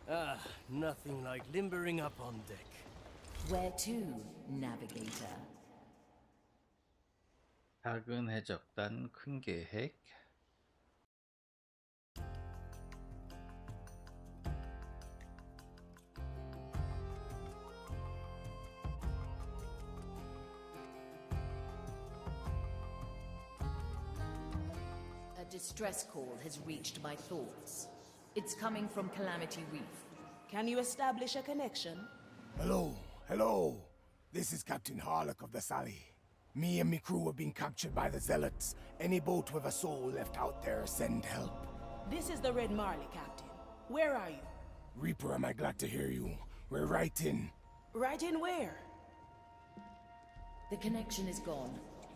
Ah, nothing like limbering up on deck. Where to, navigator? 작은 해적단 큰 계획. A distress call has reached my thoughts. It's coming from Calamity Reef. Can you establish a connection? Hello. This is Captain Harlock of the Sally. Me and me crew have been captured by the Zealots. Any boat with a soul left out there, send help. This is the Red Marley, Captain. Where are you? Reaper, am I glad to hear you. We're right in. Right in where? The connection is gone.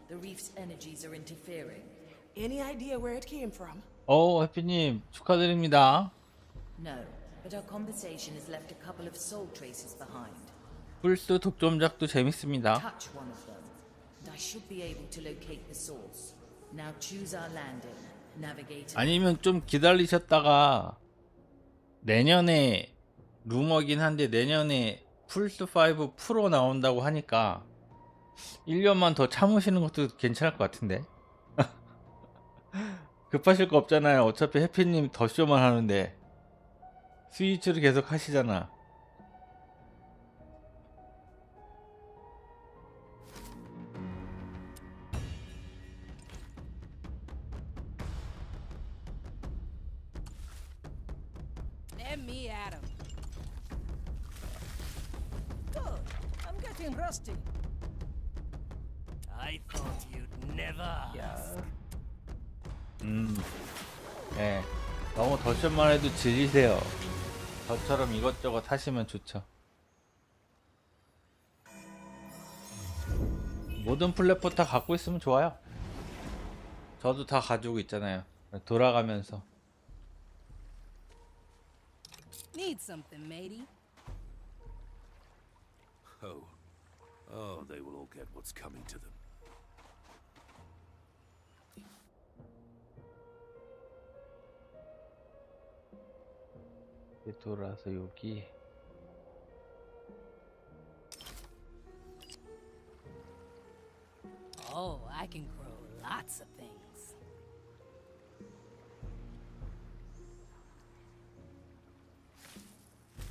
The reef's energies are interfering. Any idea where it came from? 해피님 축하드립니다. No, but our conversation has left a couple of soul traces behind. 플스 독점작도 재밌습니다. Touch one of them, and I should be able to locate the source. Now choose our landing, navigator. 아니면 좀 기다리셨다가 내년에 루머긴 한데 내년에 플스5 프로 나온다고 하니까 1년만 더 참으시는 것도 괜찮을 것 같은데. 급하실 거 없잖아요. 어차피 해피님 더 쇼만 하는데 스위치로 계속 하시잖아. Let me at him. Good. I'm getting rusty. I thought you'd never ask. 네, 너무 더쇼만 해도 질리세요. 저처럼 이것저것 하시면 좋죠. 모든 플랫폼 다 갖고 있으면 좋아요. 저도 다 가지고 있잖아요. 돌아가면서. Need something, matey. Oh, they will all get what's coming to them. 돌아서 여기. Oh, I can grow lots of things.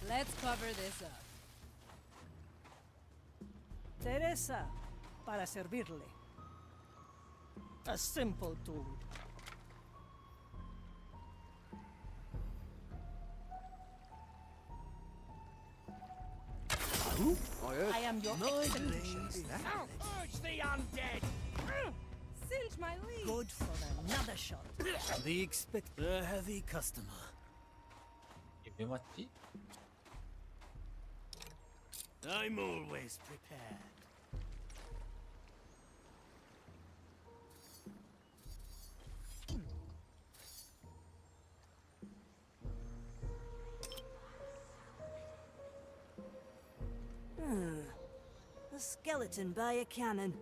Let's cover this up. Teresa, para servirle. A simple tool. I am your execution. Urge the undead! Singe my lead. Good for another shot. The expect a heavy customer. 이게 왜 맞지? I'm always prepared. A skeleton by a cannon.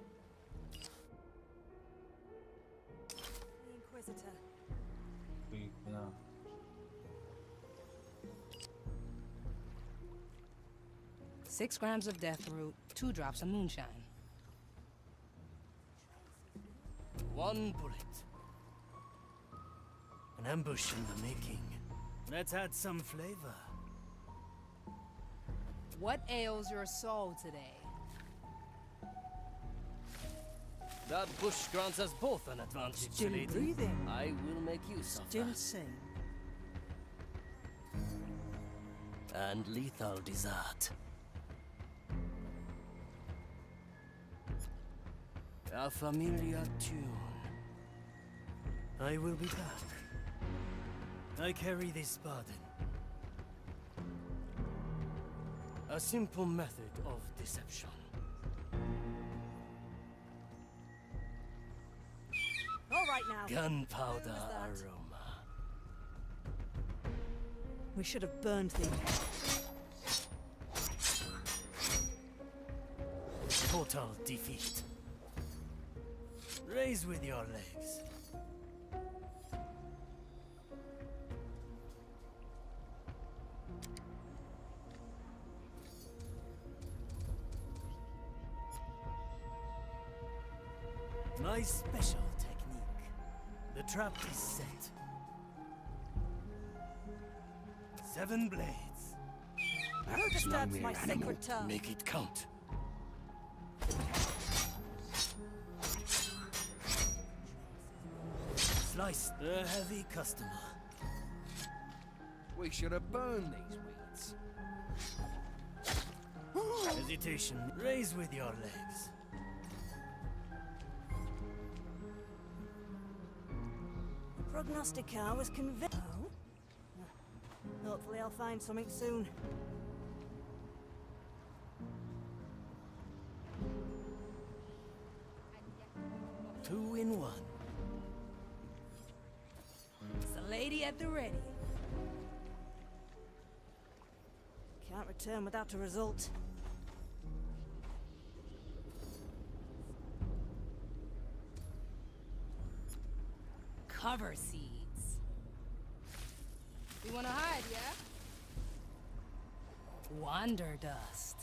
6 grams of death root, 2 drops of moonshine. 1 bullet. An ambush in the making. Let's add some flavor. What ails your soul today? That bush grants us both an advantage, Still lady. breathing. I will make use of Still that. sane. And lethal dessert. A familiar tune. I will be back. I carry this burden. A simple method of deception. All right now. Gunpowder Where was that? aroma. We should have burned things. Total defeat. Raise with your legs. My special technique. The trap is set. 7 blades. Who disturbs my sacred tongue? Make it count. Slice the heavy customer. We should have burned these weeds. Hesitation. Raise with your legs. Prognostica was convinced. Oh? Hopefully I'll find something soon. Two in one. It's the lady at the ready. Can't return without a result. Cover seeds. You wanna hide, yeah? Wanderlust.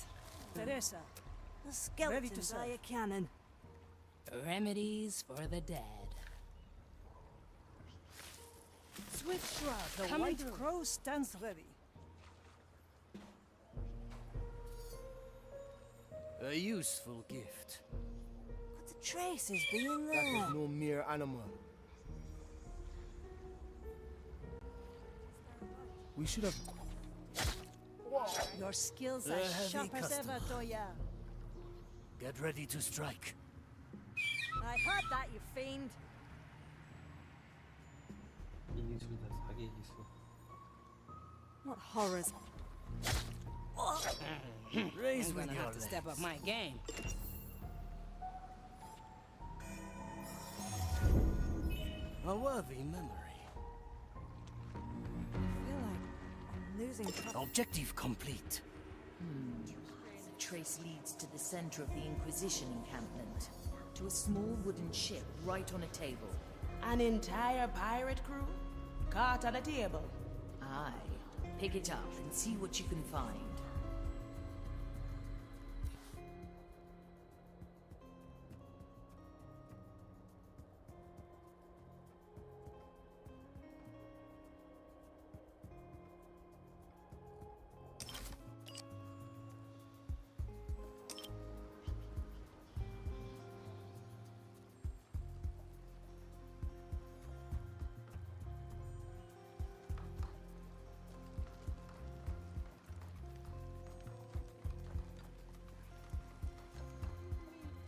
Teresa, The Ready to skeletons serve. are your cannon. Remedies for the dead. Swift Shrug, the Coming White through. Crow stands ready. A useful gift. Could the traces be in That there? is no mere animal. We should have. Your skills The are heavy sharp as ever, customer. Toya. Get ready to strike. I heard that, you fiend. 이 기술이다. 사기 기술. What horrors. Raise I'm with gonna your have to step up legs. my game. A worthy memory. I feel like I'm losing touch. Objective complete. The trace leads to the center of the Inquisition encampment, to a small wooden ship right on a table. An entire pirate crew? Caught on a table. Aye. Pick it up and see what you can find.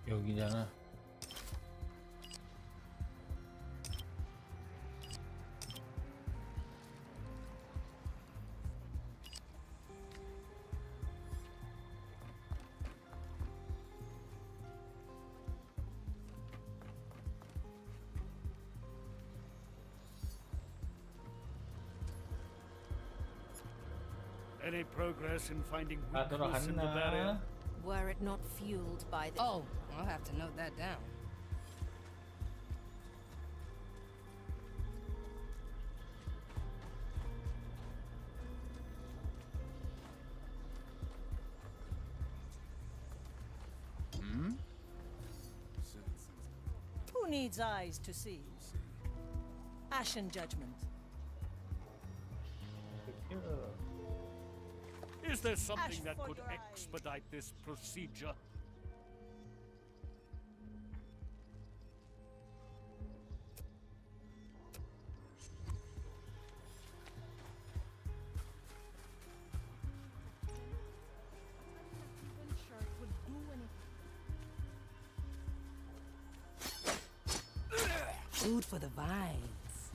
여기잖아. Any progress in finding 아, weakness in the barrier? 돌아갔나? Were it not fueled by the... Oh, I'll have to note that down. Who needs eyes to see? Ashen judgment. Is there something Ash that for could your eyes. expedite this procedure? Food for the vines.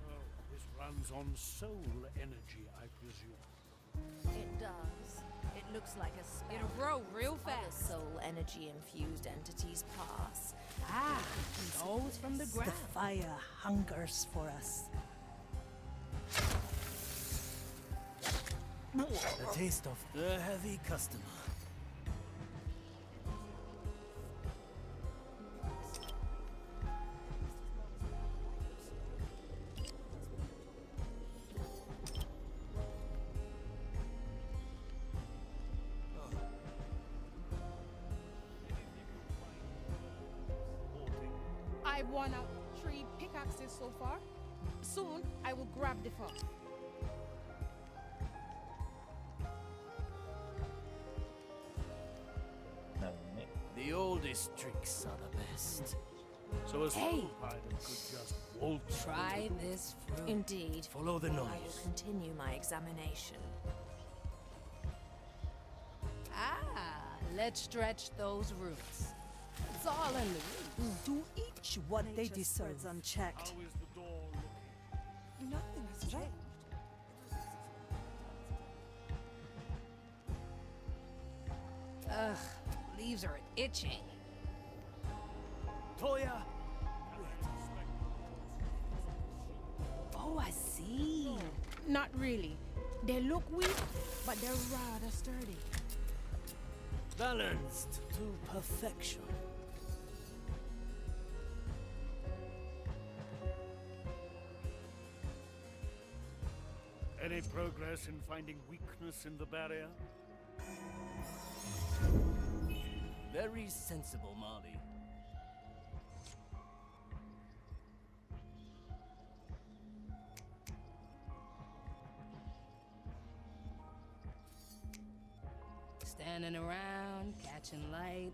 Oh, this runs on soul energy, I presume. It does. It looks like a spell. It'll grow real Other fast. soul energy infused entities pass. Ah, those from the ground. The fire hungers for us. A taste of the heavy customer. I've won out 3 pickaxes so far. Soon, I will grab the 4th. The oldest tricks are the best. So a Hey. soul pilot could just waltz. Try this fruit. Indeed. Follow the I will noise. continue my examination. Ah, let's stretch those roots. It's all in the roots. To each what they Nature deserve. spreads unchecked. How is the door looking? Nothing has changed. Ugh, leaves are itching. Toya! Oh, I see. Not really. They look weak, but they're rather sturdy. Balanced to perfection. Any progress in finding weakness in the barrier? Very sensible, Marley. Standing around, catching light.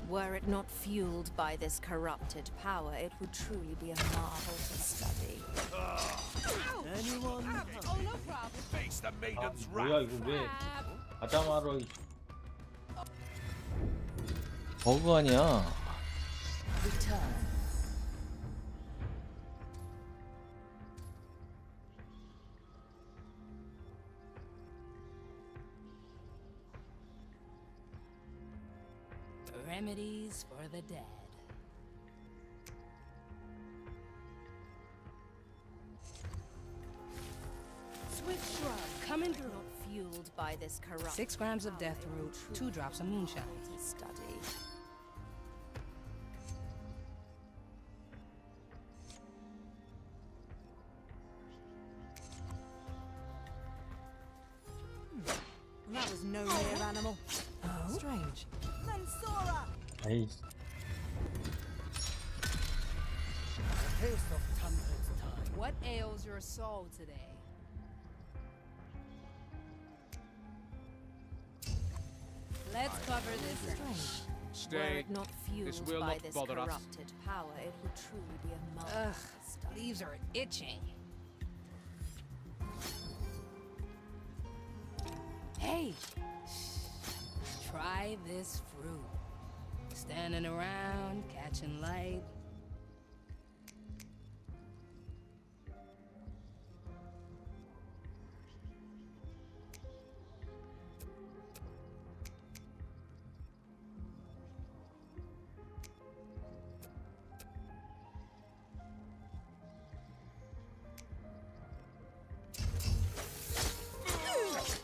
Were it not fueled by this corrupted power, it would truly be a marvel to study. Anyone? Oh, no problem. Face the maiden's 뭐야 이거 왜 가자마로 버그 아니야? Return. Remedies for the dead. Swift shrug. Coming through. Not fueled by this corrupted 6 grams of death power, it root, would 2 drops of moonshine. truly be study. That was no mere animal. Strange. Mensora! 아이 Taste of Tamlet's time. What ails your soul today? Let's cover this. Were Stay. it not fueled will by not this bother us. corrupted power, it would truly be a marvel Ugh, to study. leaves are itching. Hey, try this fruit. Standing around, catching light.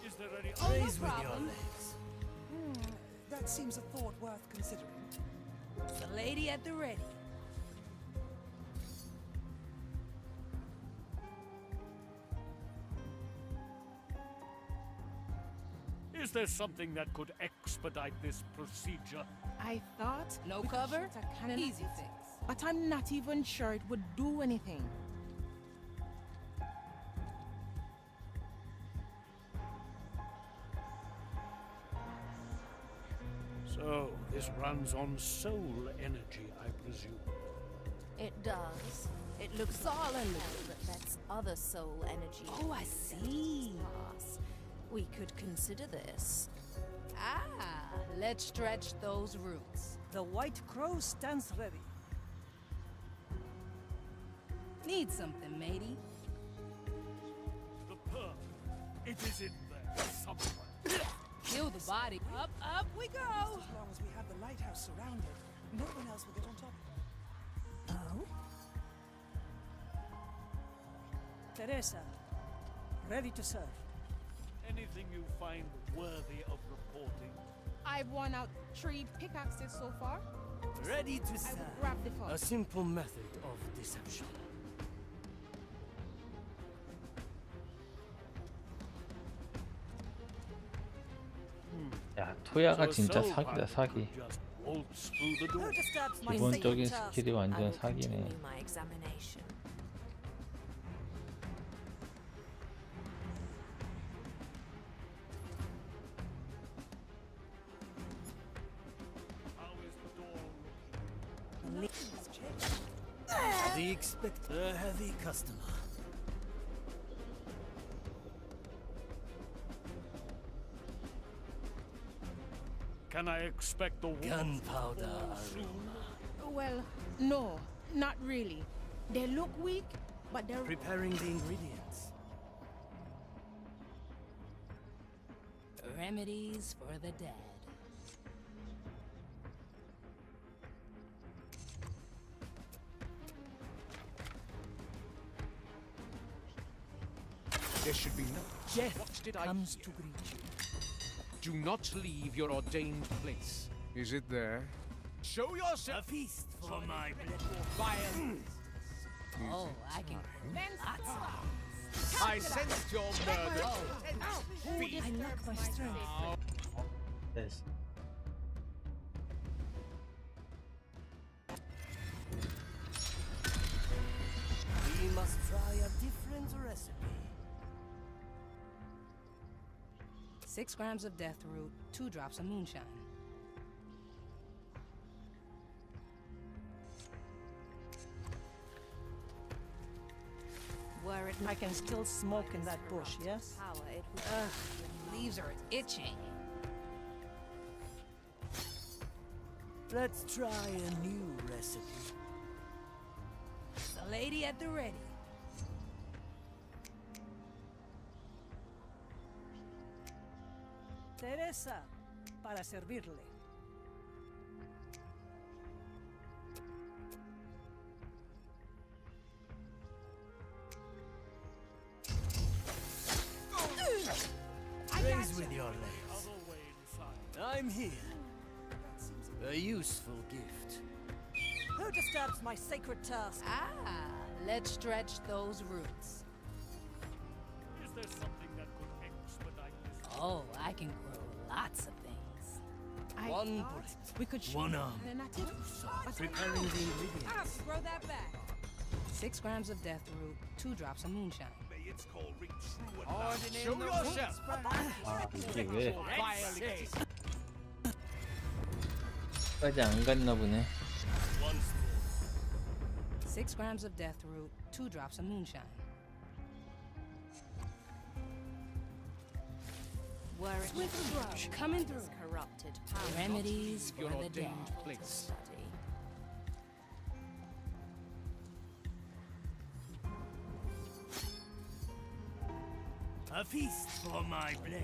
Is there any Raise with your legs. That seems a thought worth considering. The lady at the ready. Is there something that could expedite this procedure? I thought No we could cover? shoot a cannon Easy at it, fix. but I'm not even sure it would do anything. So, this runs on soul energy, I presume. It does. It looks all a little, but that's other soul energy. Oh, I see. Pass. We could consider this. Ah, let's stretch those roots. The White Crow stands ready. Need something, matey? The pearl. It is in there somewhere. Kill the body. Up we go! As long as we have the lighthouse surrounded, no one else will get on top. Oh? Teresa, ready to serve. Anything you find worthy of reporting? I've worn out 3 pickaxes so far. Ready to I serve. will grab the A first. simple method of deception. 야, 토야가 So a 진짜 soul 사기다, pilot 사기. could just waltz through the door. Who disturbs my 기본적인 sacred task? 스킬이 I 완전 will 사기네. continue my examination. How is the door The expect a heavy customer. Can I expect the Gunpowder aroma. Well, no, not really. They look weak, but they're Preparing the ingredients. Remedies for the dead. There should be no... Death What did I comes hear? to greet you. Do not leave your ordained place. Is it there? Show A yourself! feast for my blood. Oh, I can lots of I sensed your murder. I lack my strength. 됐어. We must try a different recipe. 6 grams of death root, 2 drops of moonshine. Were it I can still smoke in that bush, yes? power, it would Leaves are itching. Let's try a new recipe. The lady at the ready. Teresa, para servirle. Raise with your legs. other way inside? I'm here. A useful gift. Who disturbs my sacred task? Ah, let's stretch those roots. Is there something that could expedite this? Oh, I can grow lots of things. I One thought bullet, we could shoot one a arm. cannon at it, but Preparing the ingredients. Throw that back. 6 grams of death root, 2 drops of moonshine. May its call ring true at last. Show yourself! 아, 이게 왜 Vile 까지 안 갔나 보네. Once more. 6 grams of death root, 2 drops of moonshine. were it With the brush, coming through. corrupted power. Remedies for Your the dead. ordained place. Study. A feast for my blade.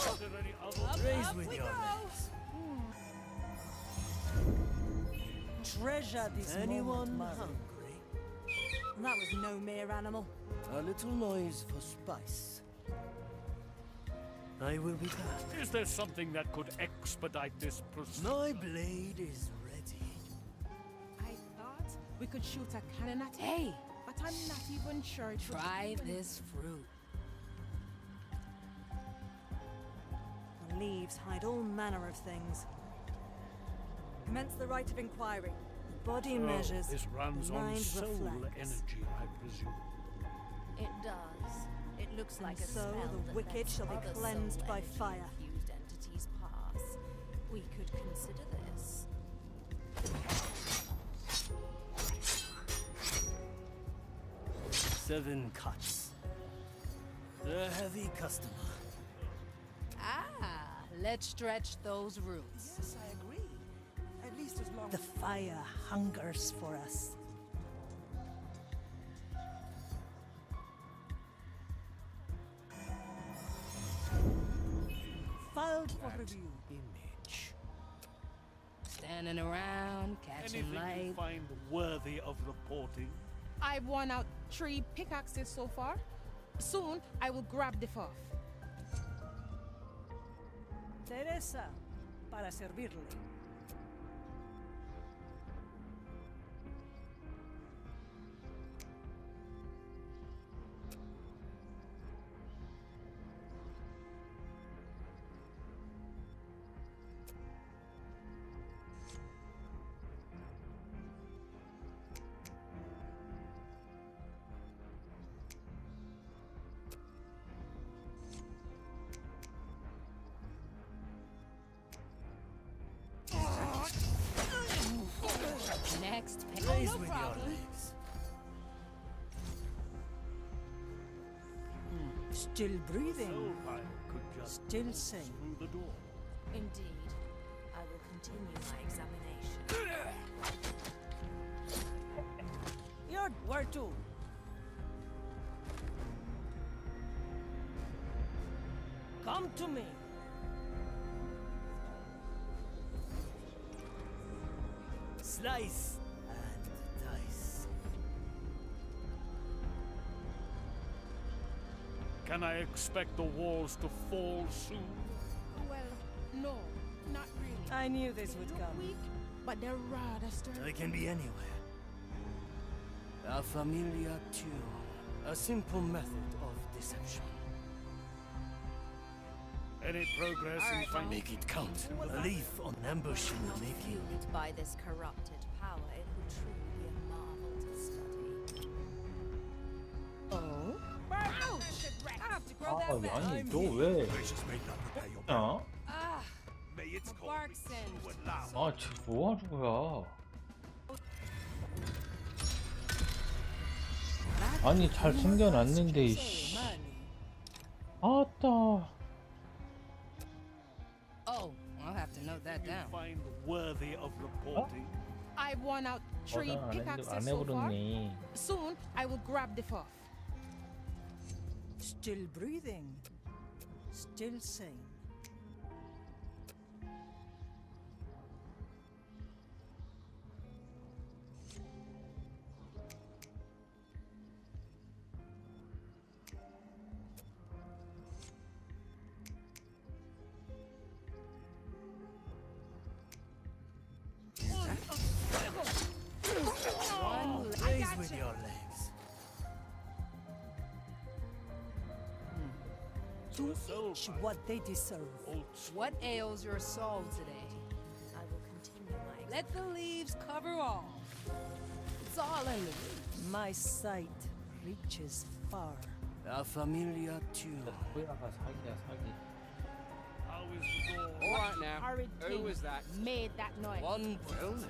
Is there any other Raise with your legs. Treasure this Anyone moment, Mother. hungry? That was no mere animal. A little noise for spice. I will be back. Is there something that could expedite this process? My blade is ready. I thought we could shoot a cannon at it. Hey, But I'm not even sure it would try even- this fruit. The leaves hide all manner of things. Commence the right of inquiry. The body measures, This runs the on mind soul reflects. energy, I presume. It does. It looks like a So spell the that wicked lets shall be other cleansed soul by energy fire. infused entities pass. We could consider this. 7 cuts. A heavy customer. Ah, let's stretch those roots. Yes, I agree. At least as long. The fire hungers for us. Filed for review. Image. Standing around, catching Anything you light. find worthy of reporting? I've worn out 3 pickaxes so far. Soon I will grab the 4th. Teresa, para servirle. Next, Raise no with problem. your legs. Still breathing. Soulfire could just Still waltz sane. through the door. Indeed. I will continue my examination. You're where to? Come to me. Slice and dice. Can I expect the walls to fall soon? Well, no, not really. I knew this would Look come. weak, but they're rather sturdy. I can be anywhere. A familiar tune. A simple method of deception. Any progress All in right, finding? Make it count. A leaf on ambush in Not the making. fueled by this corrupted power, it would truly be a marvel to study. Oh? Ouch! I have to grow 아, that back. 아니 너 왜? 야? Ah, my bark singed. 아, 쟤 뭐 하는 거야? 아니 잘 챙겨놨는데 이씨. 아따. Oh, I'll have to note that You down. find worthy of reporting? I've worn out 3 안 pickaxes so far. 해버렸네. Soon I will grab the 4th. Still breathing. Still sane. Raise with your legs. To each what they deserve. What ails your soul today? I will continue my Let the leaves cover all. It's all in the roots. My sight reaches far. A familiar tune. 호야가 사기야 사기. How is the door? All right now. Horrid Who thing was that? made that noise. One down.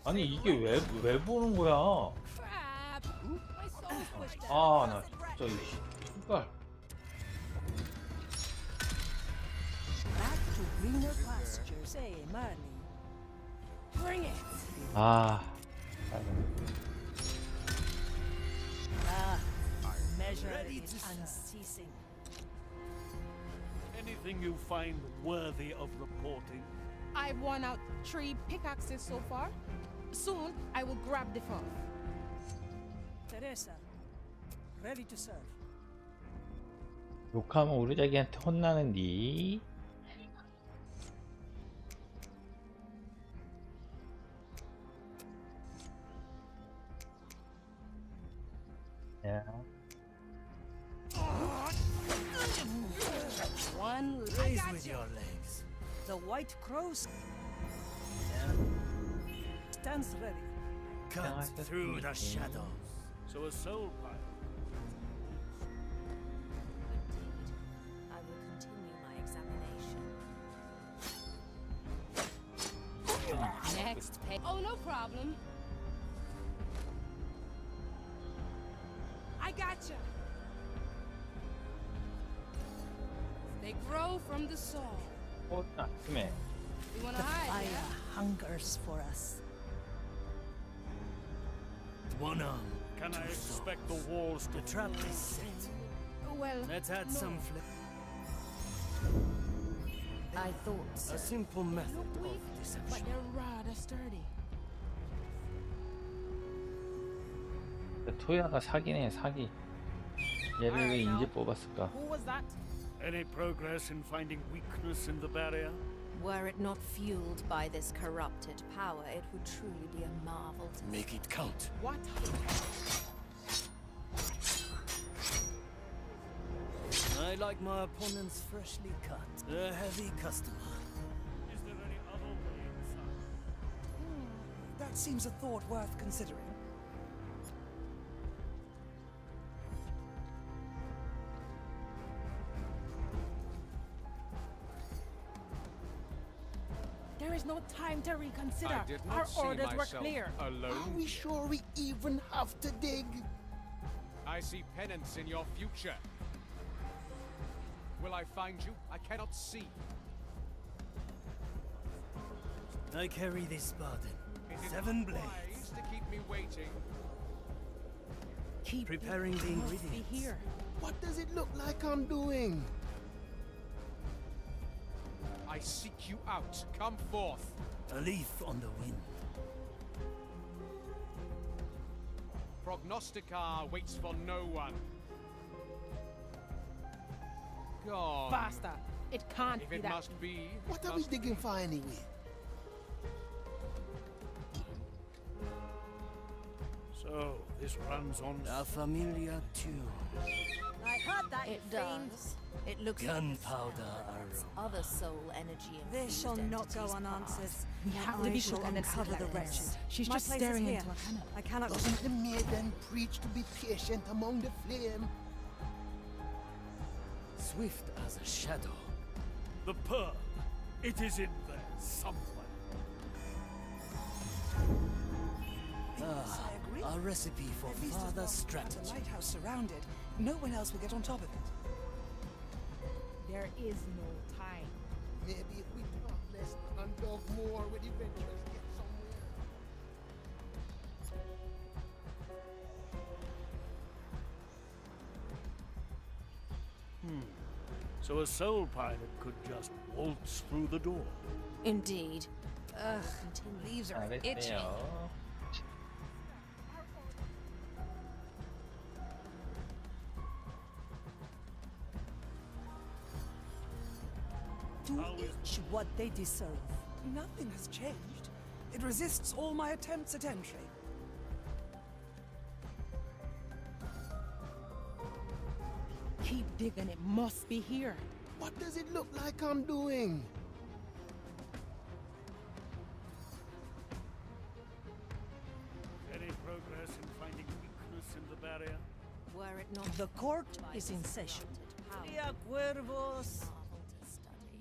아니 이게 왜 보는 거야? Crap! My soul's pushed out. 아, 나 진짜 이 신발. Back to greener pastures. Say, Marley. Bring it! 아. Measure Ready is to serve. unceasing. Anything you find worthy of reporting? I've worn out 3 pickaxes so far. Soon I will grab the 4th. Teresa, ready to serve. 욕하면 우리 자기한테 혼나는디. 야, One Raise with your legs. The white crows stands ready. Cut through the shadows. So a soul pilot. I will continue my examination. next page. Oh, no problem. I gotcha. They grow from the soul. 아침에 You wanna The hide? fire Yeah? hungers for us. One arm. Can I two expect souls. the walls to The trap is set. Well, Let's add no. some flip. I thought so. A simple method Look of weak, but deception. they're rather sturdy. 토야가 사기네 사기. 얘를 왜 인제 뽑았을까? Who was that? Any progress in finding weakness in the barrier? Were it not fueled by this corrupted power, it would truly be a marvel to Make it count. What? I like my opponents freshly cut. A heavy customer. Is there any other way inside? That seems a thought worth considering. There is no time to reconsider. I did not Our see orders were myself clear. alone. sure we even have to dig? I see penance in your future. Will I find you? I cannot see. I carry this burden. It is 7 not blades. wise to keep me waiting. Keep preparing the Be ingredients. here. What does it look like I'm doing? I seek you out. Come forth. A leaf on the wind. Prognostica waits for no one. Gone. Faster. It can't If be it that. must be, it What are we must digging for anyway? So, this runs on. A familiar tune. I heard that, It you fiend. does. It looks Gunpowder like arrow. other soul energy. This shall infused not go entities unanswered. pass. We have to be sure and uncover the wretched. She's My just place staring is here. into a cannon. I cannot. Doesn't the maiden preach to be patient among the flame? Swift as a shadow. The pearl. It is in there somewhere. Yes, I agree. A recipe for At least as long further as we have the strategy. lighthouse surrounded, no one else will get on top of it. There is no time. Maybe if we talk less and dog more, we'd eventually get somewhere. So a soul pilot could just waltz through the door. Indeed. Ugh, leaves are itchy. 잘했네요. To each what they deserve. Nothing has changed. It resists all my attempts at entry. Keep digging. It must be here. What does it look like I'm doing? Any progress in finding weakness in the barrier? Were it not The court by is in this session. corrupted Tria power, cuervos. marvel to study.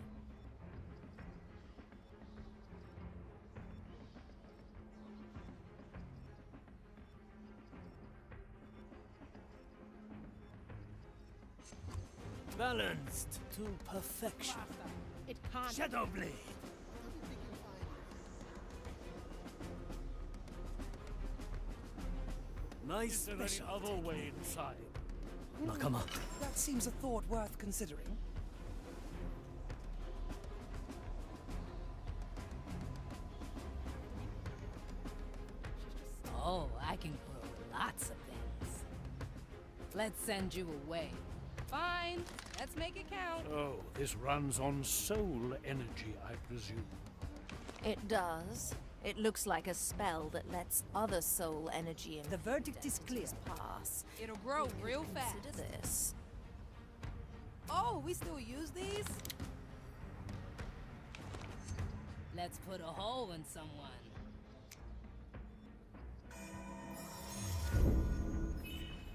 Balanced to perfection. Faster. It can't. Shadow blade. My Is there any special. other way inside? Nakama. That seems a thought worth considering. Oh, I can grow lots of things. Let's send you away. Fine. Let's make it count. Oh, this runs on soul energy, I presume. It does. It looks like a spell that lets other soul energy and The verdict is clear. pass. It'll grow real fast. Consider this. Oh, we still use these? Let's put a hole in someone.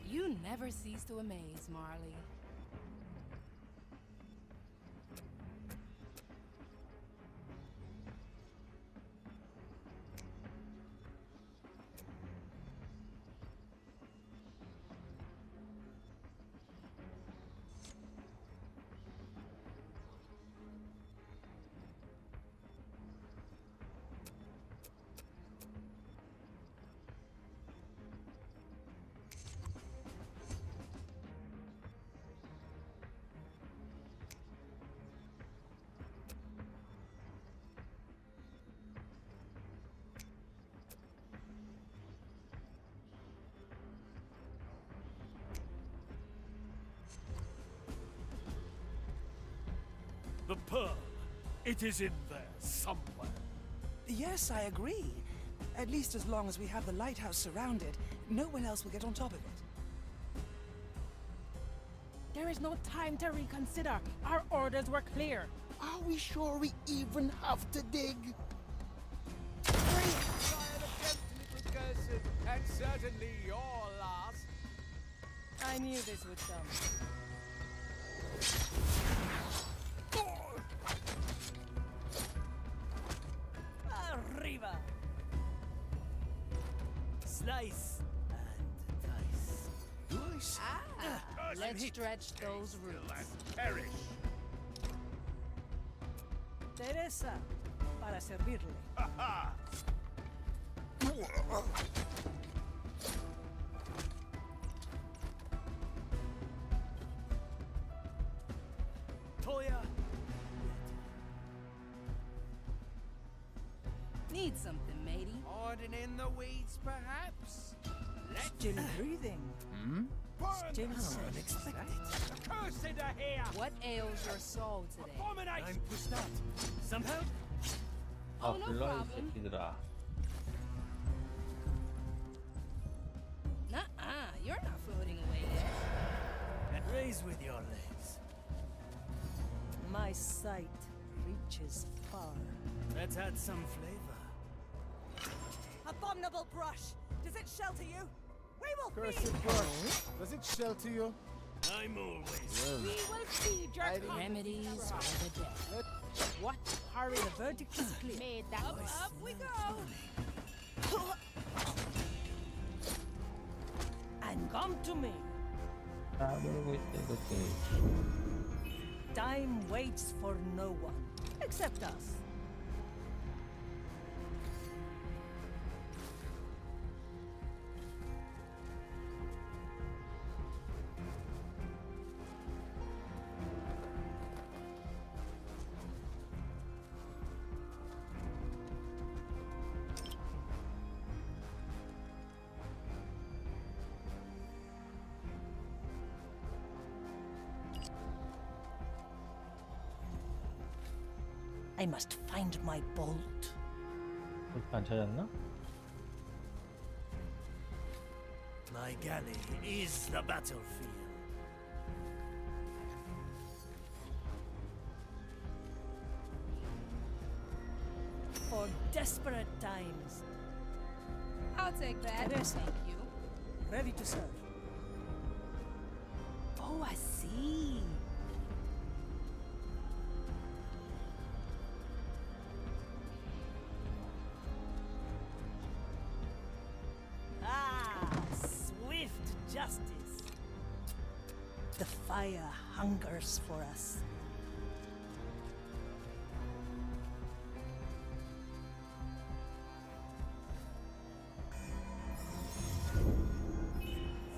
You never cease to amaze, Marley. The pearl. It is in there somewhere. Yes, I agree. At least as long as we have the lighthouse surrounded, no one else will get on top of it. There is no time to reconsider. Our orders were clear. Are we sure we even have to dig? And certainly your last. I knew this would come. Arriba! Slice and dice. Nice. Let's stretch those roots. Perish. Teresa, para servirle. Toya. Need something, matey. Hiding in the weeds, perhaps? Still breathing. Still safe. Unexpected. Cursed are here! What ails your soul today? I'm pushed out. Some help? 아 Oh, no 불러 이 problem. 새끼들아. Nuh-uh, you're not floating away yet. Raise with your legs. My sight reaches far. Let's add some flavor. Abominable brush! Does it shelter you? We will Cursed brush. Does it shelter you? I'm always. We will feed your Remedies for the dead. What? Hurry, the verdict is clear. Made that Up we go. And come to me. 다 모르고 있다 이것들. Time waits for no one, except us. I must find my bolt. 볼트 안 찾았나? My galley is the battlefield. For desperate times. I'll take that. Teresa. Thank you. Ready to serve. Oh, I see. Ah, swift justice. The fire hungers for us.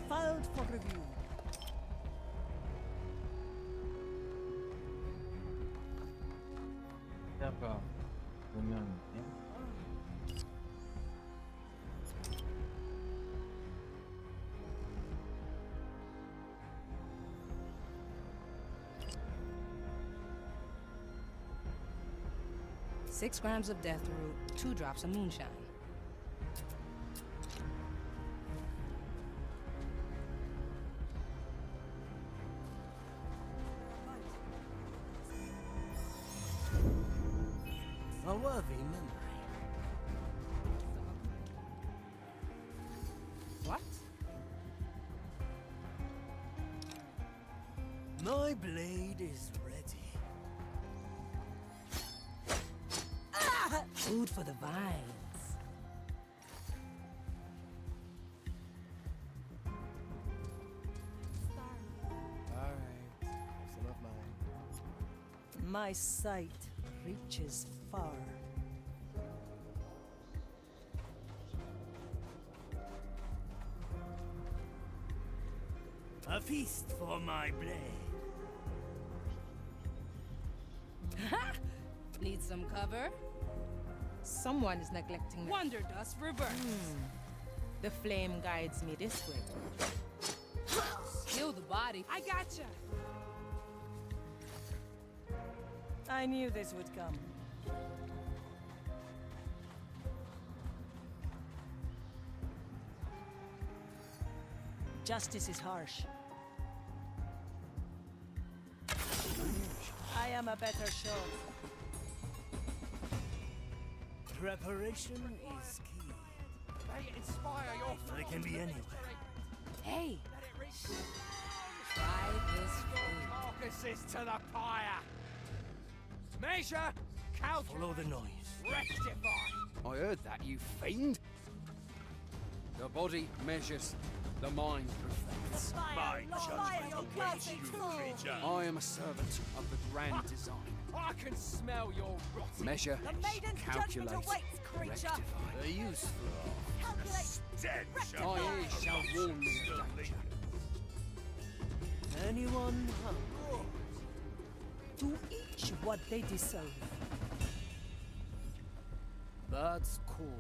Filed for review. 아까 보면인데. 6 grams of death root, 2 drops of moonshine. A worthy memory. What? My blade is ready. Food for the vines. Alright, some of mine. My sight reaches far. A feast for my blade. Need some cover? Someone is neglecting me. Wonder dust reverse. The flame guides me this way. Kill the body. I gotcha. I knew this would come. Justice is harsh. I am a better show. Preparation is key. They inspire your I can be anywhere. Hey, try this food. carcasses to the pyre. Measure, calculate, Follow the noise. rectify. I heard that, you fiend. The body measures, the mind perfects. My judgment awaits you, creature. I am a servant of the grand design. I can smell your rotting. Measure, calculate, rectify. A useful. Stench. My ears shall warn me of danger. Anyone hungry? To each what they deserve. That's cool.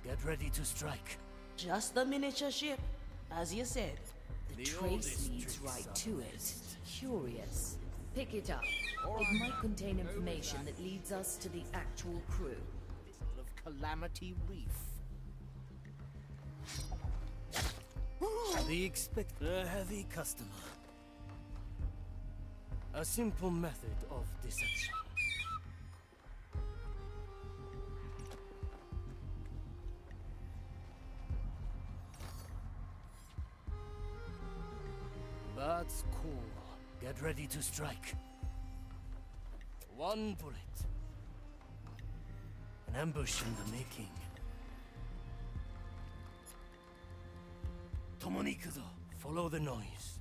Get ready to strike. Just the miniature ship, as you said. The, The trace oldest leads tricks right are to it. best. Curious. Pick it up. It might contain information that leads us to the actual crew. Of Calamity Reef. A heavy customer. A simple method of deception. That's cool. Get ready to strike. One bullet. An ambush in the making. Tomonikuzo, follow the noise.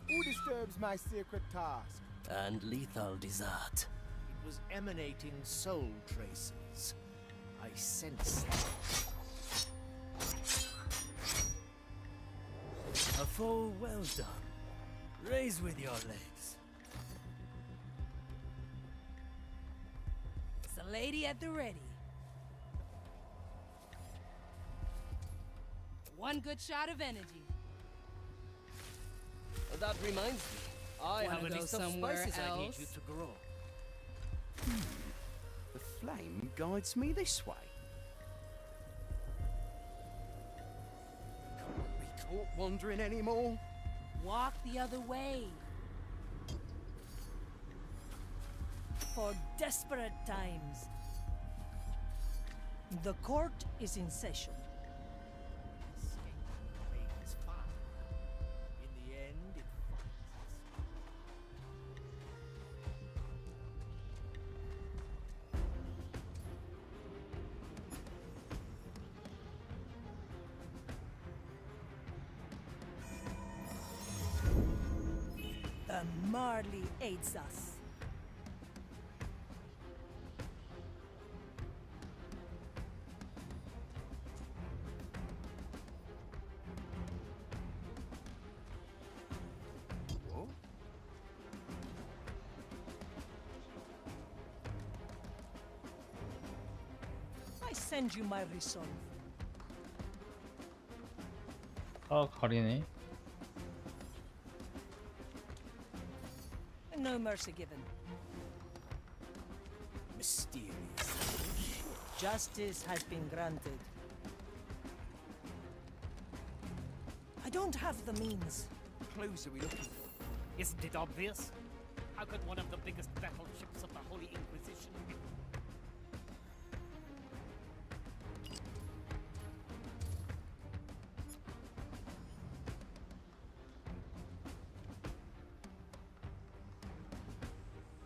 Who disturbs my sacred task? And lethal desert. It was emanating soul traces. I sense them. A foe well done. Raise with your legs. It's a lady at the ready. One good shot of energy. That reminds me, I Wanna have a go list of somewhere spices I need else? you to grow. The flame guides me this way. Can't be caught wandering anymore. Walk the other way. For desperate times. The court is in session. Escape remains far. In the end, it finds us. The Marley aids us. I send you my resolve. 가리네. No mercy given. Mysterious. Justice has been granted. I don't have the means. Clues are we looking for? Isn't it obvious? How could one of the biggest battleships of the Holy Inquisition be?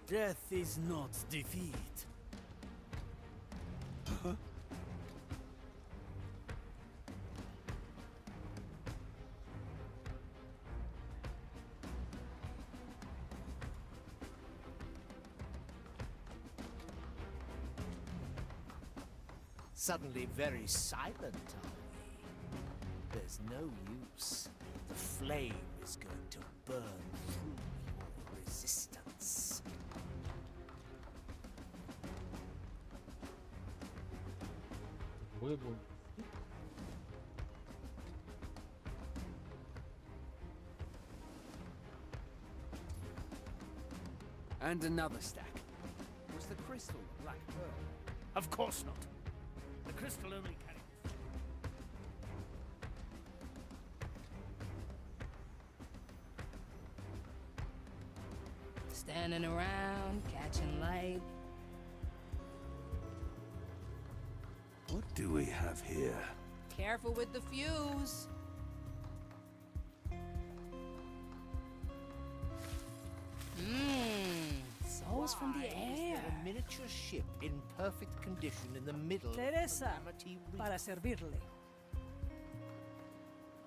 Death is not defeat. Suddenly very silent, are we? There's no use. The flame is going to burn through your resistance. 뭐야 뭐? And another stack. Was the crystal a black pearl? Of course not. The crystal only carries. Standing around, catching light. What do we have here? Careful with the fuse. Souls from the Why is air. there a miniature ship in perfect condition in the middle Teresa, of Amity Reef? para servirle.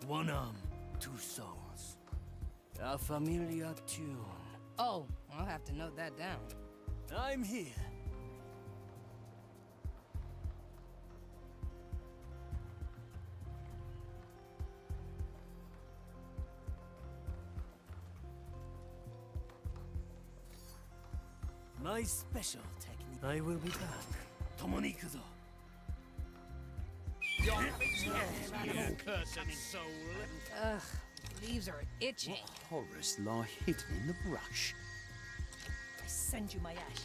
One arm, two souls. A familiar tune. Oh, I'll have to note that down. I'm here. My special technique. I will be back. Tomonikuzo. Ugh, leaves are itching. Horrors lie hidden in the brush. I send you my ash.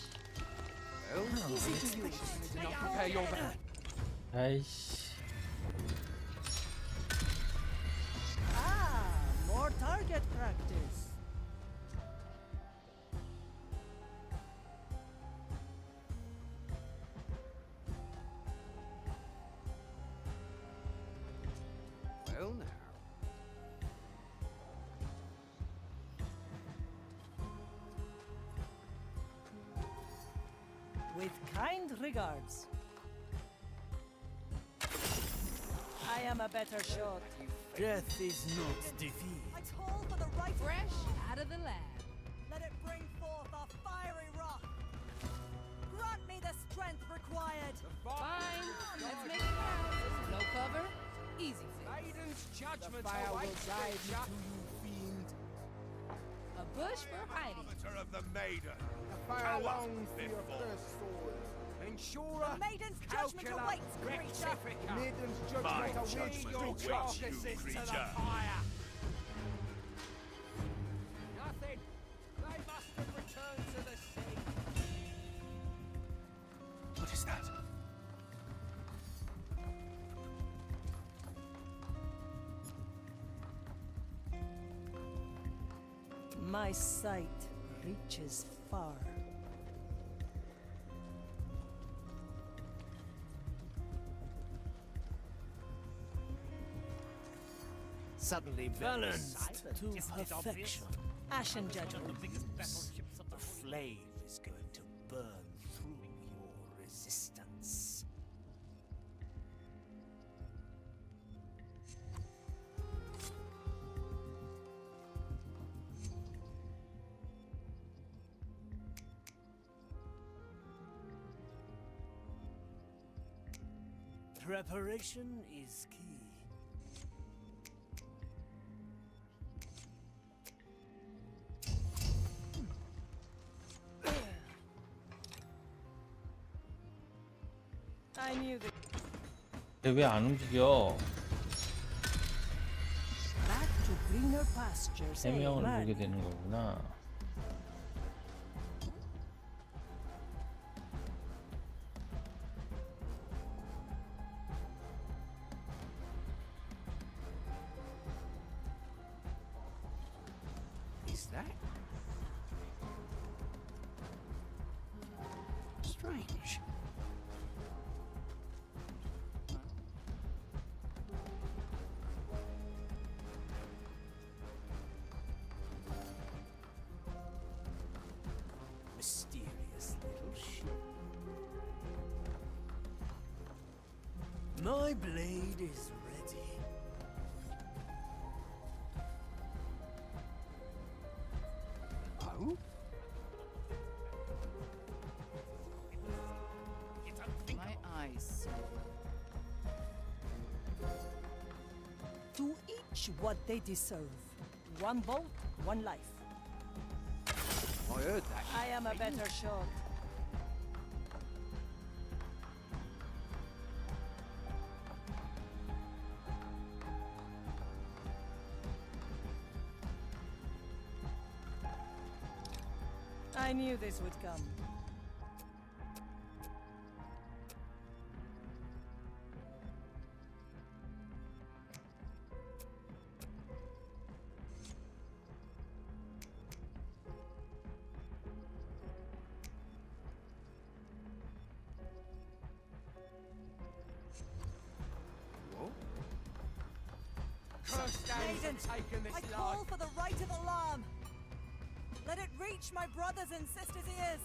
Well, easy to use. Did not prepare your back. 아이씨. Ah, more target practice. Well, now. With kind regards. I am a better shot. Death is not defeat. I call for the right Fresh out of the lab. Let it bring forth our fiery wrath. Grant me the strength required. Fine, let's make it count. No cover, easy fix. Maiden's judgment Fire will awaits, guide you creature. to you, fiend. A bush for hiding. Of the maiden. Fire longs for your first soul. Ensurer, The maiden's judgment calcula, awaits, creature. rectifica. Maiden's My judgment awaits judgment Your awaits creature. carcasses you, to the creature. fire. Nothing. They must have returned to the sea. What is that? My sight reaches far. Suddenly very Balanced silent. to perfection. Ashen judgment. The biggest battleships of the The flame is going to burn through your resistance. Preparation is key. I knew that. 왜 안 움직여? Back to greener pastures. 세 명을 보게 되는 거구나. Is that strange? Mysterious little ship. My blade is ready. Oh? My eyes. To each what they deserve. One boat, one life. I heard that. I am a better shot. I knew this would come. Maiden, I call for the right of alarm. Let it reach my brothers and sisters' ears.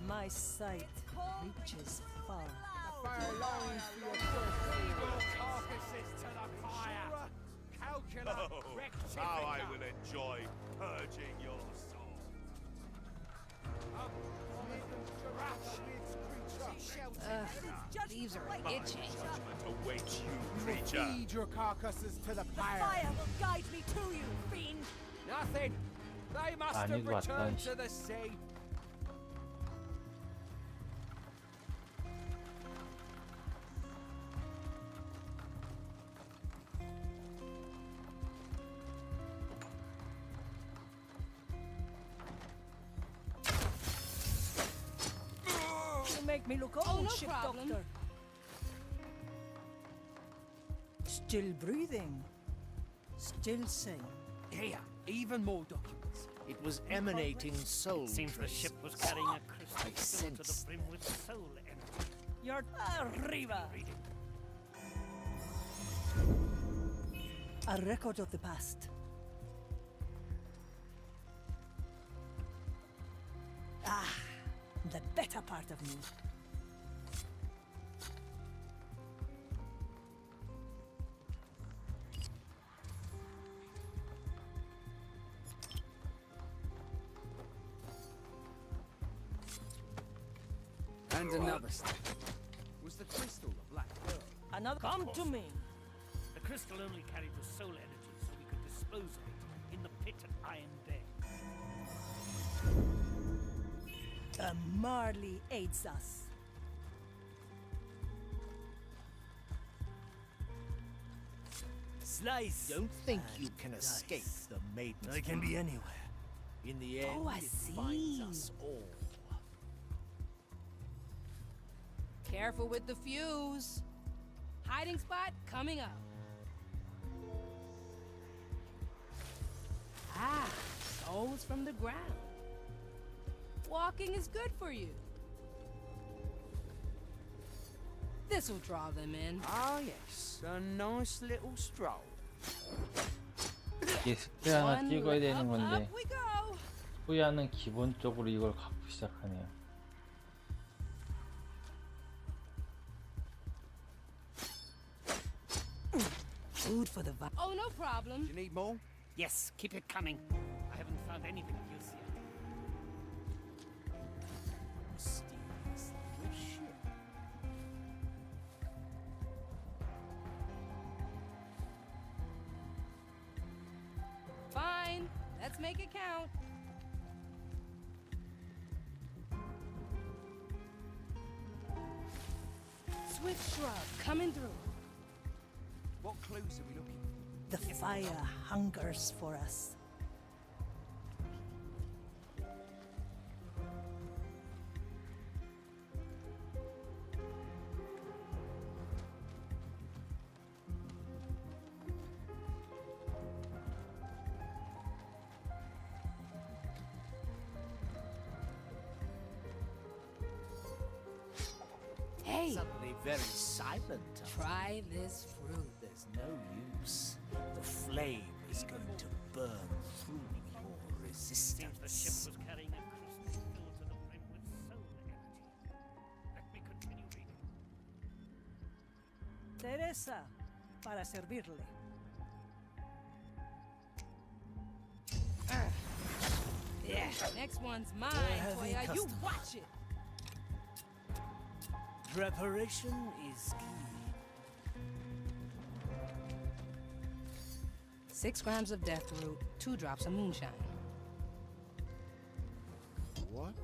My sight reaches far. carcasses to the fire. Calculate, How I will enjoy purging your soul. Thieves are itching. Judgment awaits you, creature. Feed your carcasses to the The fire. fire will guide me to you, fiend. Nothing. They must have 아닌 것 returned 같다. to the sea. You make me look Oh, old, no ship problem. doctor. Still breathing. Still sane. Here, even more documents. It was emanating soul. Seems the ship was carrying a crystal I filled to sense the brim with soul energy. You're arriba. Reading. A record of the past. Ah, the better part of me. And another step. Was the crystal a black pearl? Another. Come to me. The crystal only carried the soul energy so we could dispose of it in the pit at Iron Bay. Marley aids us. Slice. Don't think you can escape the maiden's I can be mind. anywhere. In the end, Oh, I it see. finds us all. Careful with the fuse. Hiding spot coming up. Ah, souls from the ground. Walking is good for you. This'll draw them in. Ah, yes. A nice little stroll. 이게 스프레이 하나 One 찍어야 되는 up, 건데 up we go. 후야는 기본적으로 이걸 갖고 시작하네요. Food for the Oh, no problem. Do you need more? Yes, keep it coming. I haven't found anything of use yet. Mysterious little ship. Fine. Let's make it count. swift shrub coming through. What clues are we looking The fire hungers for us. Hey, Suddenly very silent. try this fruit. There's no use. The flame is going to burn through your Seems the ship resistance. was carrying a crystal filled to the brim with soul energy. Let me continue reading. Teresa, para servirle. Yeah, next one's mine, heavy Toya. You customer. watch it. Preparation is key. 6 grams of death root, 2 drops of moonshine. What?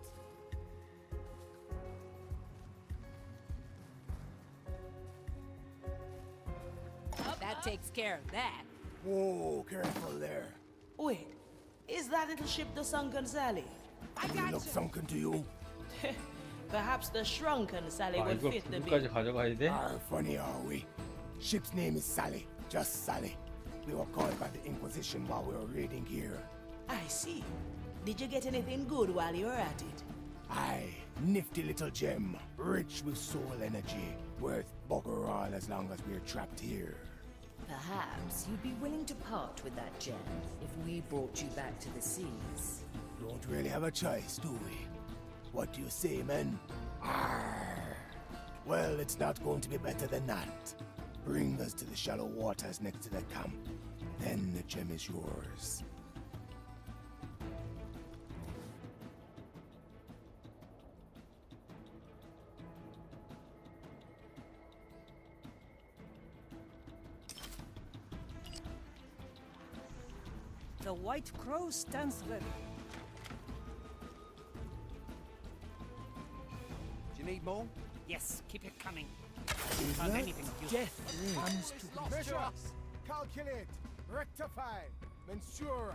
That takes care of that. Whoa, careful there. Wait, is that little ship the sunken Sally? Does it look sunken to you? Perhaps the shrunken Sally 아, will 이거 fit the 부두까지 bill. 가져가야 돼? Funny are we? Ship's name is Sally, just Sally. We were caught by the Inquisition while we were raiding here. I see. Did you get anything good while you were at it? Aye, nifty little gem, rich with soul energy, worth bugger all as long as we're trapped here. Perhaps you'd be willing to part with that gem if we brought you back to the seas. Don't really have a choice, do we? What do you say, men? Arr. Well, it's not going to be better than that. Bring us to the shallow waters next to the camp. Then the gem is yours. The White Crow stands ready. Do you need more? Yes, keep it coming. Is Found that anything of use. Death comes to Measure, calculate, rectify, mensura,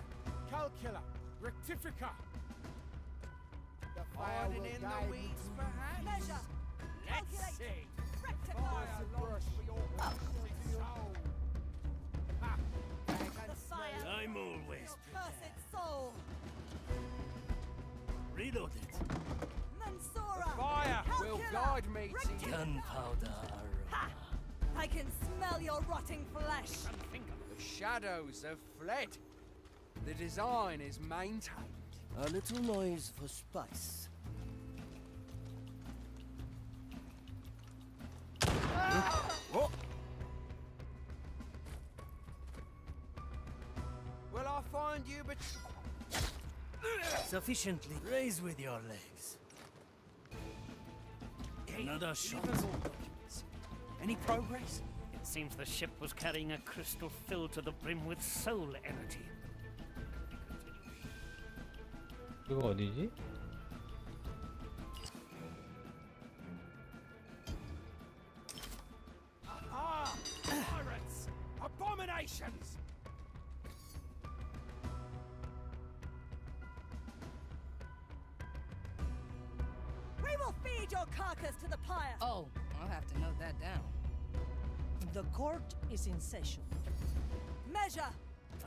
calcula, rectifica. The fire will Hiding in guide the me weeds, to perhaps? Measure. Let's see. Rectify. The fire. I'm always Cursed soul. reload it. Mansura. Fire will Calcula. guide me to you. Gunpowder Ha! aroma. I can smell your rotting flesh. The shadows have fled. The design is maintained. A little noise for spice. Oh, Will I find you but Sufficiently. Raise with your legs. Another shot. Even more documents. Any progress? It seems the ship was carrying a crystal filled to the brim with soul energy. 이거 어디지? pirates? Abominations! We will feed your carcass to the pyre. Oh, I'll have to note that down. The court is in session. Measure.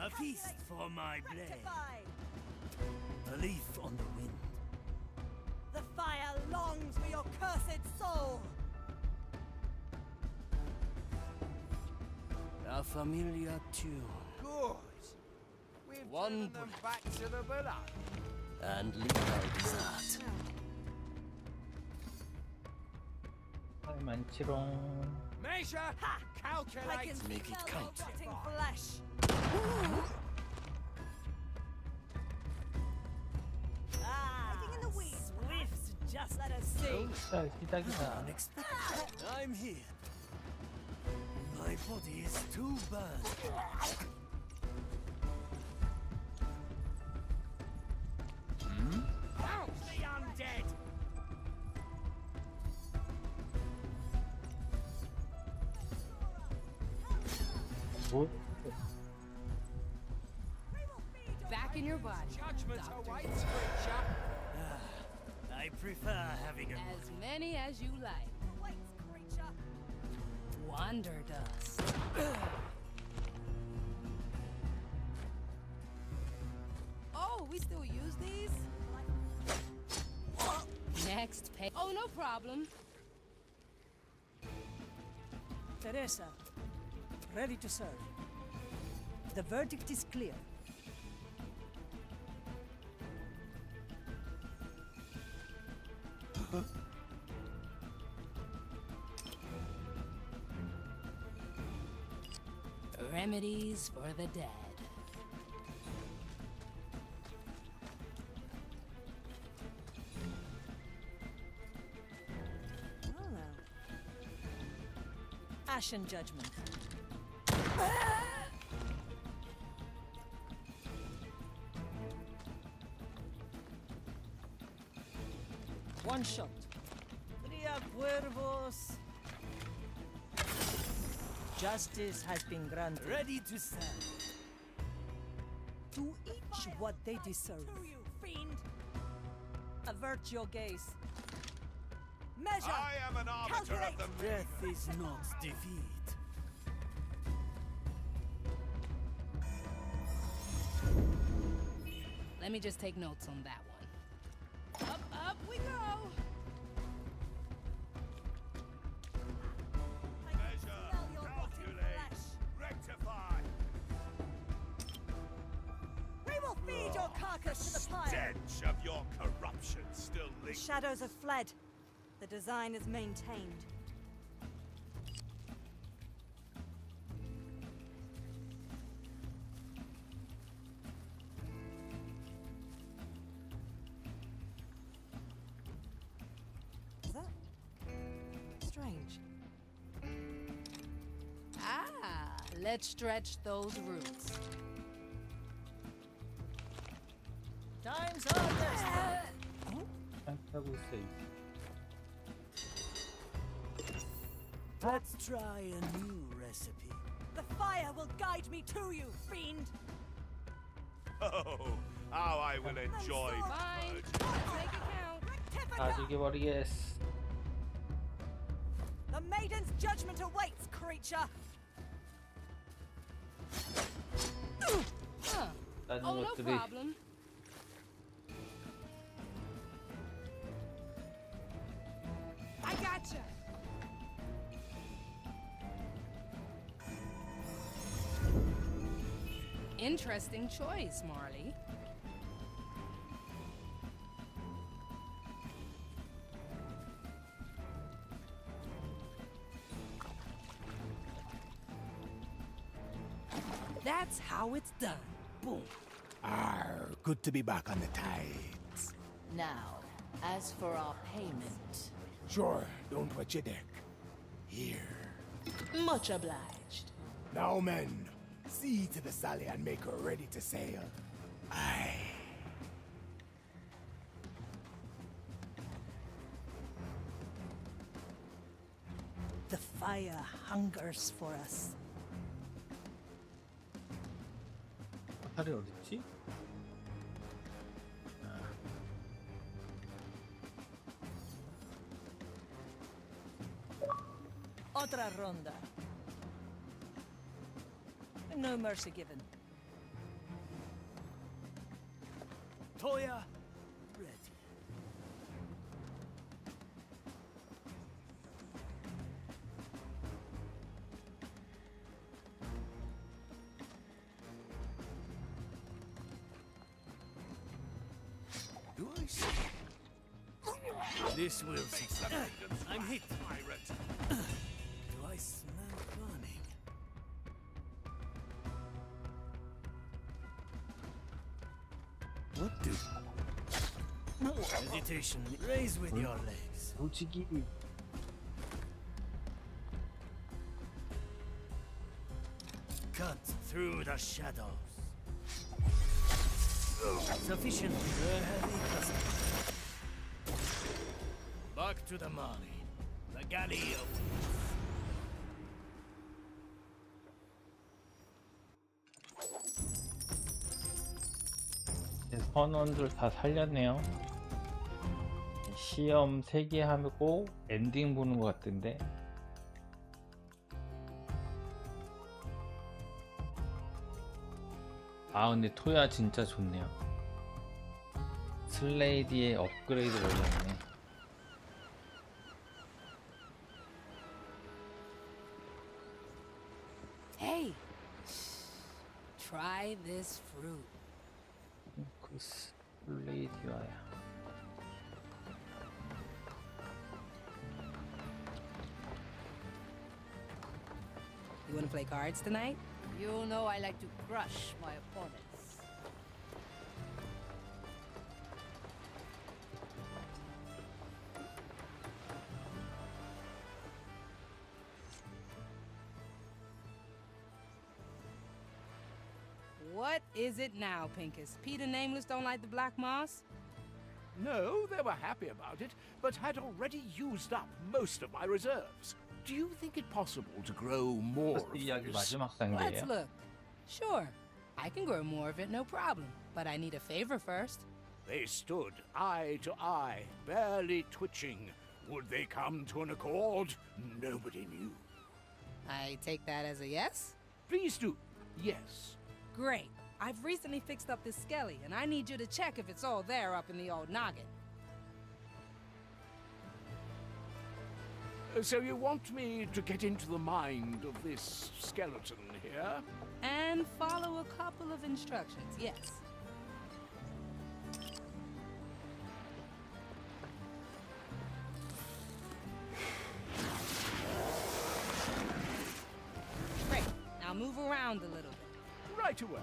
A feast for my blade. Rectify. A leaf on the wind. The fire longs for your cursed soul. A familiar tune. Good. We've One driven them back to the villa. And legal dessert. 할 많지롱. Measure! I Calculate! can Make it smell count. your rotting flesh. Hiding in the weeds. Swift, just let us see. 자, 시작이다. Unexpected. I'm here. My body is too burned. Bounce the undead! 뭐? Back in your body. Judgment Doctor. awaits, creature. I prefer having a As many as you like. Awaits, creature. Wander dust. Oh, we still use these? Next page. Oh, no problem. Teresa, ready to serve. The verdict is clear. Remedies for the dead. Oh, no. Ashen judgment. One shot. Tria cuervos. Justice has been granted. ready to stand. To each what they deserve. To you, fiend. Avert your gaze. Measure. I am an arbiter of Calculate. the Death is not defeat. Let me just take notes on that one. Up we go! measure, calculate, rectify. We will feed your carcass to the pyre. Stench of your corruption still The lingers. shadows have fled. The design is maintained. Is that strange? Ah, let's stretch those roots. Times are tested. 하고 있어. Let's try a new recipe. The fire will guide me to you, fiend. Oh, how I will enjoy Fine. purging. Make it count. 다 죽여버리겠어. The maiden's judgment awaits, creature. Huh. 다른 Oh, no 것들이 problem. I gotcha. Interesting choice, Marley. That's how it's done. Boom. Good to be back on the tides. Now, as for our payment, Sure, don't wet your deck. Here. Much obliged. Now, men, see to the Sally and make her ready to sail. Aye. The fire hungers for us. 팔이 어딨지? Otra ronda. No mercy given. Toya, ready. Do I see? This will succeed. I'm hit. Pirate. Do I smell burning? What do? Hesitation. Raise with your legs. 무지기. Cut through the shadows. Sufficient for a heavy customer. Back to the Mali. The galley of 선원들 다 살렸네요. 시험 3개 하고 엔딩 보는 것 같은데. 아 근데 토야 진짜 좋네요. 슬레이디의 업그레이드 버전이네. Hey, try this fruit. 그 슬레이디와야. You want to play cards tonight? You know I like to crush my opponents. What is it now, Pincus? Peter Nameless don't like the black moss? No, they were happy about it, but had already used up most of my reserves. Do you think it possible to grow more of 이야기 this? 마지막 Let's 단계예요. look. Sure, I can grow more of it, no problem. But I need a favor first. They stood eye to eye, barely twitching. Would they come to an accord? Nobody knew. I take that as a yes? Please do. Yes. Great. I've recently fixed up this skelly, and I need you to check if it's all there up in the old noggin. So you want me to get into the mind of this skeleton here? And follow a couple of instructions, yes. Great. Now move around a little bit. Right away.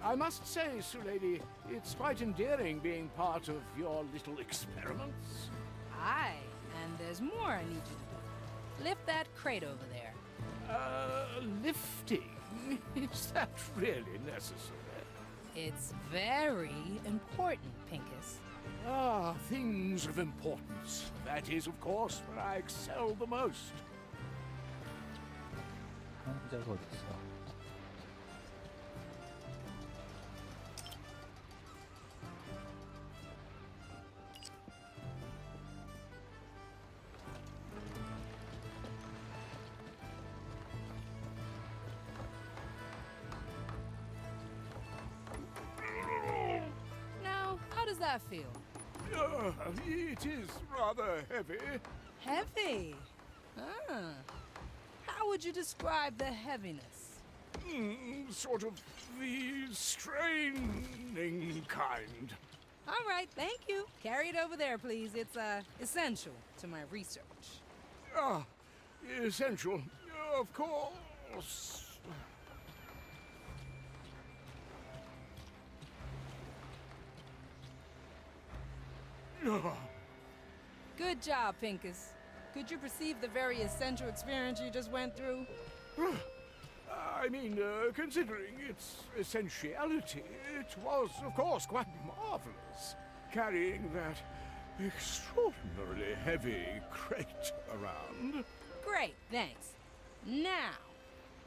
I must say, Sir Lady, it's quite endearing being part of your little experiments. Aye, and there's more I need you to do. Lift that crate over there. Lifting? Is that really necessary? It's very important, Pincus. Ah, things of importance. That is, of course, where I excel the most. 상자가 어딨어? Now, how does that feel? It is rather heavy. Heavy? Ah. How would you describe the heaviness? Sort of the straining kind. All right, thank you. Carry it over there, please. It's essential to my research. Ah, essential, of course. Good job, Pincus. Could you perceive the very essential experience you just went through? I mean, considering its essentiality, it was, of course, quite marvelous, carrying that extraordinarily heavy crate around. Great, thanks. Now,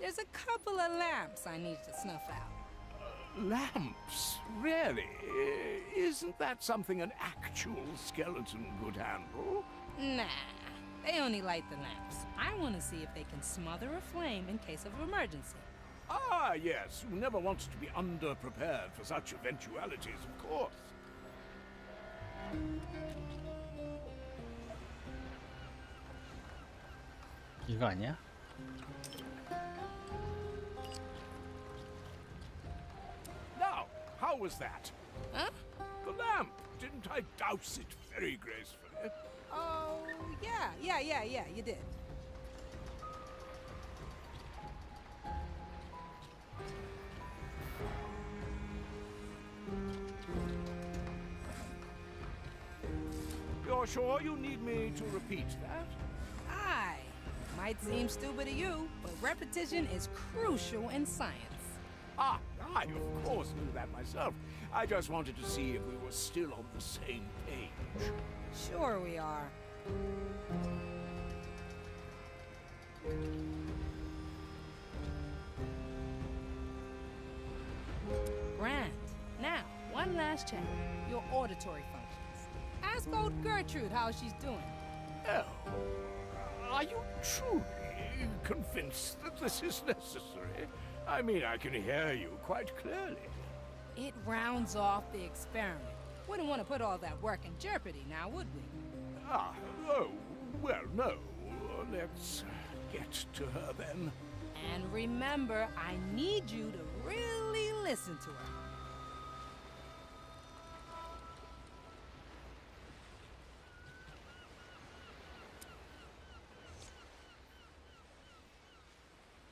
there's a couple of lamps I need to snuff out. Lamps? Really? Isn't that something an actual skeleton could handle? Nah, they only light the lamps. I want to see if they can smother a flame in case of emergency. Ah, yes. Who never wants to be underprepared for such eventualities, of course. 이거 아니야? Now, how was that? Huh? The lamp. Didn't I douse it very gracefully? Oh, yeah, you did. You're sure you need me to repeat that? Aye. Might seem stupid to you, but repetition is crucial in science. Ah, I of course knew that myself. I just wanted to see if we were still on the same page. Sure we are. Grand. Now, one last last check, your auditory functions. Ask old Gertrude how she's doing. Oh, are you truly convinced that this is necessary? I mean, I can hear you quite clearly. It rounds off the experiment. Wouldn't want to put all that work in jeopardy now, would we? Oh, well, no. Let's get to her then. And remember, I need you to really listen to her.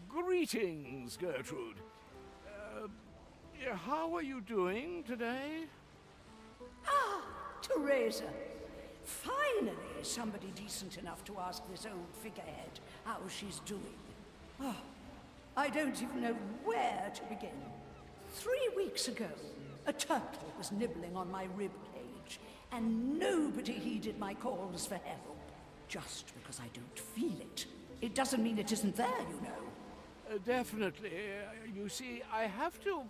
Greetings, Gertrude. How are you doing today? Ah, Teresa. Finally, somebody decent enough to ask this old figurehead how she's doing. Oh, I don't even know where to begin. 3 weeks ago, a turtle was nibbling on my rib cage, and nobody heeded my calls for help. Just because I don't feel it, it doesn't mean it isn't there, you know. Definitely. You see, I have to...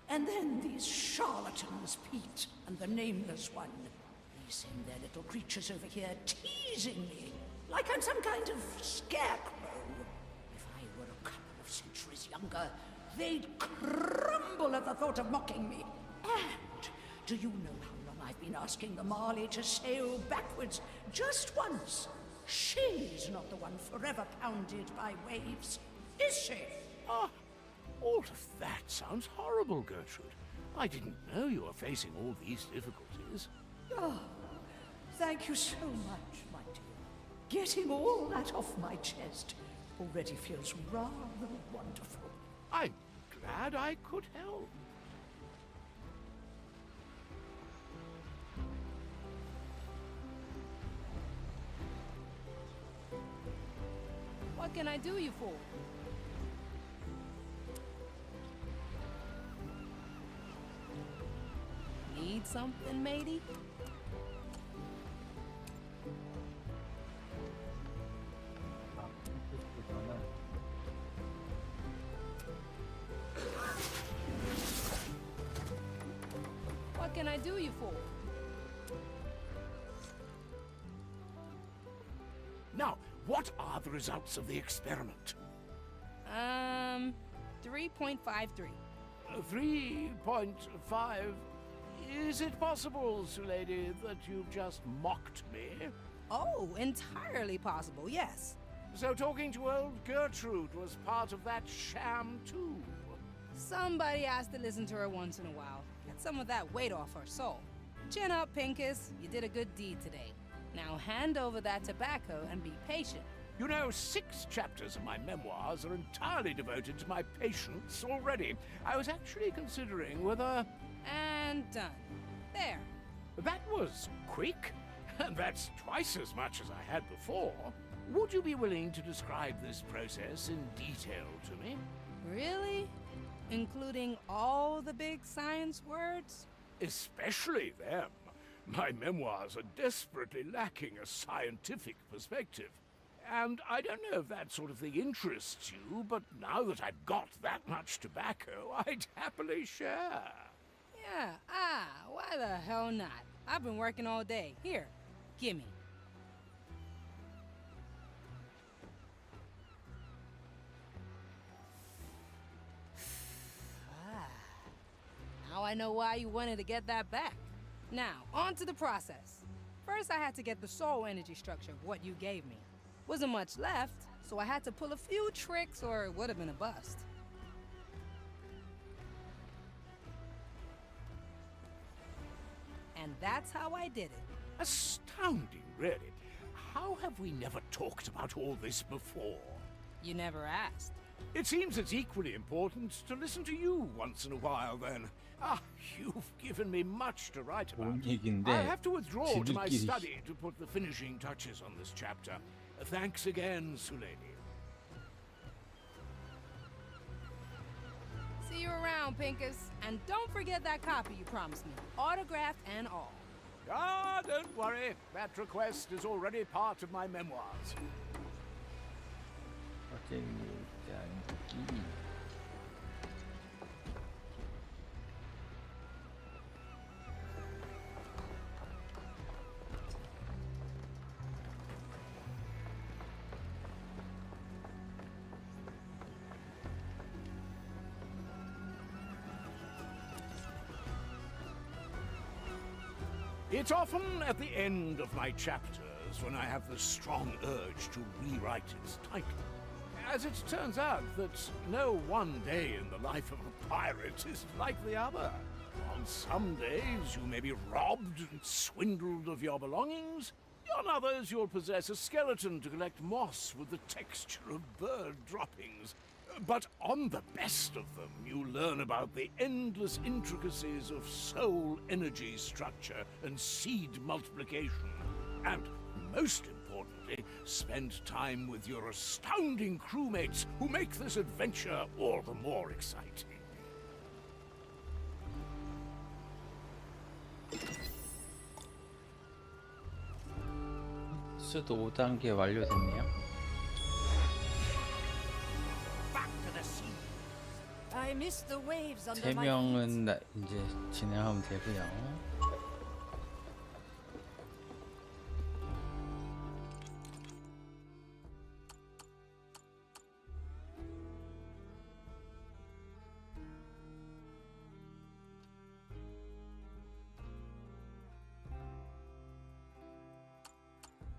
And then these charlatans, Pete and the Nameless One, they send their little creatures over here teasing me, like I'm some kind of scarecrow. If I were a couple of centuries younger, they'd crumble at the thought of mocking me. And do you know how long I've been asking the Marley to sail backwards just once? She's not the one forever pounded by waves, is she? Ah, all of that sounds horrible, Gertrude. I didn't know you were facing all these difficulties. Oh, thank you so much, my dear. Getting all that off my chest already feels rather wonderful. I'm glad I could help. What can I do you for? Need something, matey? What can I do you for? Now, what are the results of the experiment? 3.53. 3.5. Is it possible, Lady, that you've just mocked me? Oh, entirely possible, yes. So talking to old Gertrude was part of that sham, too? Somebody has to listen to her once in a while. Get some of that weight off her soul. Chin up, Pincus. You did a good deed today. Now hand over that tobacco and be patient. You know, 6 chapters of my memoirs are entirely devoted to my patients already. I was actually considering whether... And done. There. That was quick. And that's twice as much as I had before. Would you be willing to describe this process in detail to me? Really? Including all the big science words? Especially them. My memoirs are desperately lacking a scientific perspective. And I don't know if that sort of thing interests you, but now that I've got that much tobacco, I'd happily share. Yeah, why the hell not? I've been working all day. Here, gimme. Now I know why you wanted to get that back. Now, on to the process. First, I had to get the soul energy structure of what you gave me. Wasn't much left, so I had to pull a few tricks or it would have been a bust. And that's how I did it. Astounding, really. How have we never talked about all this before? You never asked. It seems it's equally important to listen to you once in a while, then. You've given me much to write about. I have to withdraw to my study to put the finishing touches on this chapter. Thanks again, Sulady. See you around, Pincus. And don't forget that copy you promised me. Autographed and all. Don't worry. That request is already part of my memoirs. It's often at the end of my chapters when I have the strong urge to rewrite its title. As it turns out that no one day in the life of a pirate is like the other. On some days you may be robbed and swindled of your belongings. On others you'll possess a skeleton to collect moss with the texture of bird droppings. But on the best of them, you learn about the endless intricacies of soul energy structure and seed multiplication. And most importantly, spend time with your astounding crewmates who make this adventure all the more exciting. 수도 5단계 완료됐네요. I missed the waves under 3명은 이제 진행하면 되고요.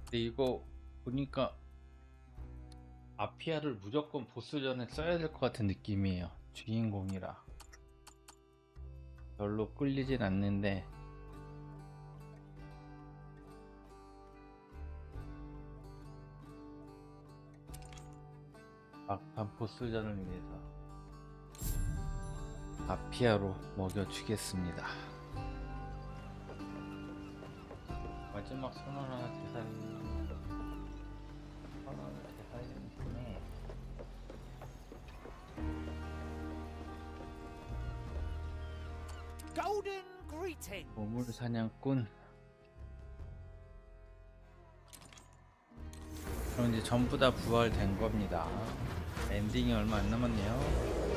근데 이거 보니까 아피아를 무조건 보스전에 써야 될 것 같은 느낌이에요. 주인공이라 별로 끌리진 않는데 막판 보스전을 위해서 아피아로 먹여주겠습니다. 마지막 선원 하나 되살리기. 선원을 되살리는 중에 Golden greeting. 보물 사냥꾼. 그럼 이제 전부 다 부활된 겁니다. 엔딩이 얼마 안 남았네요.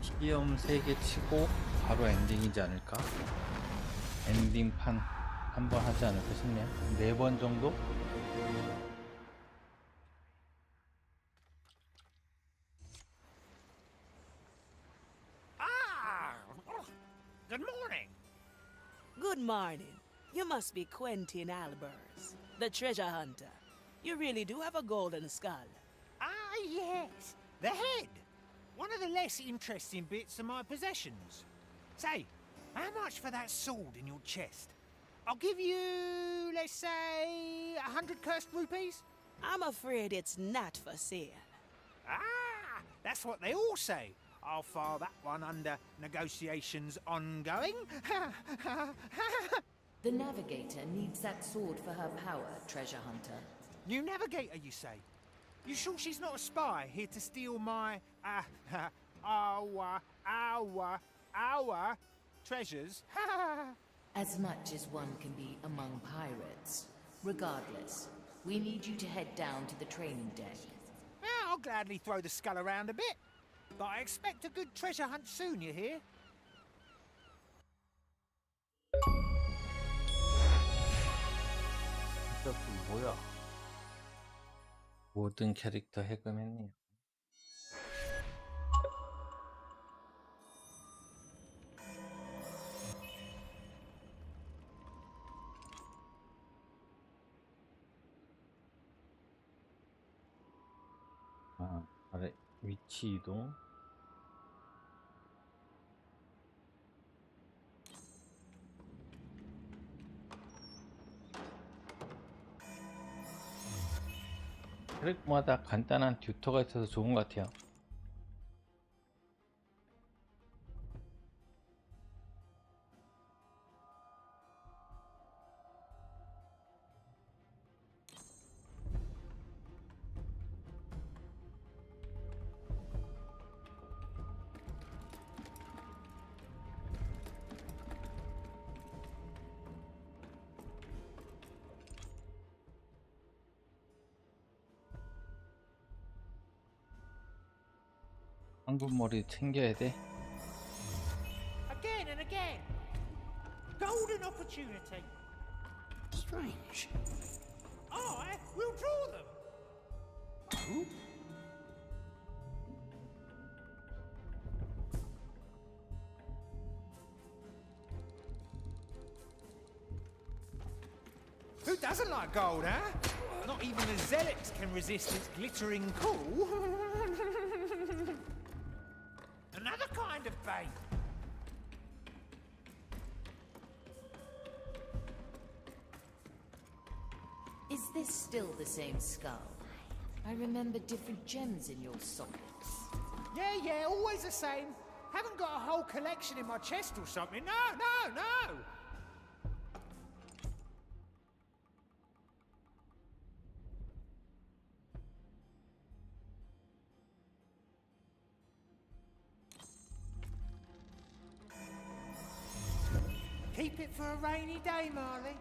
시험 3개 치고 바로 엔딩이지 않을까? 엔딩판 한번 하지 않을까 싶네요. 4번 정도? Good morning. Good morning. You must be Quentin Albers, the treasure hunter. You really do have a golden skull. Ah, yes. The head. One of the less interesting bits of my possessions. Say, how much for that sword in your chest? I'll give you, let's say, 100 cursed rupees. I'm afraid it's not for sale. Ah, that's what they all say. I'll file that one under negotiations ongoing. The navigator needs that sword for her power, treasure hunter. New navigator, you say? You sure she's not a spy here to steal my, our treasures? As much as one can be among pirates. Regardless, we need you to head down to the training deck. Yeah, I'll gladly throw the skull around a bit. But I expect a good treasure hunt soon, you hear? 뭐야? 모든 캐릭터 해금했네요. 아, 아래 위치 이동. 캐릭터마다 간단한 튜터가 있어서 좋은 것 같아요. 황금머리 챙겨야 돼. Again and again. Golden opportunity. Strange. I will draw them. Who doesn't like gold, huh? Not even the zealots can resist its glittering cool. Another kind of bait. Is this still the same skull? I remember different gems in your sockets. Yeah, always the same. Haven't got a whole collection in my chest or something. No. Keep it for a rainy day, Marley.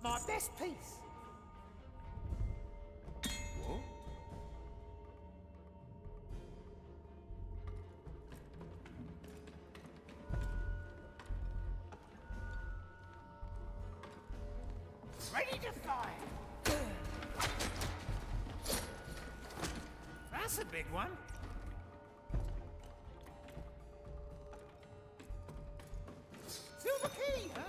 My best piece. What? Ready to fire. That's a big one. Silver key, huh?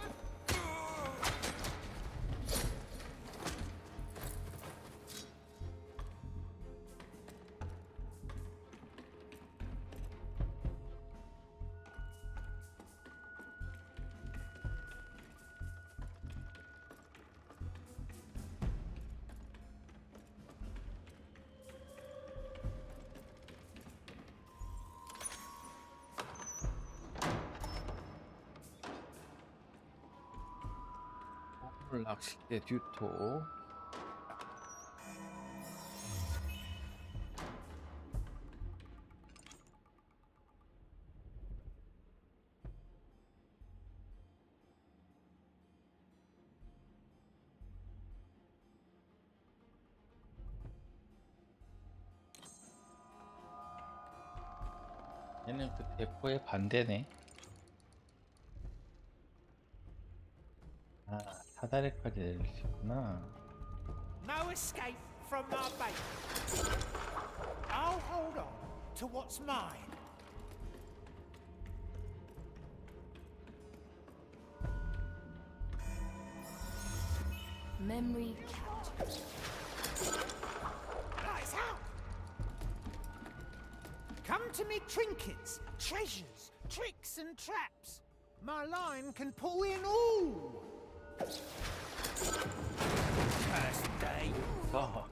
낚싯대 듀토. 얘는 그 대포의 반대네. 아, 사다리까지 내릴 수 있구나. No escape from my bait. I'll hold on to what's mine. Memory captured. Lights out! Come to me, trinkets, treasures, tricks and traps. My line can pull in all. First day. 아,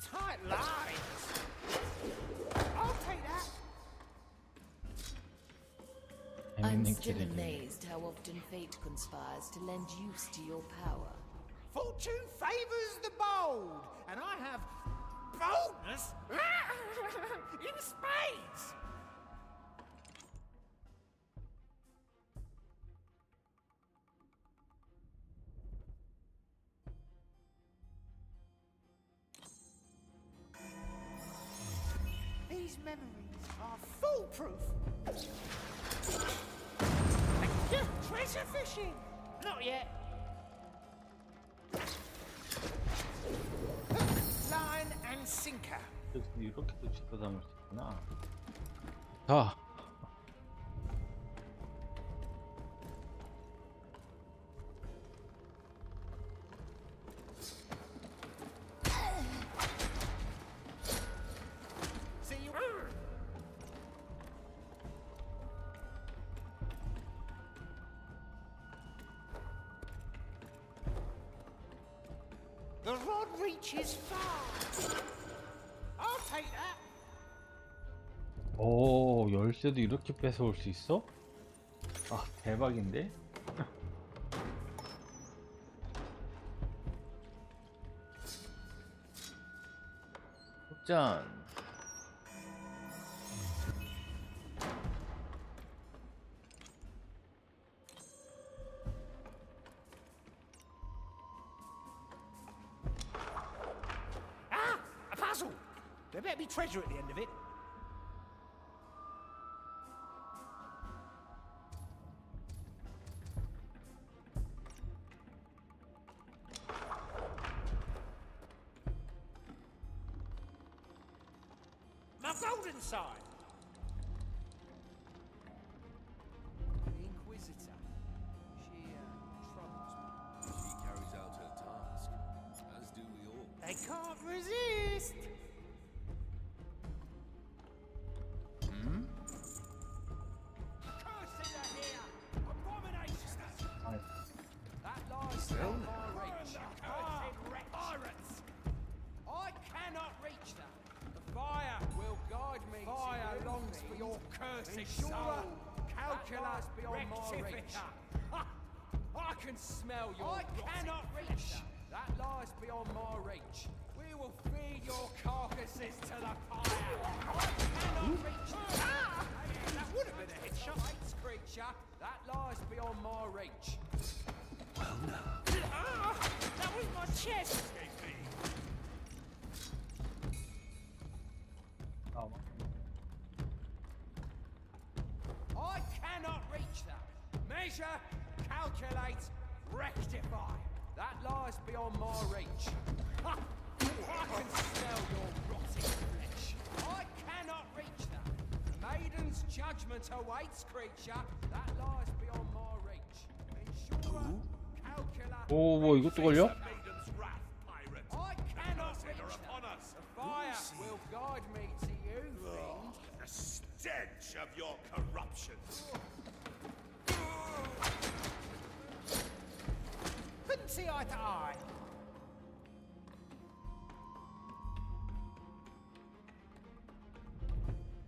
Tight lines. I'll take that. I'm 재밌는 still 길이네. amazed how often fate conspires to lend use to your power. Fortune favors the bold, and I have boldness in spades. These memories are foolproof. Treasure fishing? Not yet. Line and sinker. 그래서 이렇게도 집어 담을 수 있구나. 자, See you. The rod reaches far. I'll take that. 오, 열쇠도 이렇게 뺏어올 수 있어? 아, 대박인데? 짠. Ah, a puzzle. There better be treasure at the end of it. golden side. The Inquisitor. She troubles me. She carries out her task, as do we all. They can't resist. Curses are here. Abominations. That lies beyond my reach. Cursed pirates. I cannot reach them. The fire will guide me. Fire longs for your cursed soul. Calculus beyond my reach. I can smell your. I cannot reach. That lies beyond my reach. We will feed your carcasses to the fire. I cannot reach. That would have been a headshot. Hates creature. That lies beyond my reach. Well, now. That was my chest. I cannot reach that. Measure, calculate, rectify. That lies beyond my reach. Ha! I can smell your rotting flesh. I cannot reach that. The maiden's judgment awaits, creature. That lies beyond my reach. Ensure, calculate. 오, 뭐 이것도 걸려? I cannot reach that. The fire will guide me to you, fiend. The stench of your corruption. Couldn't see eye to eye.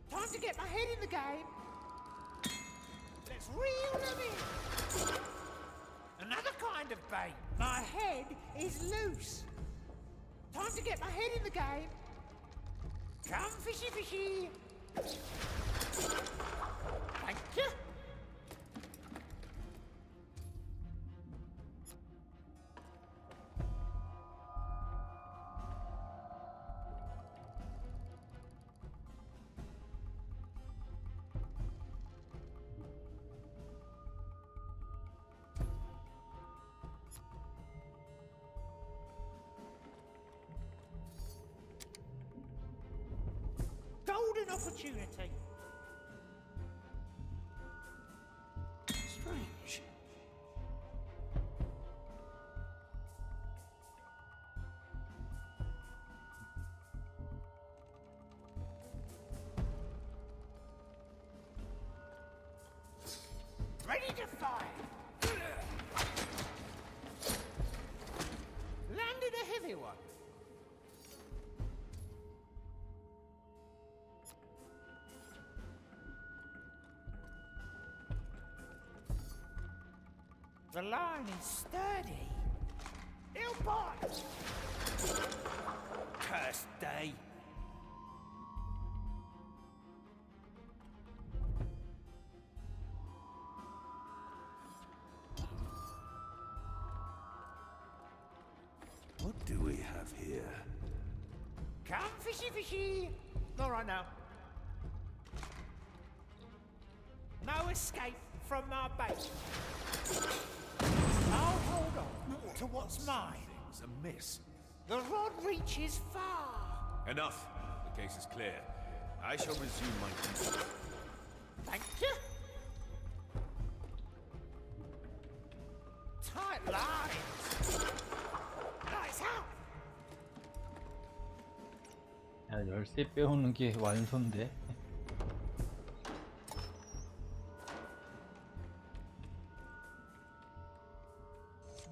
Time to get my head in the game. Let's reel them in. Another kind of bait. My head is loose. Time to get my head in the game. Come fishy fishy. Thank you. Golden opportunity. Strange. Ready to fire. Landed a heavy one. The line is sturdy. It'll bite. Cursed day. What do we have here? Come fishy fishy. All right now. No escape from my bait. I'll hold on to what's mine. Things amiss. The rod reaches far. Enough. The case is clear. I shall resume my duties. Thank you. Tight lines. Lights out. 야, 열쇠 빼오는 게 완소인데.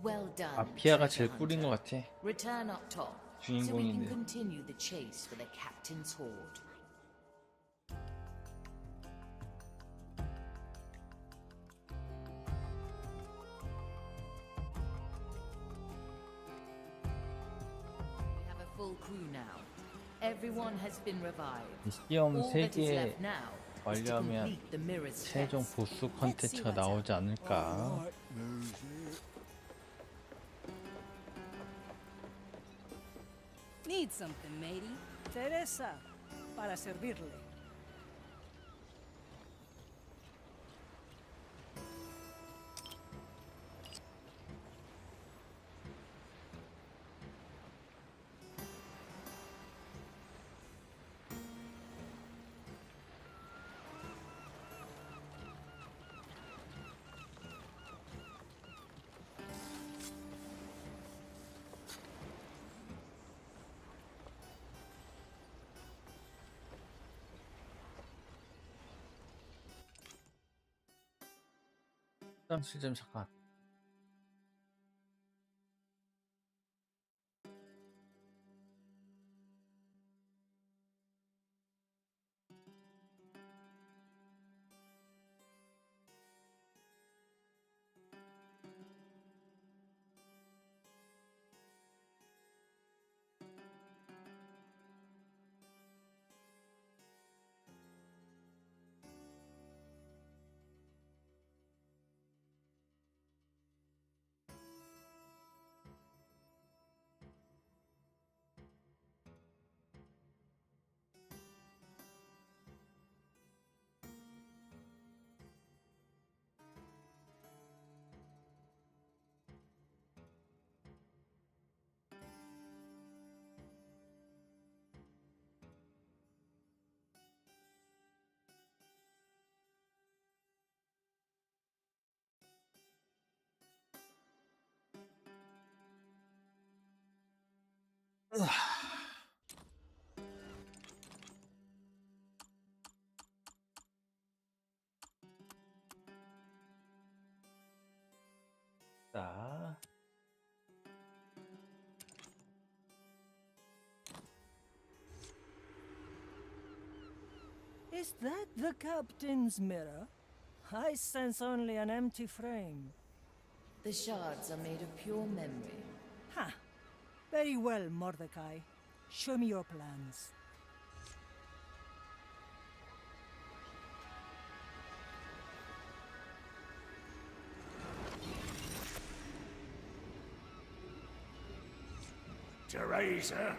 Well done. 아피아가 제일 꿀인 것 같아. Return up top, so we can 주인공인데. continue the chase for the captain's hoard. We have a full crew now. Everyone has been revived. 시험 All that is 3개 left now is to 완료하면 complete the mirror's 최종 test. 보스 컨텐츠가 나오지 않을까. Need something, matey? Teresa, para servirle. 실점 잠깐. 자, Is that the captain's mirror? I sense only an empty frame. The shards are made of pure memory. Ha! Very well, Mordecai. Show me your plans. Teresa,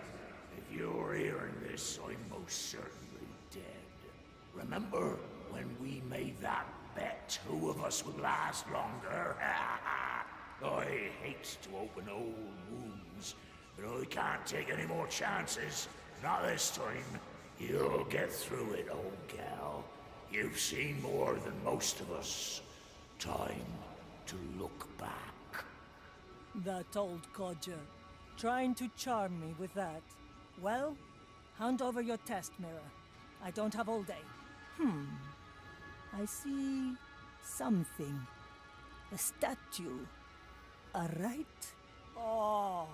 if you're hearing this, I'm most certainly dead. Remember when we made that bet who of us would last longer? I hate to open old wounds, but I can't take any more chances. Not this time. You'll get through it, old gal. You've seen more than most of us. Time to look back. That old codger. Trying to charm me with that. Well, hand over your test mirror. I don't have all day. I see something. A statue. A right? Oh.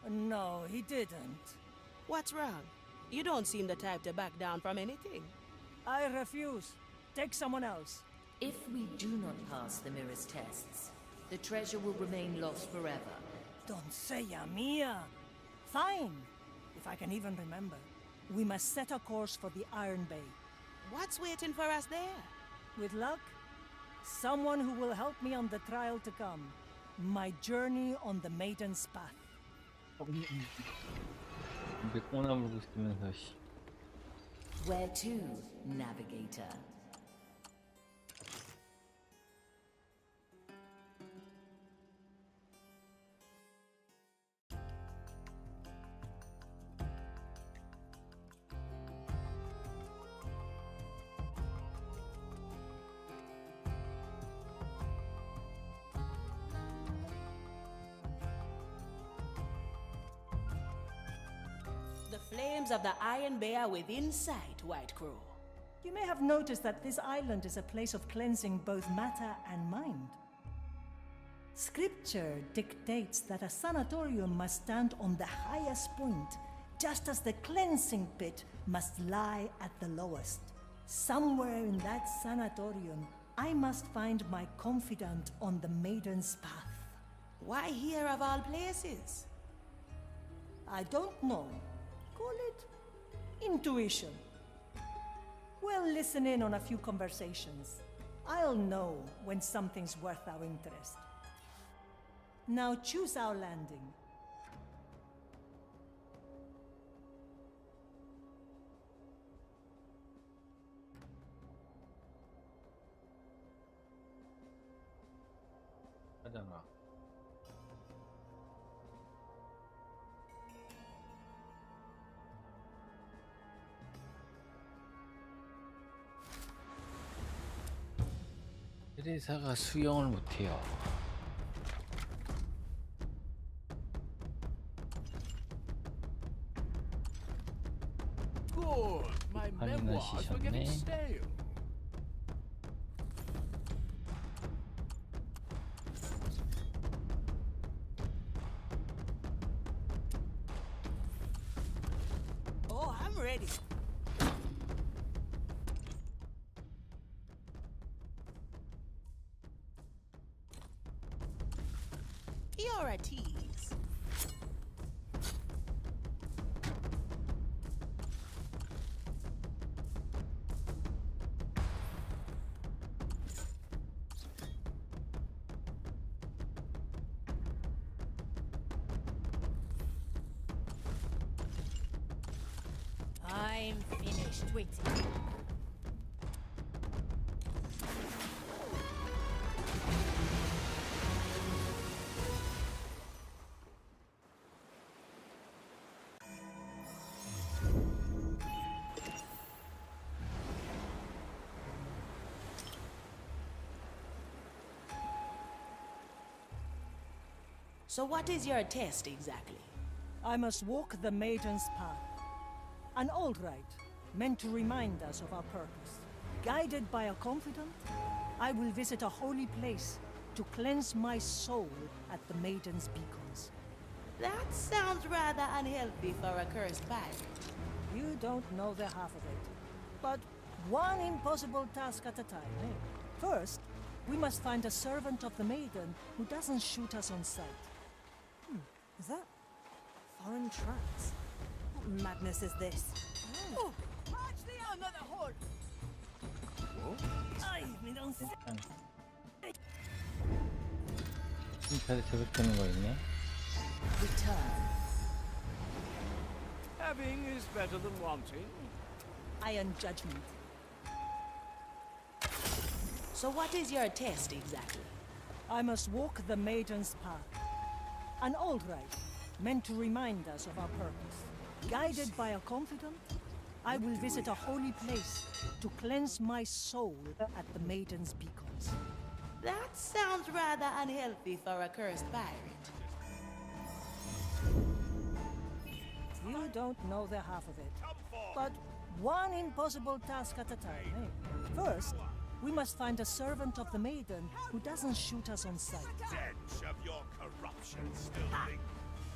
No, he didn't. What's wrong? You don't seem the type to back down from anything. I refuse. Take someone else. If we do not pass the mirror's tests, the treasure will remain lost forever. Don't say Mia. Fine. If I can even remember. We must set a course for the Iron Bay. What's waiting for us there? With luck, someone who will help me on the trial to come. My journey on the Maiden's Path. Where to, navigator? The flames of the Iron Bay are within sight, White Crow. You may have noticed that this island is a place of cleansing both matter and mind. Scripture dictates that a sanatorium must stand on the highest point, just as the cleansing pit must lie at the lowest. Somewhere in that sanatorium, I must find my confidant on the Maiden's Path. Why here of all places? I don't know. Call it intuition. We'll listen in on a few conversations. I'll know when something's worth our interest. Now choose our landing. 하잖아. 테레사가 수영을 못해요. Good. My memoirs were getting stale. I'm ready. You're a tease. I'm finished waiting. So what is your test exactly? I must walk the maiden's path. An old rite, meant to remind us of our purpose. Guided by a confidant, I will visit a holy place to cleanse my soul at the maiden's beacons. That sounds rather unhealthy for a cursed pirate. You don't know the half of it. But one impossible task at a time, eh? First, we must find a servant of the maiden who doesn't shoot us on sight. Is that foreign tracks? What madness is this? Oh, catch the another hole. 저격되는 거 있네. Return. Having is better than wanting. Iron judgment. So what is your test exactly? I must walk the maiden's path. An old rite, meant to remind us of our purpose. Guided by a confidant, I will visit a holy place to cleanse my soul at the maiden's beacons. That sounds rather unhealthy for a cursed pirate. You don't know the half of it. But one impossible task at a time, eh? First, we must find a servant of the maiden who doesn't shoot us on sight. Stench of your corruption still lingers.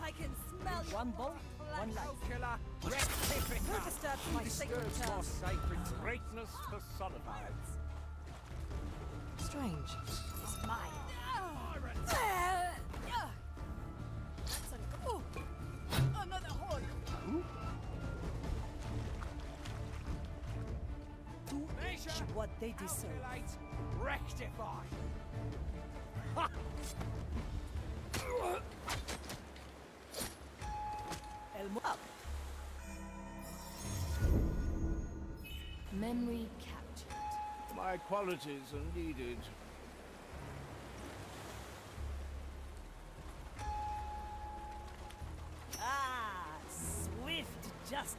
I can smell One bolt, one life. Killer, rectificator. Who disturbs my sacred Disturbs your task? sacred greatness personified. Strange. It's mine. That's another hole. To each what they deserve. Rectify. Elmo up. Memory captured. My qualities are needed. Ah, swift justice.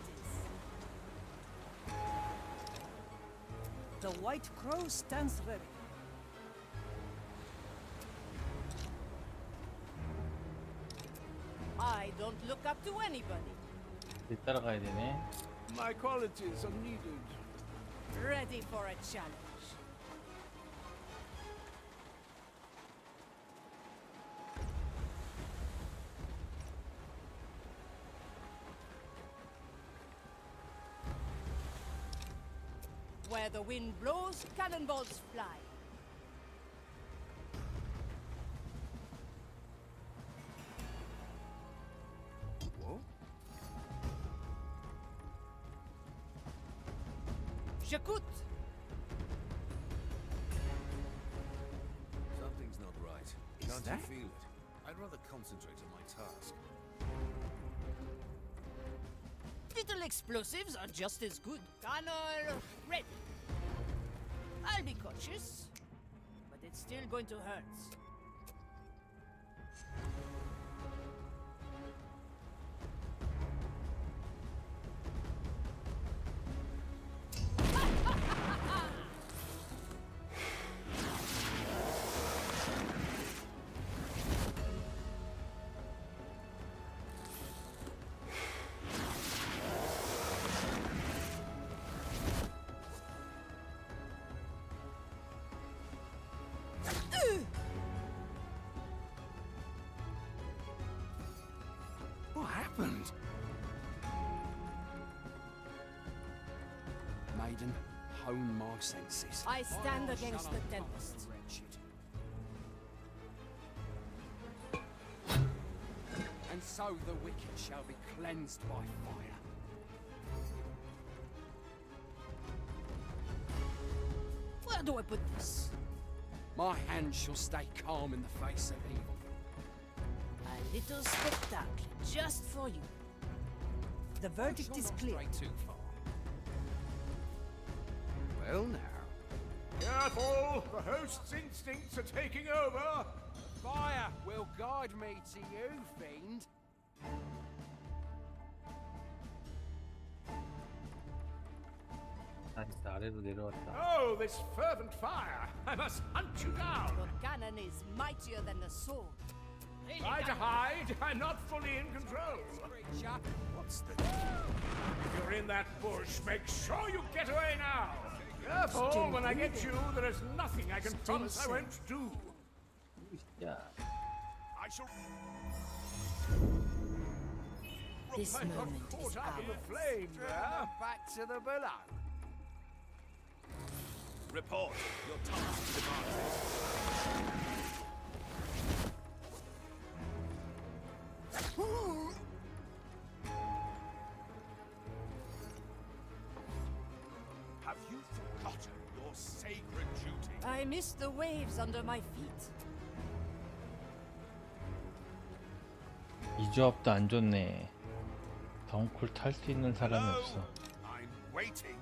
The White Crow stands ready. I don't look up to anybody. 따라가야 되네. My qualities are needed. Ready for a challenge. Where the wind blows, cannonballs fly. J'écoute. Something's not right. Can't you feel it? I'd rather concentrate on my task. Little explosives are just as good. Gunner ready. I'll be cautious, but it's still going to hurt. maiden, hone my senses. I stand Or against shall the I tempest. wretched? And so the wicked shall be cleansed by fire. Where do I put this? My hand shall stay calm in the face of evil. A little spectacle, just for you. The verdict is clear. Too far. Well now. Careful! The host's instincts are taking over! Fire will guide me to you, fiend. 아래로 내려왔다. Oh, this fervent fire! I must hunt you down! Your cannon is mightier than the sword. Try to hide! I'm not fully in control! What's the... If you're in that bush, make sure you get away now! Careful, when I get you, there is nothing I can promise I won't do! Yeah. I shall... This I got moment caught is up in ours. the flame there! Back to the below. Report. Your task demands Have you forgotten your sacred duty? I miss the waves under my feet. 이 조합도 안 좋네. 덩쿨 탈 수 있는 사람이 없어. I'm waiting.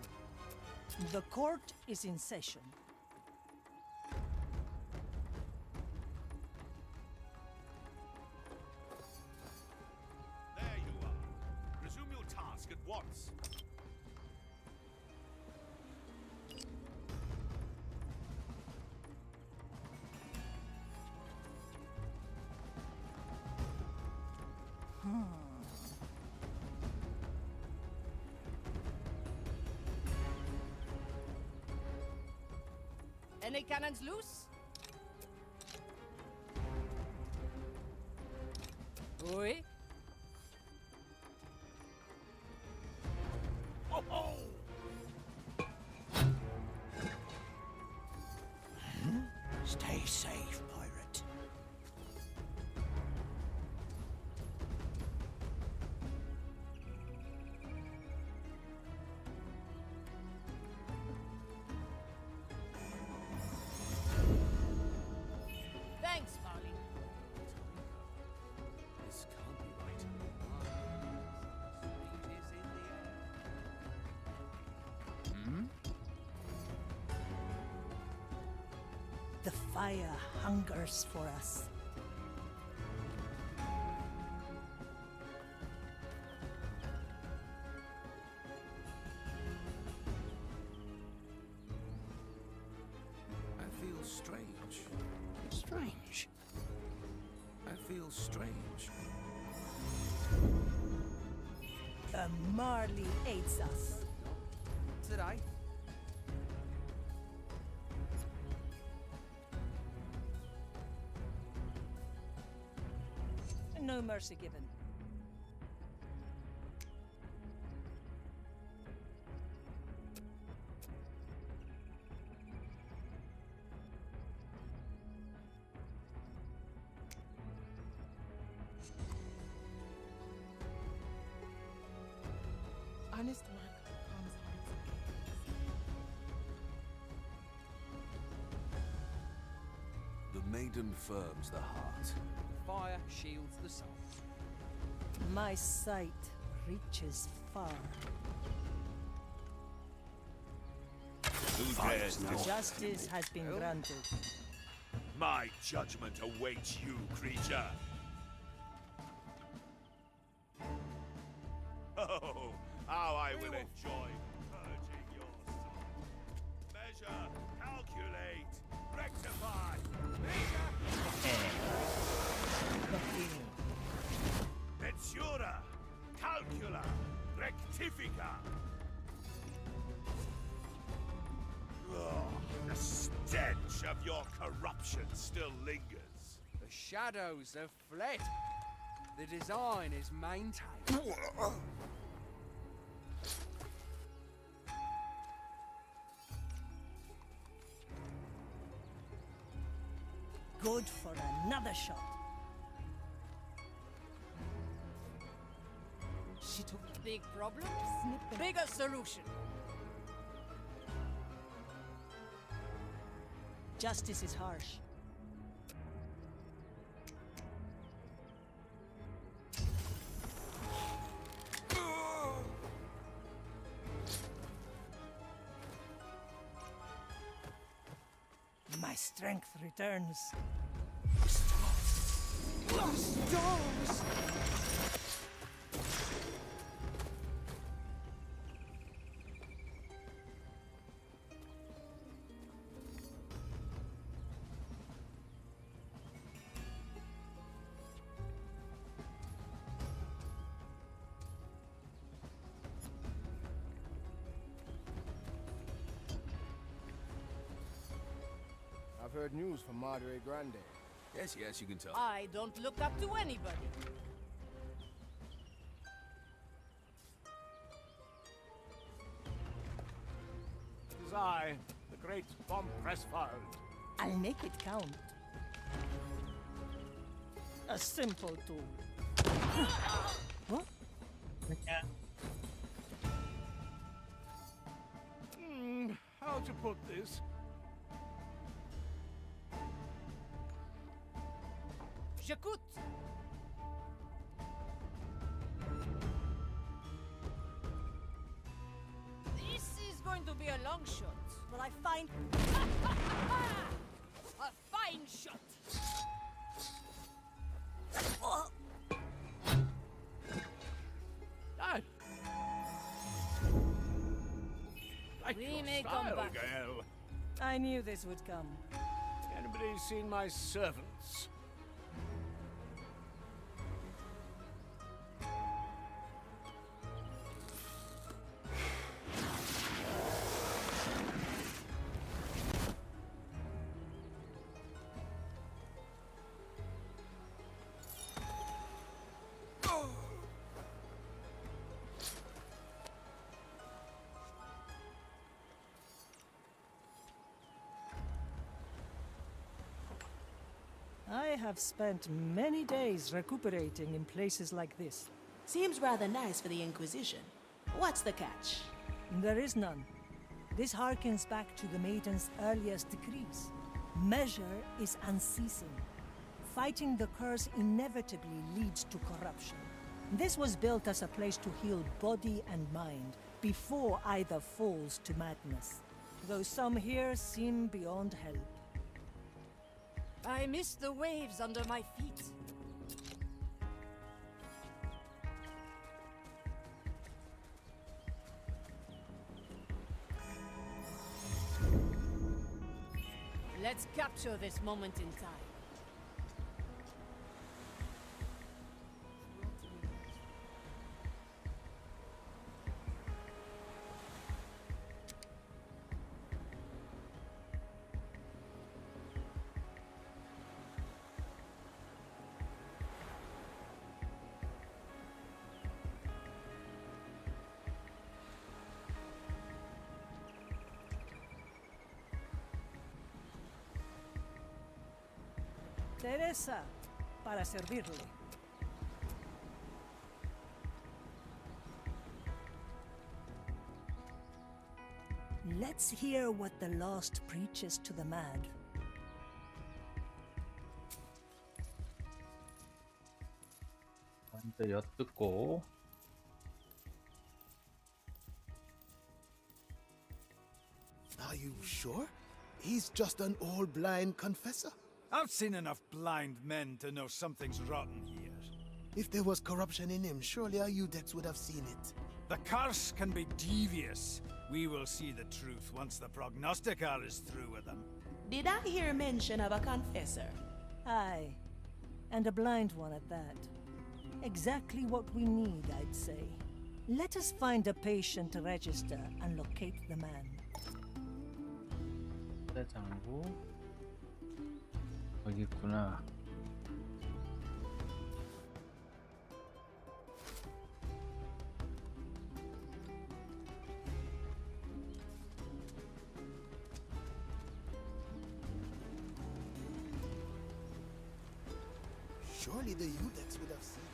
The court is in session. There you are. Resume your task at once. Any cannons loose? Oui. Oh, oh. Stay safe, pirate. Thanks, Marley. This can't be right. The fire hungers for us. I feel strange. Strange. I feel strange. Marley aids us. Today. No mercy given. Honest work calms hearts. The maiden firms the heart. Fire shields the soul. My sight reaches far. Who dares now? Justice has been granted. My judgment awaits you, creature. Oh, how I will enjoy purging your soul. Measure, calculate, rectify. Mensura, calcula, rectifica. The stench of your corruption still lingers. The shadows have fled. The design is maintained. Good for another shot. She took big problems, bigger solution. Justice is harsh. My strength returns. Stars! I've heard news from Madre Grande. Yes, yes, you can tell. I don't look up to anybody. It is I, the great Von Pressfield. I'll make it count. A simple tool. What? How to put this? J'écoute. This is going to be a long shot. Will I find... A fine shot. Like We your may style, come back. Gael. I knew this would come. Anybody seen my servants? I have spent many days recuperating in places like this. Seems rather nice for the Inquisition. What's the catch? There is none. This harkens back to the Maiden's earliest decrees. Measure is unceasing. Fighting the curse inevitably leads to corruption. This was built as a place to heal body and mind before either falls to madness. Though some here seem beyond help. I miss the waves under my feet. Let's capture this moment in time. Teresa, para servirle. Let's hear what the lost preaches to the mad. 먼저 엿듣고 Are you sure? He's just an old blind confessor. I've seen enough blind men to know something's rotten here. If there was corruption in him, surely our Udex would have seen it. The curse can be devious. We will see the truth once the prognosticar is through with them. Did I hear mention of a confessor? Aye, and a blind one at that. Exactly what we need, I'd say. Let us find a patient register and locate the man. 장구 여기 있구나. Surely the Udex would have seen it.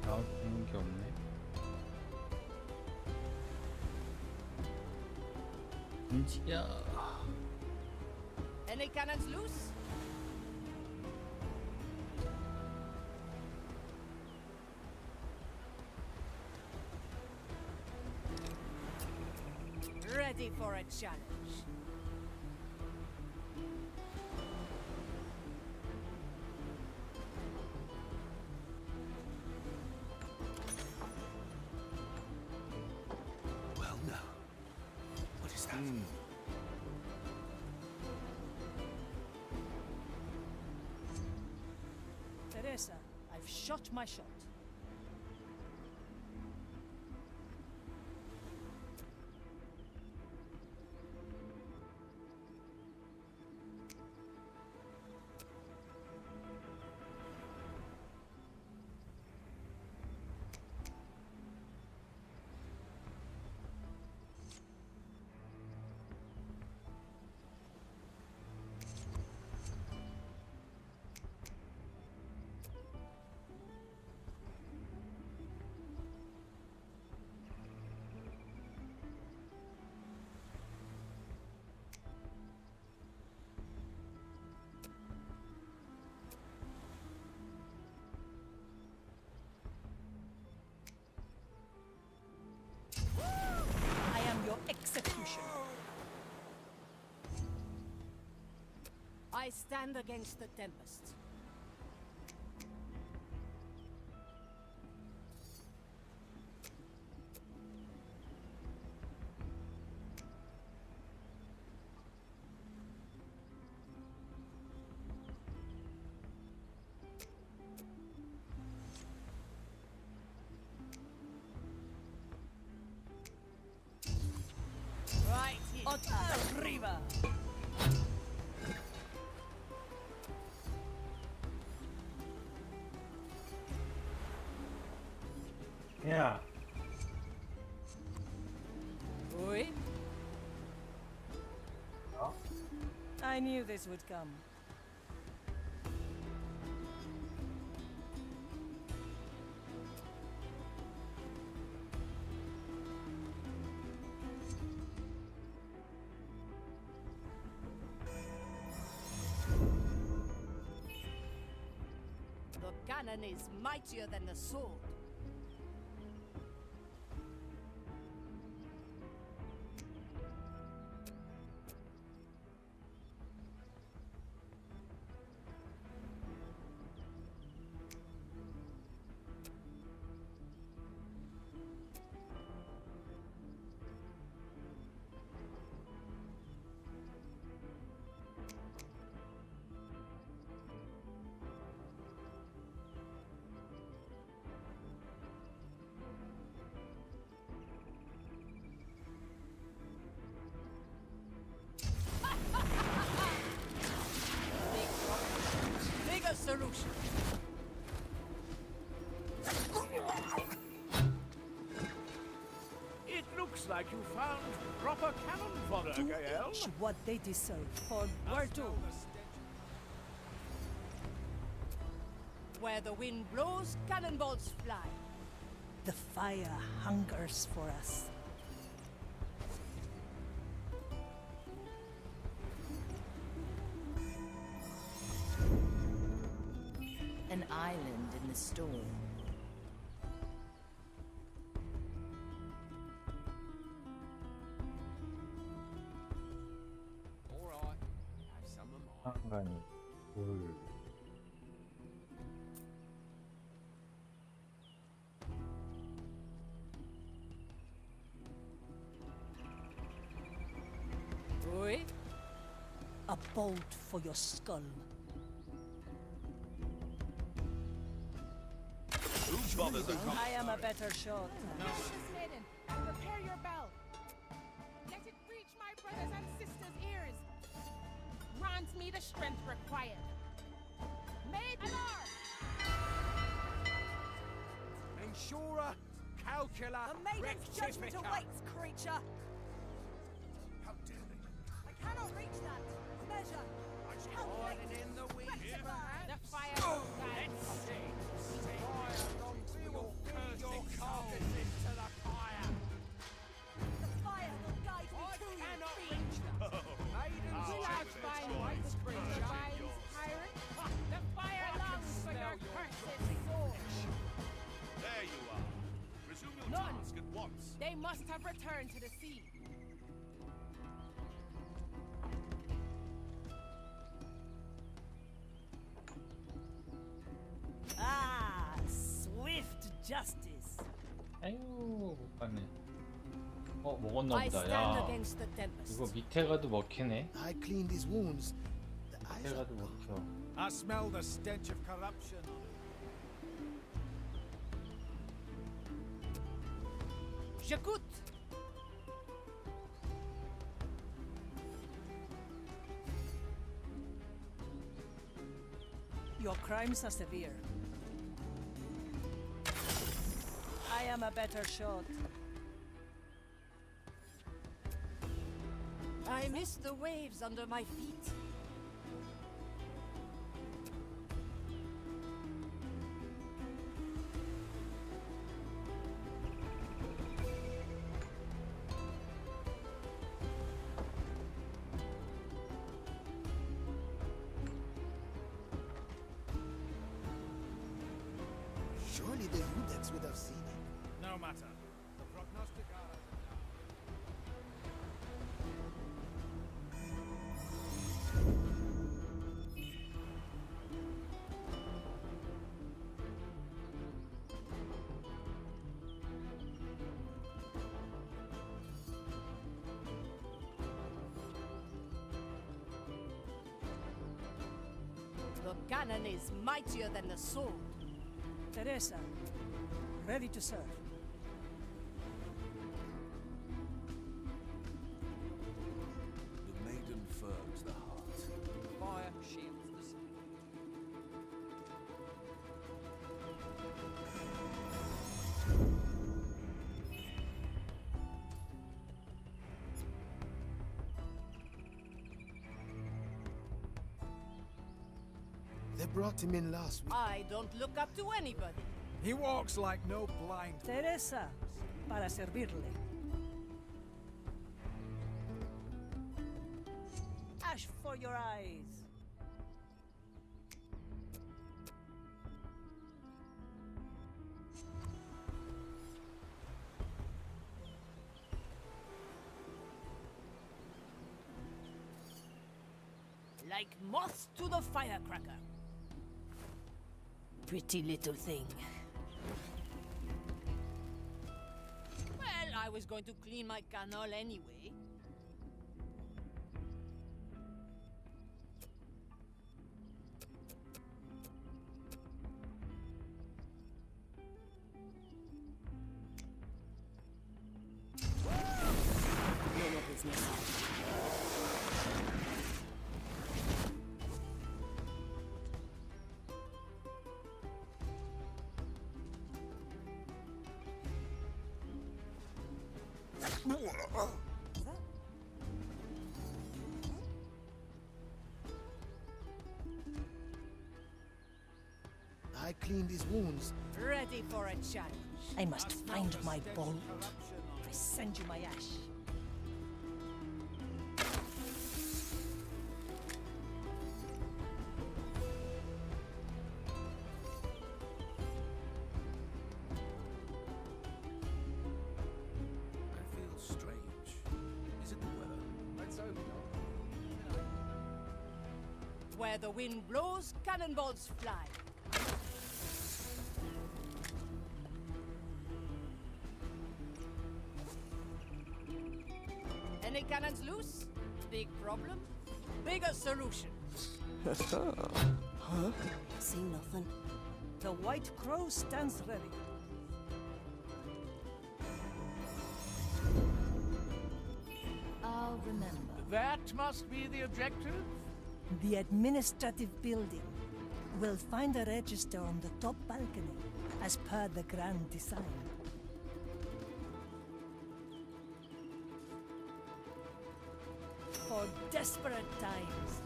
나오는 게 없네. 움직여. Any cannons loose? Ready for a challenge. Well, now. What is that? Teresa, I've shot my shot. I am your executioner. I stand against the Tempest. Right here. Arriba! 야, Oui? I knew this would come. The cannon is mightier than the sword. Bigger solution. It looks like you found proper cannon fodder, To Gael. each what they deserve. For where to? Where the wind blows, cannonballs fly. The fire hungers for us. An island in the storm. All right. Have some of mine. 상관이 돌. Oui? A bolt for your skull. Who bothers a cop? I am a better shot. Precious maiden, prepare your bell. Let it reach my brothers and sisters' ears. Grant me the strength required. Maid alarm! Insura, calcula, A maiden's judgment awaits, creature! How dare they? I cannot reach that! Measure! Calculate! in the Rectify! The fire will guide Let's you. see. Fire long will feed your carcasses to the fire. The fire will guide me I to your cannot feet! reach that. Maidens Will will our find ways to bring the vines, pirate? The fire longs for your cursed sword. There you are. Resume your None. task at once. They must have returned to the sea. Ah, swift justice. 아유 못 봤네. 먹었나 I 보다. stand 야 against the tempest. 이거 밑에 가도 먹히네. I cleaned his wounds. The eyes 밑에 are 가도 먹혀. I smell the stench of corruption. J'écoute. Your crimes are severe. I am a better shot. I miss the waves under my feet. Surely the Udex would have seen it. No matter. The prognosticators. The cannon is mightier than the sword. Teresa, ready to serve. The maiden firms the heart. Fire shields the sea. They brought him in last week. I don't look up to anybody. He walks like no blind. Teresa, para servirle. Ash for your eyes. Like moths to the firecracker. Pretty little thing. Well, I was going to clean my canal anyway. No more business. I cleaned his wounds. Ready for a challenge. I must find my bowl. I send you my ash. I feel strange. Is it the weather? Let's hope not. Where the wind blows, cannonballs fly. Any cannons loose? Big problem? Bigger solution. Huh? See nothing. The White Crow stands ready. I'll remember. That must be the objective? The administrative building. We'll find a register on the top balcony, as per the grand design. For desperate times.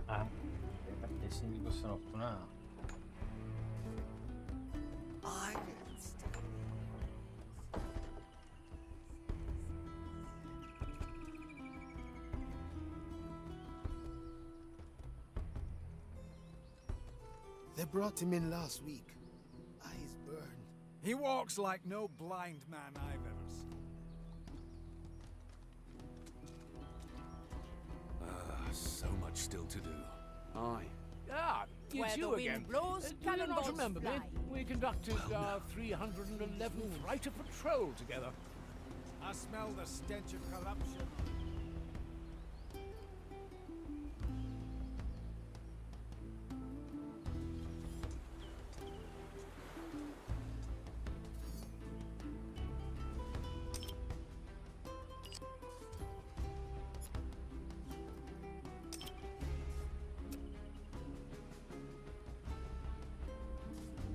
아, 내가 대신 읽을 순 없구나. They brought him in last week. Eyes burned. He walks like no blind man I've ever seen. So much still to do. Aye. Ah, it's Where you the wind again. blows, Do you not cannonballs remember me? fly. We conducted our 311th Rite of Patrol together. I smell the stench of corruption.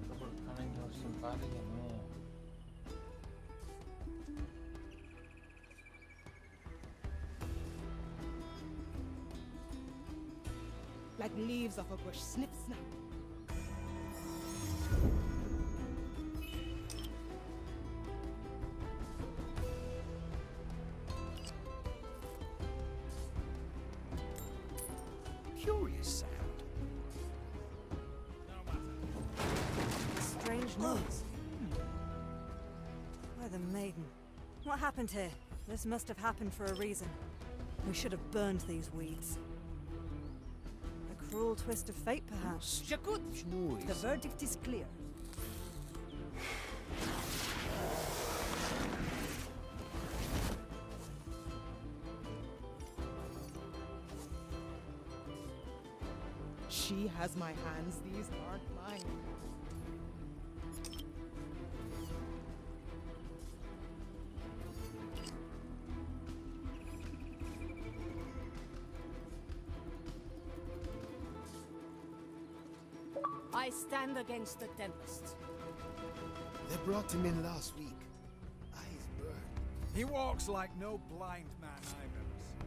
저걸 하는 게 훨씬 빠르겠네. Like leaves off a bush, snip, snap. Curious sound. Strange noise. Why the maiden? What happened here? This must have happened for a reason. We should have burned these weeds. A cruel twist of fate, perhaps. The verdict is clear. She has my hands, these aren't mine. I stand against the tempest. They brought him in last week. Eyes burned. He walks like no blind man I've ever seen.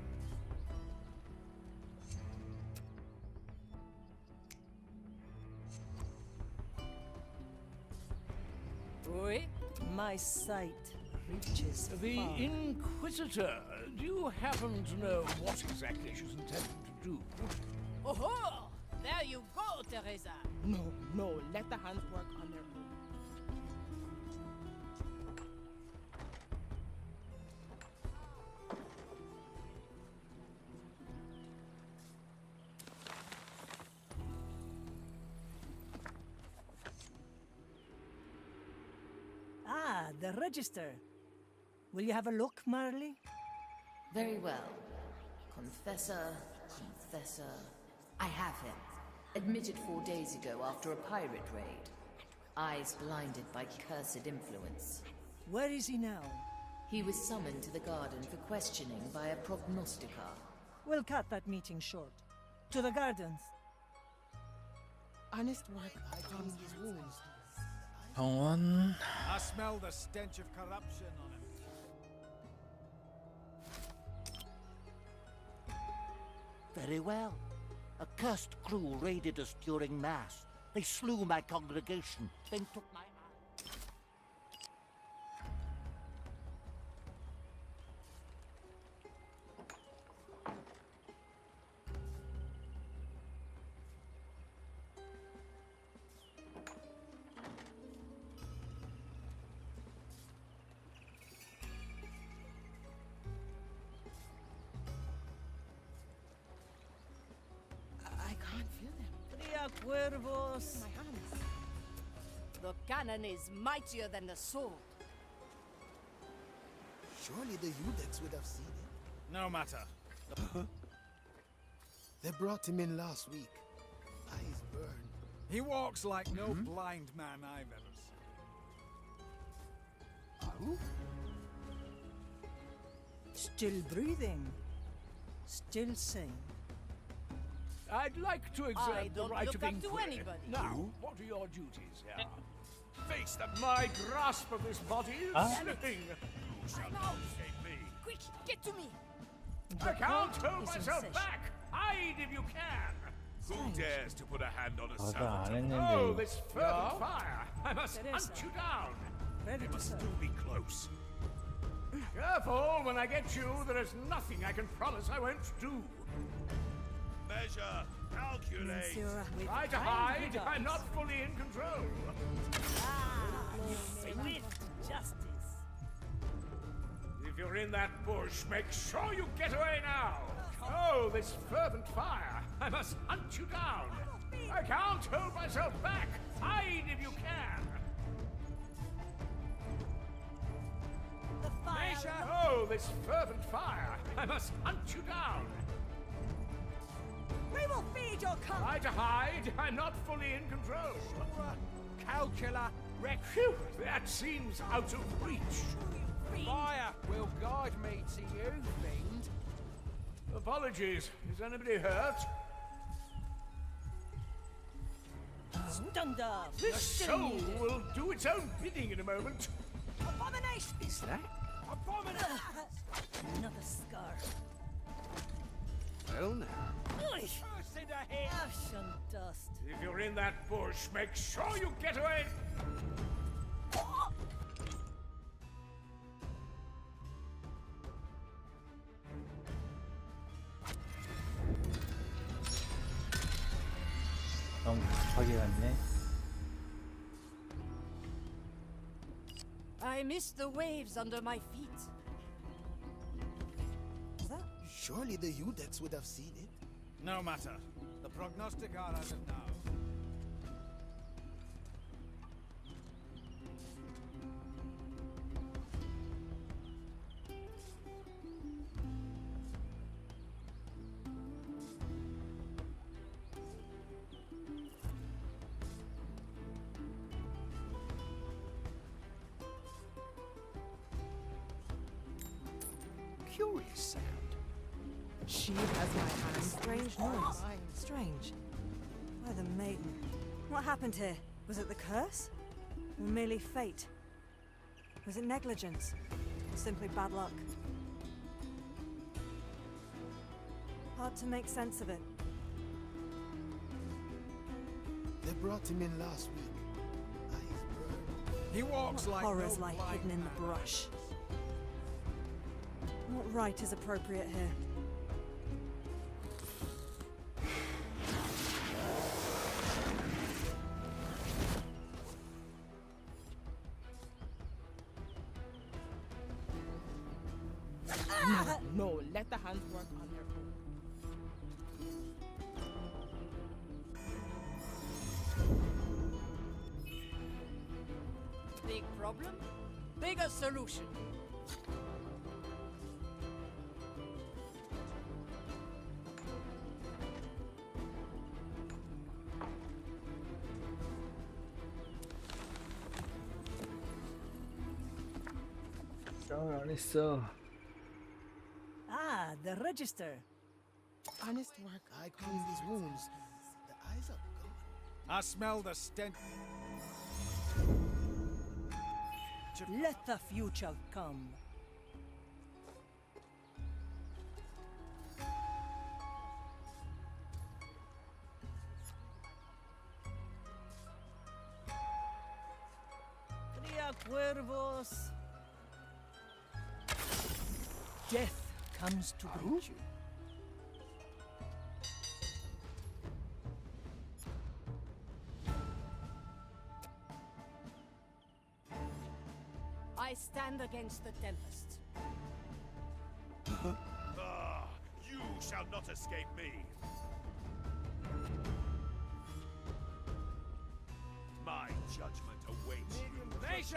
Oui. My sight reaches The far. Inquisitor. Do you happen to know what exactly she's intending to do? Oh, there you go, Teresa. No, let the hands work on their own. Ah, the register. Will you have a look, Marley? Very well. Confessor, confessor. I have him. Admitted 4 days ago after a pirate raid. Eyes blinded by cursed influence. Where is he now? He was summoned to the garden for questioning by a prognosticar. We'll cut that meeting short. To the gardens. Honest work calms his wounds. 병원. I smell the stench of corruption on him. Very well. A cursed crew raided us during Mass. They slew my congregation, then took my eye. I can't feel them. Tria cuervos. My hands. The cannon is mightier than the sword. Surely the Eudex would have seen it. No matter. They brought him in last week. Eyes He walks like no blind man I've ever seen. Oh? Still breathing. Still sane. I'd like to exert I the don't right look of up to inquiry. anybody. Now, what are your duties here? Face them. My grasp of this body is slipping. You shall not escape me. Quick, get to me! I can't The hold point is myself in back. Hide if you can. Who dares to put a hand on a 아까 안 servant? 했는데 Oh, 이거. this fervent fire! I must Teresa. hunt you down. Ready to Must serve. still be close. Careful, when I get you, there is nothing I can promise I won't do. Measure, calculate. Mensura with Try to kind hide. regards. I'm not fully in control. Swift justice. If you're in that bush, make sure you get away now. Oh, this fervent fire! I must hunt you down. I can't hold myself back. Hide if you can. The fire. Oh, this fervent fire! I must hunt you down. We will feed your kind. Try to hide. I'm not fully in control. Calcula, Phew, that seems out of reach. fire will guide me to you, fiend. Apologies. Is anybody hurt? Stand up. This soul will do its own bidding in a moment. Abomination. Is that? Another scar. Well now. Ash and dust. If you're in that bush, make sure you get away. 너무 급하게 갔네. I miss the waves under my feet. Is that? Surely the Udex would have seen it. No matter. The prognostic are as of now. Curious sound. She has my hand. Strange noise. Strange. Why the maiden? What happened here? Was it the curse? Or merely fate? Was it negligence? Or simply bad luck? Hard to make sense of it. They brought him in last week. Eyes burned. He walks What like horrors no lie blind hidden in man. the brush? What right is appropriate here? No, let the hands work on their own. Big problem? Bigger solution. 싸움 안 했어. Ah, the register. Honest work. I cleaned these wounds. The eyes are gone. I smell the stench. Let the future come. Cría cuervos. Death comes to greet you. I stand against the Tempest. Ah, you shall not escape me. My judgment awaits you. Measure,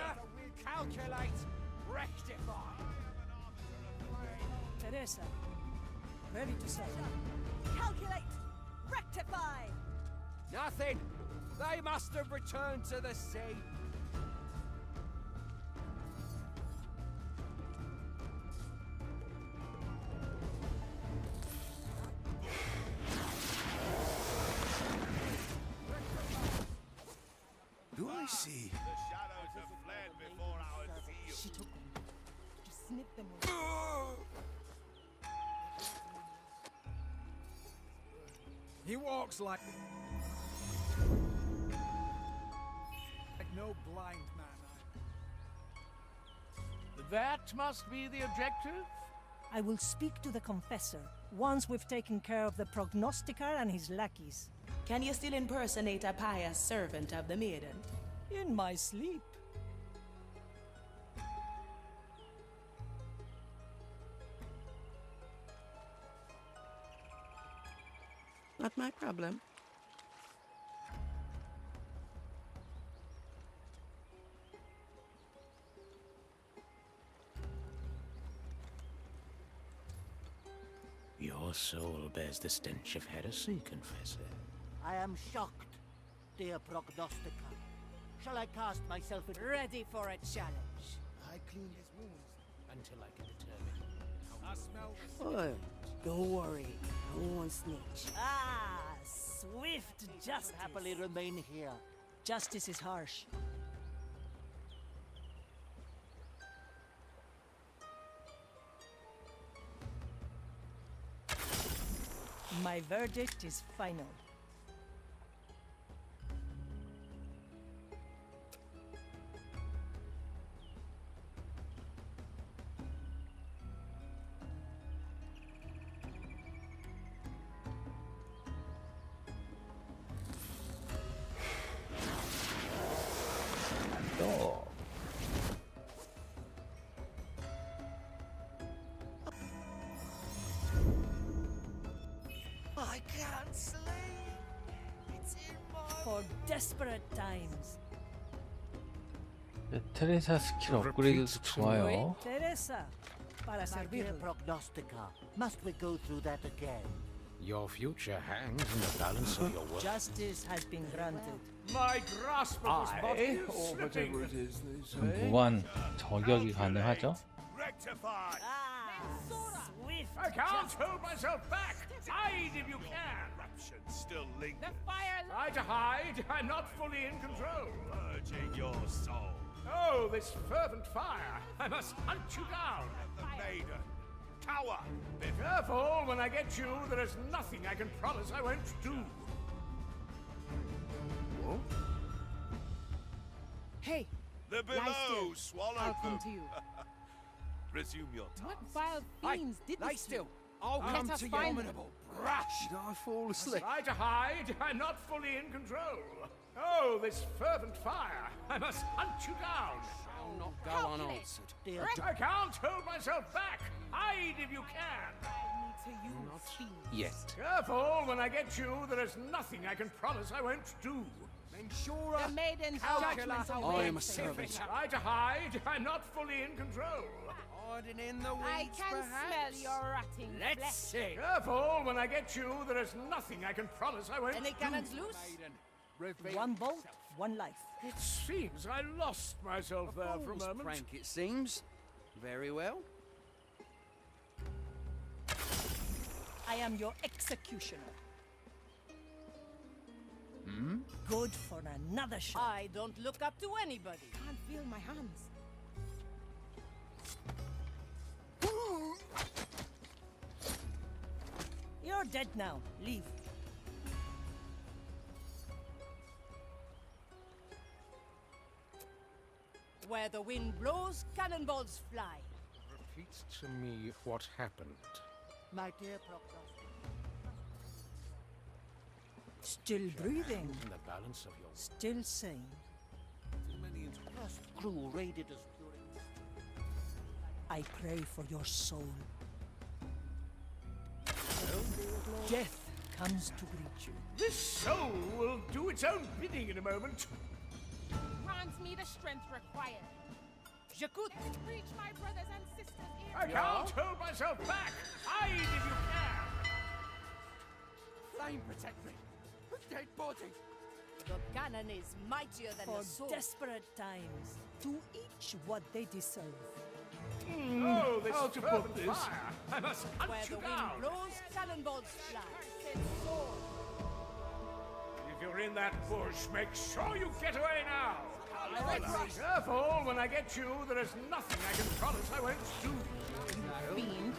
calculate, rectify. Teresa, ready to serve. Calculate! Rectify! Nothing. They must have returned to the sea. Do I see? The shadows have fled before our zeal. She took them. Just snip them away. He walks like no blind man. That must be the objective? I will speak to the confessor once we've taken care of the prognosticator and his lackeys. Can you still impersonate a pious servant of the maiden? In my sleep. Not my problem. Your soul bears the stench of heresy, Confessor. I am shocked, dear prognosticator. Shall I cast myself in? Ready for a challenge. I cleaned his wounds. Until I can determine how... I smell Oh, don't worry. I won't snitch. Ah, swift justice. Happily remain here. Justice is harsh. My verdict is final. I can't sleep. It's in my... For desperate times. 네, 테레사 스킬 업그레이드도 좋아요. Teresa, para My dear servirle. prognosticator, must we go through that again? Your future hangs in the balance of your work. Justice has been granted. My grasp of this body is Or slipping. whatever it is they say. 무한 저격이 가능하죠. Rectified. Swift I can't hold myself back. Hide if you can. Corruption still lingers. Try to hide. I'm not fully in control. Purging your soul. Oh, this fervent fire. I must hunt you down. The maiden. Cower. Be careful. When I get you, there is nothing I can promise I won't do. What? Hey, The below swallowed I'll come them. to you. Resume your task. What vile fiends did Lay this to still. you? I'll Let come us to you. find them. Abominable brush. Did I fall asleep? Try to hide. I'm not fully in control. Oh, this fervent fire. I must hunt you down. Shall not go unanswered. Dear I can't hold myself back. Hide if you can. Yet. Careful. When I get you, there is nothing I can promise I won't do. Mensura. The maiden's Calcula. judgment I am a awaits. servant. Try to hide. I'm not fully in control. Hiding in the weeds, I can perhaps? smell your rotting Let's flesh. see. Careful. When I get you, there is nothing I can promise I won't Any do. cannons loose? Maiden, reveal One bolt, one life. It seems I lost myself there for a fool's moment. prank, it seems. Very well. I am your executioner. Good for another shot. I don't look up to anybody. Can't feel my hands. You're dead now. Leave. Where the wind blows, cannonballs fly. Repeat to me what happened. My dear prognosticator. Still breathing. In the balance of your work. Still sane. Cursed crew raided us during... I pray for your soul. Death comes to greet you. This soul will do its own bidding in a moment. Grant me the strength required. J'écoute. Let it reach my brothers and sisters' ears. I can't hold myself back. Hide if you can. Flame, protect me. dead body. The cannon is mightier than For the sword. desperate times, to each what they deserve. Oh, this how to put fervent this? fire! I must hunt Where you the wind down! blows, cannonballs fly. Sword. If you're in that bush, make sure you get away now! Right. Careful, when I get you, there is nothing I can promise I won't do. Fiend.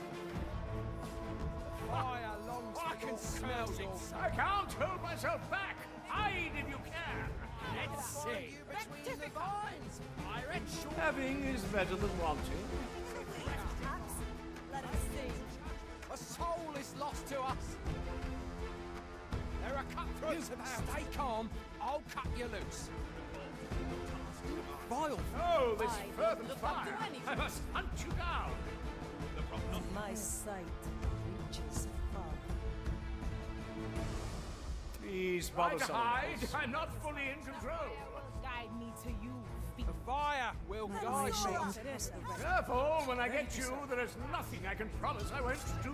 Fire longs I can smell it. I can't hold myself back. Hide if you can. Let's see. Rectifications. Pirate Having is better than wanting. Let us see. A soul is lost to us. There are cutthroats about. Stay calm. I'll cut you loose. Vile. Oh, this I don't fervent look up to fire! anything. I must hunt you down. My sight reaches far. Please, Try bother to someone hide. else. I'm not fully in control. Guide me to you. The fire will guide me. Teresa. Careful, when I get you, there is nothing I can promise I won't do.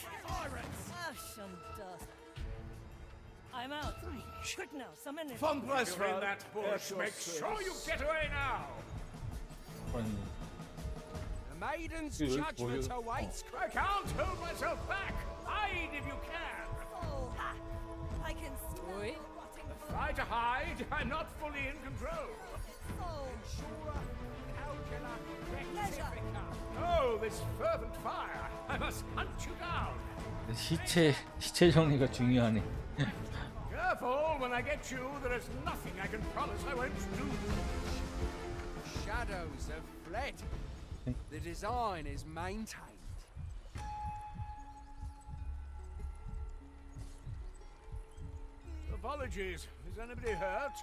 Ash and dust. I'm out. Quick now, some energy. Von If you're in Preisfeld, that bush, make sure you get away now. 그런 The maiden's Good, judgment well, awaits. I can't hold myself back. Hide if you can. Oh, I can smell Oi. the rotting Try to hide. I'm not fully in control. Oh, this fervent fire! I must hunt you down. 시체 정리가 중요하네. Careful, when I get you, there is nothing I can promise I won't do. Shadows have fled. The design is maintained. Apologies. Is anybody hurt?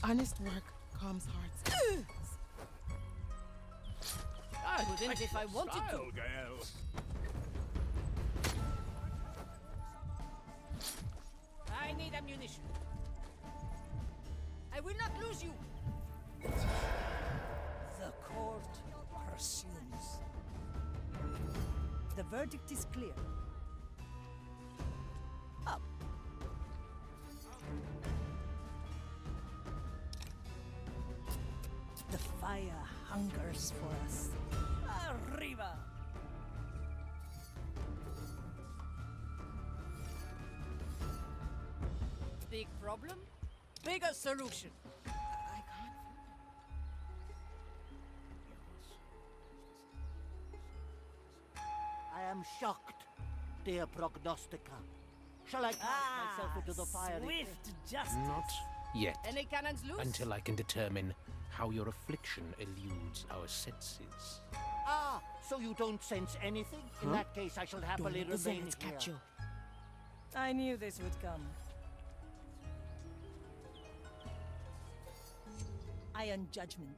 Honest work calms hearts. I wouldn't if I wanted to. Style, Gael. I need ammunition. I will not lose you. The court pursues. The verdict is clear. Up. The fire hungers for us. Arriba! Big problem, bigger solution. I am shocked, dear prognostica. Shall I cast myself into the fire? Swift justice. Not yet. Any cannons loose? Until I can determine how your affliction eludes our senses. Ah, so you don't sense anything? In that case, I shall happily Don't let the remain zealots here. catch you. I knew this would come. Iron judgment.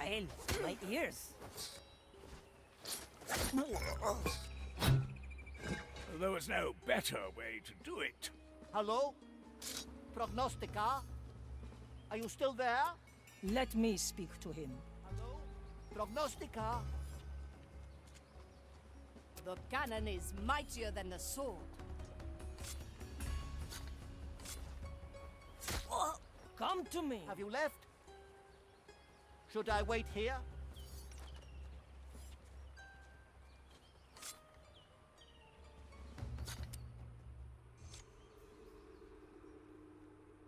Gael, my ears. There was no better way to do it. Hello? Prognostica? Are you still there? Let me speak to him. Hello? Prognostica? The cannon is mightier than the sword. Come to me. Have you left? Should I wait here?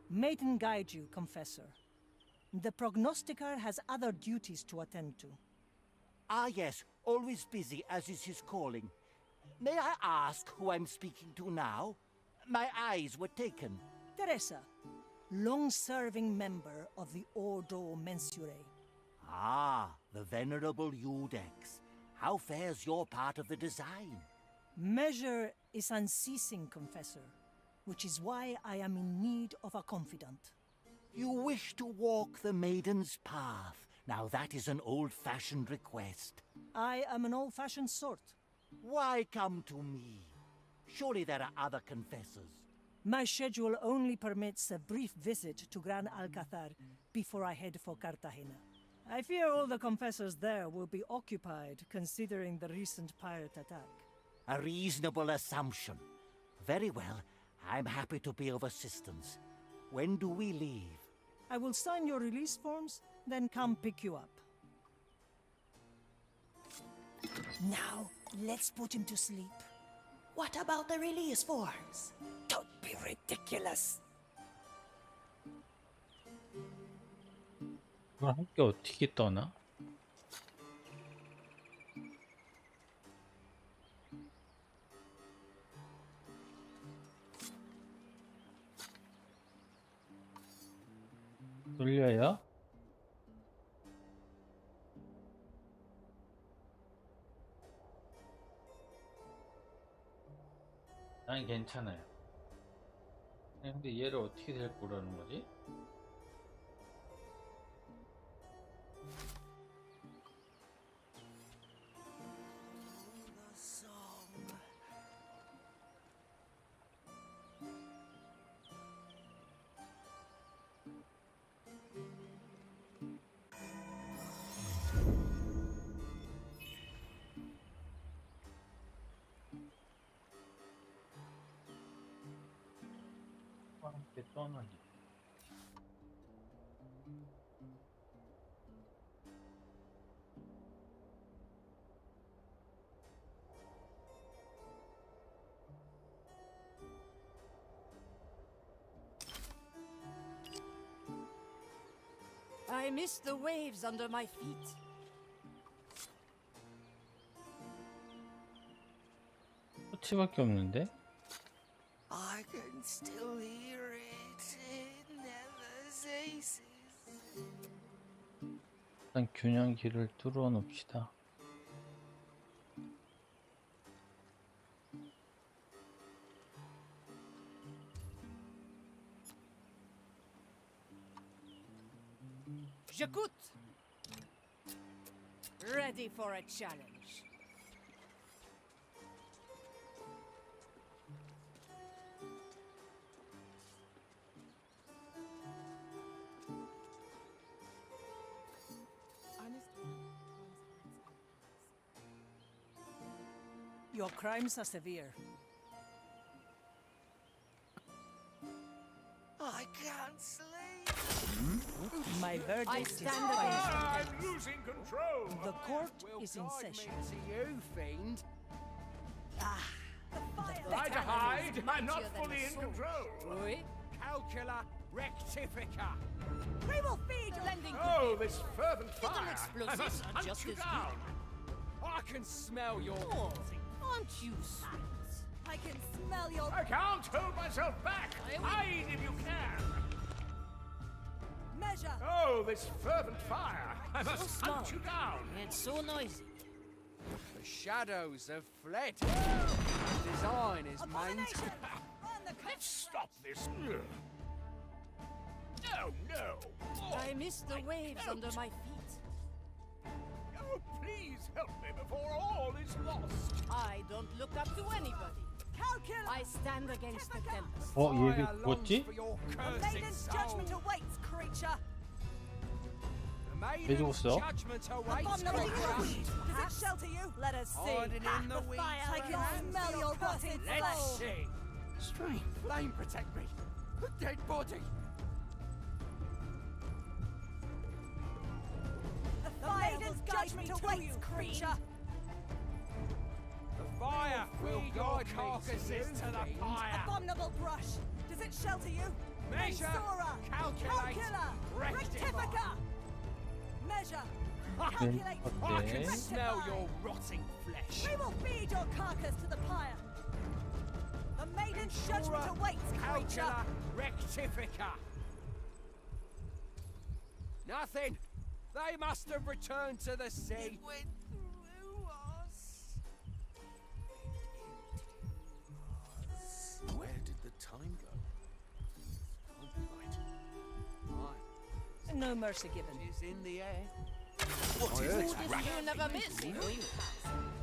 Maiden guide you, Confessor. The prognosticator has other duties to attend to. Ah, yes, always busy, as is his calling. May I ask who I'm speaking to now? My eyes were taken. Teresa, long-serving member of the Ordo Mensurae. Ah, the venerable Iudex. How fares your part of the design? Measure is unceasing, Confessor, which is why I am in need of a confidant. You wish to walk the maiden's path, Now that is an old-fashioned request. I am an old-fashioned sort. Why come to me? Surely there are other confessors. My schedule only permits a brief visit to Gran Alcazar before I head for Cartagena. I fear all the confessors there will be occupied, considering the recent pirate attack. A reasonable assumption. Very well. I'm happy to be of assistance. When do we leave? I will sign your release forms, then come pick you up. Now, let's put him to sleep. What about the release forms? Don't be ridiculous. 그걸 함께 어떻게 떠나? 돌려요? 난 괜찮아요. 근데 얘를 어떻게 데리고 오라는 거지? 함께 떠나기. I miss the waves under my feet. 터치밖에 없는데? I can still hear it. It never ceases. 일단 균형기를 뚫어 놓읍시다. J'écoute. Ready for a challenge. Your crimes are severe. I can't sleep. My verdict I is stand final. I'm losing control. The court is in session. To you, fiend. Try to hide. I'm not fully in control. Oui. Calcula rectifica. We will feed lending. Oh, this fervent fire. I explosive must are hunt just you as down. I can smell your. Oh, aren't you sweet? I can smell your. I can't hold myself back. Hide if you can. Measure. Oh, this fervent fire. I must So hunt you down. And so noisy. The shadows have fled. Design is maintained. Let's stop this. No, no. Oh, I miss the waves under my feet. oh, please help me before all is lost. I don't look up to anybody. I stand against the tempest. 얘기 뭐지? Maiden's judgment awaits, creature. The 죽었어? maiden's judgment awaits. Does it shelter you? Let us see. Hiding in the weeds. I can smell your rotting Let's soul. see. Strange flame protect me. A dead body. The maiden's judgment awaits, creature. The fire will guide carcasses to the fire. Abominable brush. Does it shelter you? Measure, Mensura. calculate, Calcula. rectify. Rectifica. Measure. Calculate. I can Okay. smell your rotting flesh. We will feed your carcass to the pyre. The maiden's judgment awaits, creature. Calcula rectifica. Nothing. They must have returned to the sea. Went through us. Where did the time go? Can't be right. Right. No mercy given. Is in the air. You never miss, do you?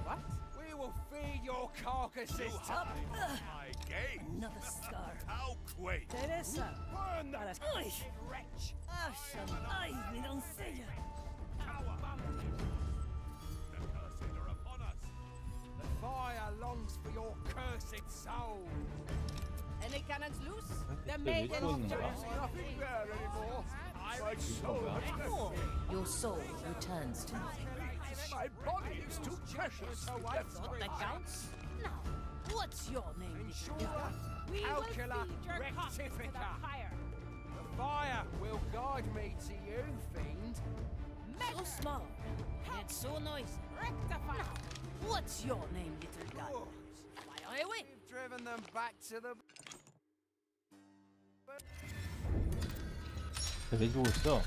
What? We will feed your carcasses to My game. Another scar. How quaint. Teresa. Burn that Ay, wretch! ay, mi doncella. The curses are upon us. The fire longs for your cursed soul. Any cannons loose? The 왜 maiden 또 있는 거야? Nothing there anymore. My soul has Your soul returns to me. My body is too precious to be left Thought that counts? Now, what's your name, little girl? We calcula rectifica. The fire will guide me to you, fiend. So small, yet so noisy. Rectify. Now, what's your name, little girl? Why, I win. We've driven them back to the. 내주고 있어.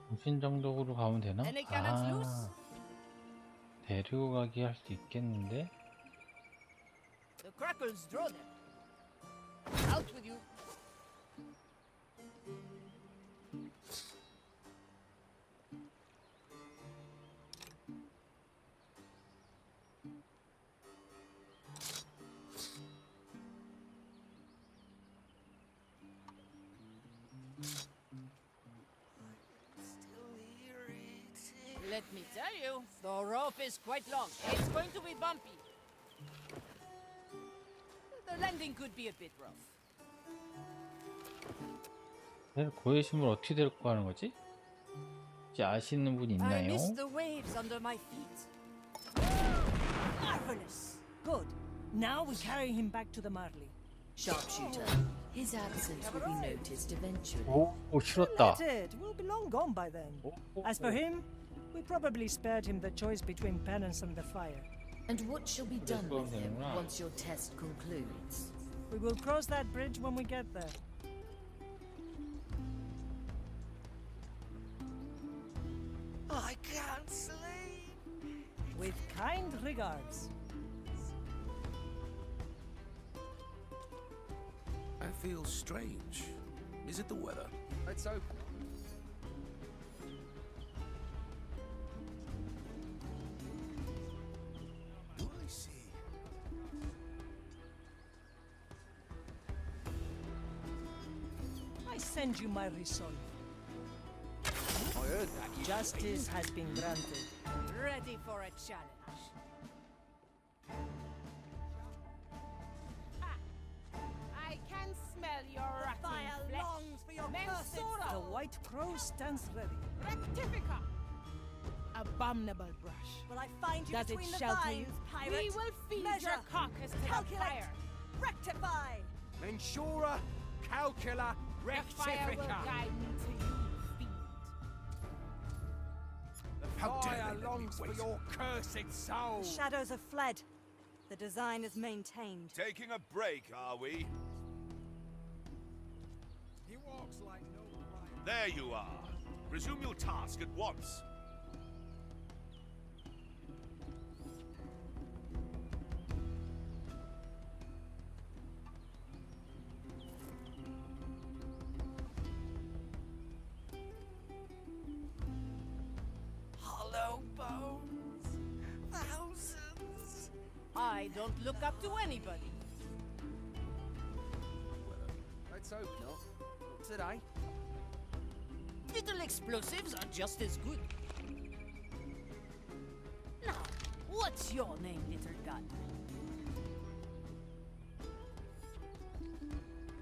무신정독으로 가면 되나? Any cannons loose? 아, 데려오기 할 수 있겠는데? The crackles draw them. Out with you. Let me tell you, the rope is quite long. It's going to be bumpy. The landing could be a bit rough. 고해심을 어떻게 데리고 가는 거지? 혹시 아시는 분 I 있나요? missed the waves under my feet. Marvelous. Good. Now we carry him back to the Marley. Sharpshooter. His absence will be noticed eventually. 오, 싫었다. That's it. We'll be long gone by then. As for him, we probably spared him the choice between penance and the fire. And what shall be done with him once your test concludes? We will cross that bridge when we get there. I can't sleep. With kind regards. I feel strange. Is it the weather? Let's open. Do I see? I send you my resolve. I heard that. You Justice has been granted. Ready for a challenge. I can smell your rotten Fire flesh. longs for your cursed Mensura. The White Crow stands ready. Rectifica. Abominable brush. Will I find you Does it between the shelter vines, you? pirate? We will feed Measure. your carcass to Calculate. the fire. Rectify. Mensura, calcula, The fire will rectifica. guide me to you, fiend. The How dare fire they let me longs for wait? your cursed soul. The shadows have fled. The design is maintained. Taking a break, are we? He walks like no blind. There you are. Resume your task at once. Hollow bones. Thousands. I don't look up to anybody. Let's hope not. Not today. Little explosives are just as good. Now, what's your name, little gun?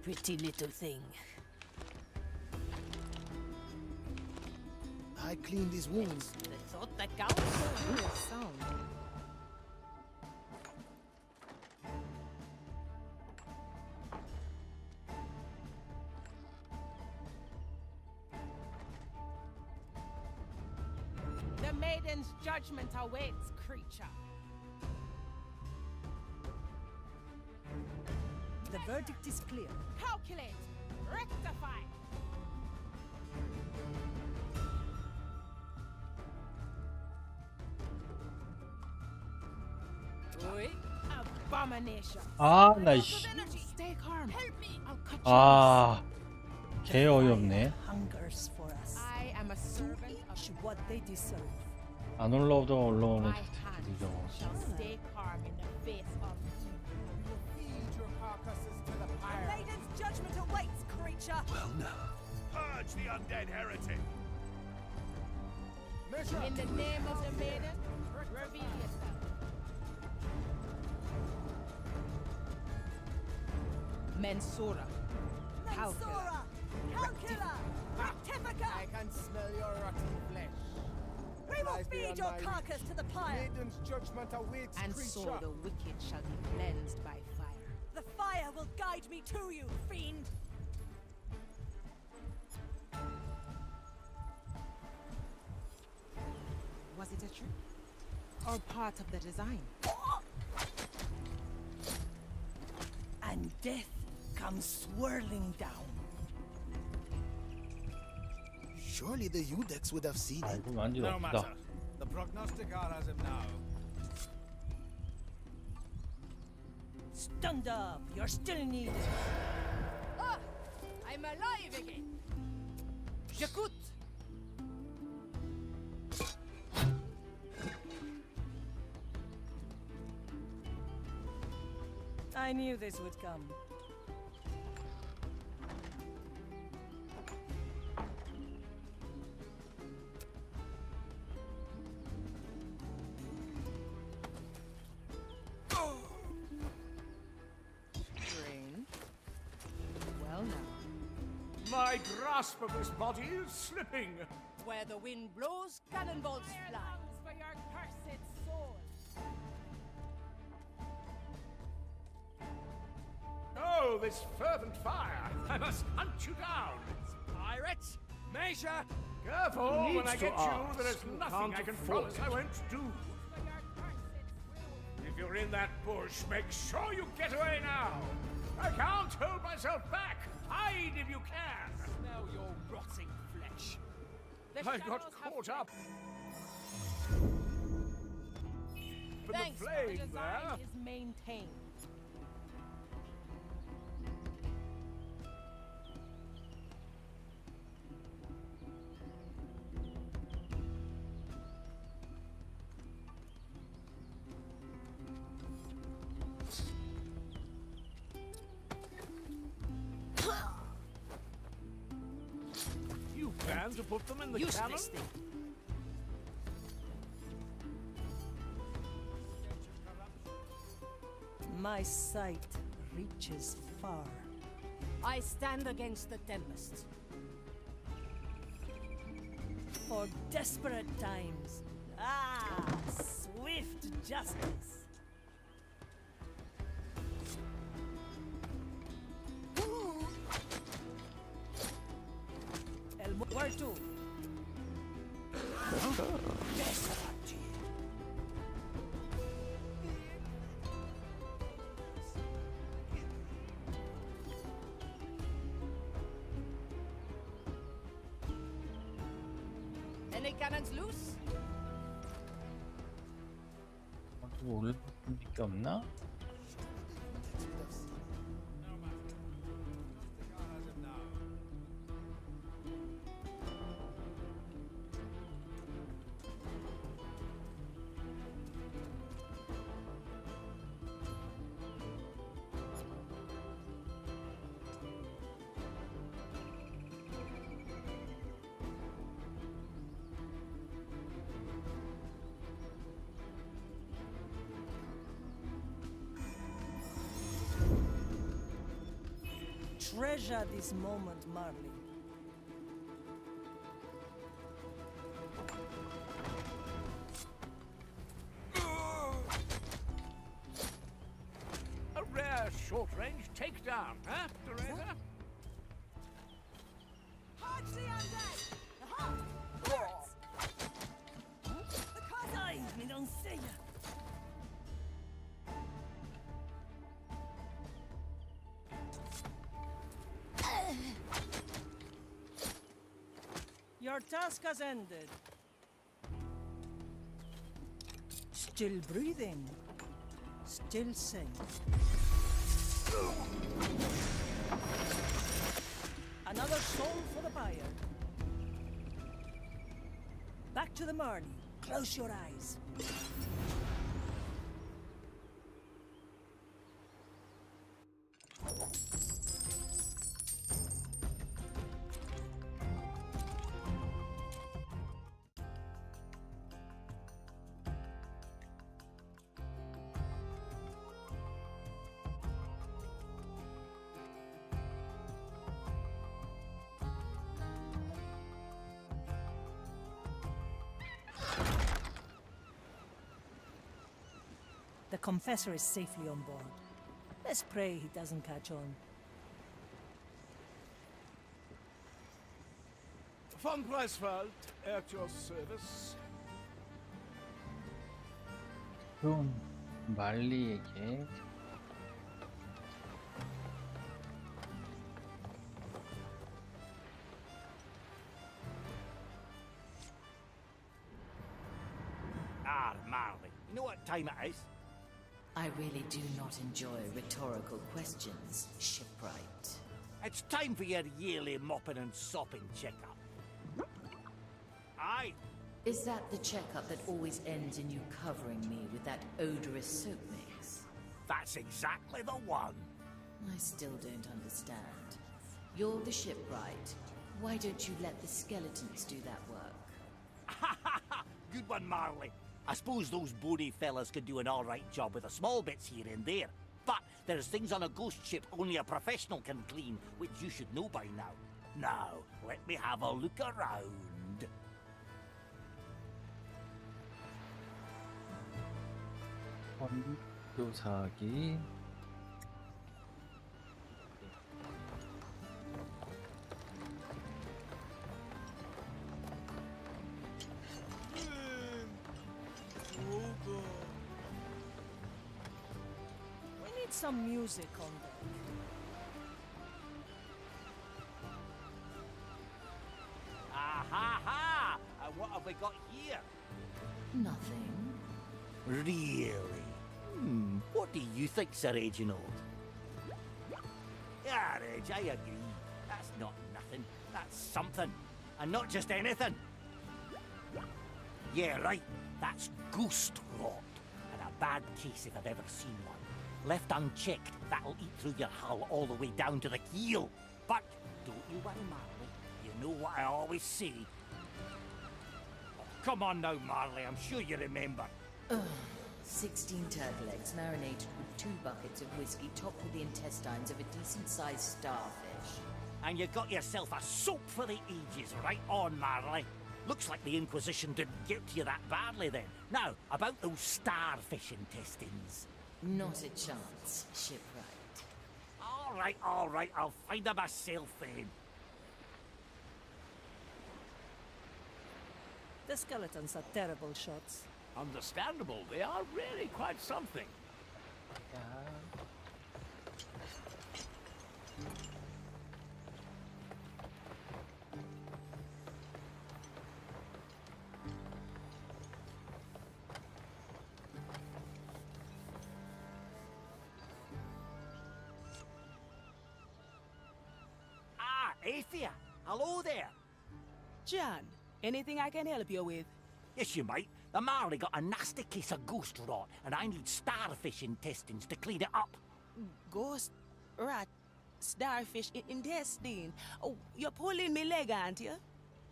Pretty little thing. I cleaned his wounds. The thought that counts? Sound. The maiden's judgment awaits, creature. The verdict is clear. Calculate. Rectify. Abomination. 아, 나 씨. Stay calm. Help me. I'll cut you. 아, 개 어이없네. Hungers for us. I am a servant of what they deserve. 안 올라오다가 올라오는 my hand 저거. shall stay calm in the face of you. Feed your carcasses to the pyre. Maiden's judgment awaits, creature. Well, now. Purge the undead heretic. In the name of the maiden, reveal yourself. Mensura. Mensura! Calcula! Rectifica! I can smell your rotten flesh. We will Lies feed beyond your my carcass to the pyre. Maiden's judgment awaits, And creature. so the wicked shall be cleansed by fire. The fire will guide me to you, fiend. Was it a trick? Or part of the design? And death comes swirling down. Surely the Udex would have seen it. 아이고, 만지도 No 없다. matter. The prognosticar has him now. Stand up, you're still needed. Ah! I'm alive again! J'écoute! I knew this would come. Rain. Well now. My grasp of this body is slipping. Where the wind blows, cannonballs fly. For your cursed soul. Oh, this fervent fire! I must hunt you down. Pirates? Measure! Careful, Who when I needs to get you, ask? there is Who nothing can't I can afford promise it? I won't do. If you're in that bush, make sure you get away now. I can't hold myself back. Hide if you can. Smell your rotting flesh. I got caught up. But Thanks, the the flame design there. is maintained. You plan to put them in the cannon? Useless thing. My sight reaches far. I stand against the tempest. For desperate times. Ah, swift justice. Where to? Any cannons loose? 뭐 올릴 게 없나? Treasure this moment, Marley. A rare short-range takedown, huh, Teresa? Purge the undead! Aha! Pirates! The car's Ay, mi doncella. Your task has ended. Still breathing. Still sing. Another soul for the buyer. Back to the Marley. Close your eyes. The confessor is safely on board. Let's pray he doesn't catch on. Von Preiswald, at your service. 그럼 말리에게 Marley, you know what time it is? I really do not enjoy rhetorical questions, shipwright. It's time for your yearly mopping and sopping checkup. Aye. Is that the checkup that always ends in you covering me with that odorous soap mix? That's exactly the one. I still don't understand. You're the shipwright. Why don't you let the skeletons do that work? Good one, Marley. I suppose those bony fellas could do an alright job with the small bits here and there. But there's things on a ghost ship only a professional can clean, which you should know by now. Now, let me have a look around. 조사하기. We need some music on deck. Ha! And what have we got here? Nothing. Really? What do you think, Sir Reginald? Yeah, Reg, I agree. That's not nothing. That's something. And not just anything. Yeah, right. That's ghost rot. And a bad case if I've ever seen one. Left unchecked, that'll eat through your hull all the way down to the keel. But don't you worry, Marley. You know what I always say. Oh, come on now, Marley. I'm sure you remember. 16 turtle eggs marinated with 2 buckets of whiskey topped with the intestines of a decent-sized starfish. And you got yourself a soap for the ages, right on, Marley. Looks like the Inquisition didn't get to you that badly then. Now, about those starfish intestines. Not a chance, shipwright. All right, I'll find them myself then. The skeletons are terrible shots. Understandable, they are really quite something. Athea, hello there. John, anything I can help you with? Yes, you might. The Marley got a nasty case of ghost rot, and I need starfish intestines to clean it up. Ghost rot? Starfish intestine? Oh, you're pulling me leg, aren't you?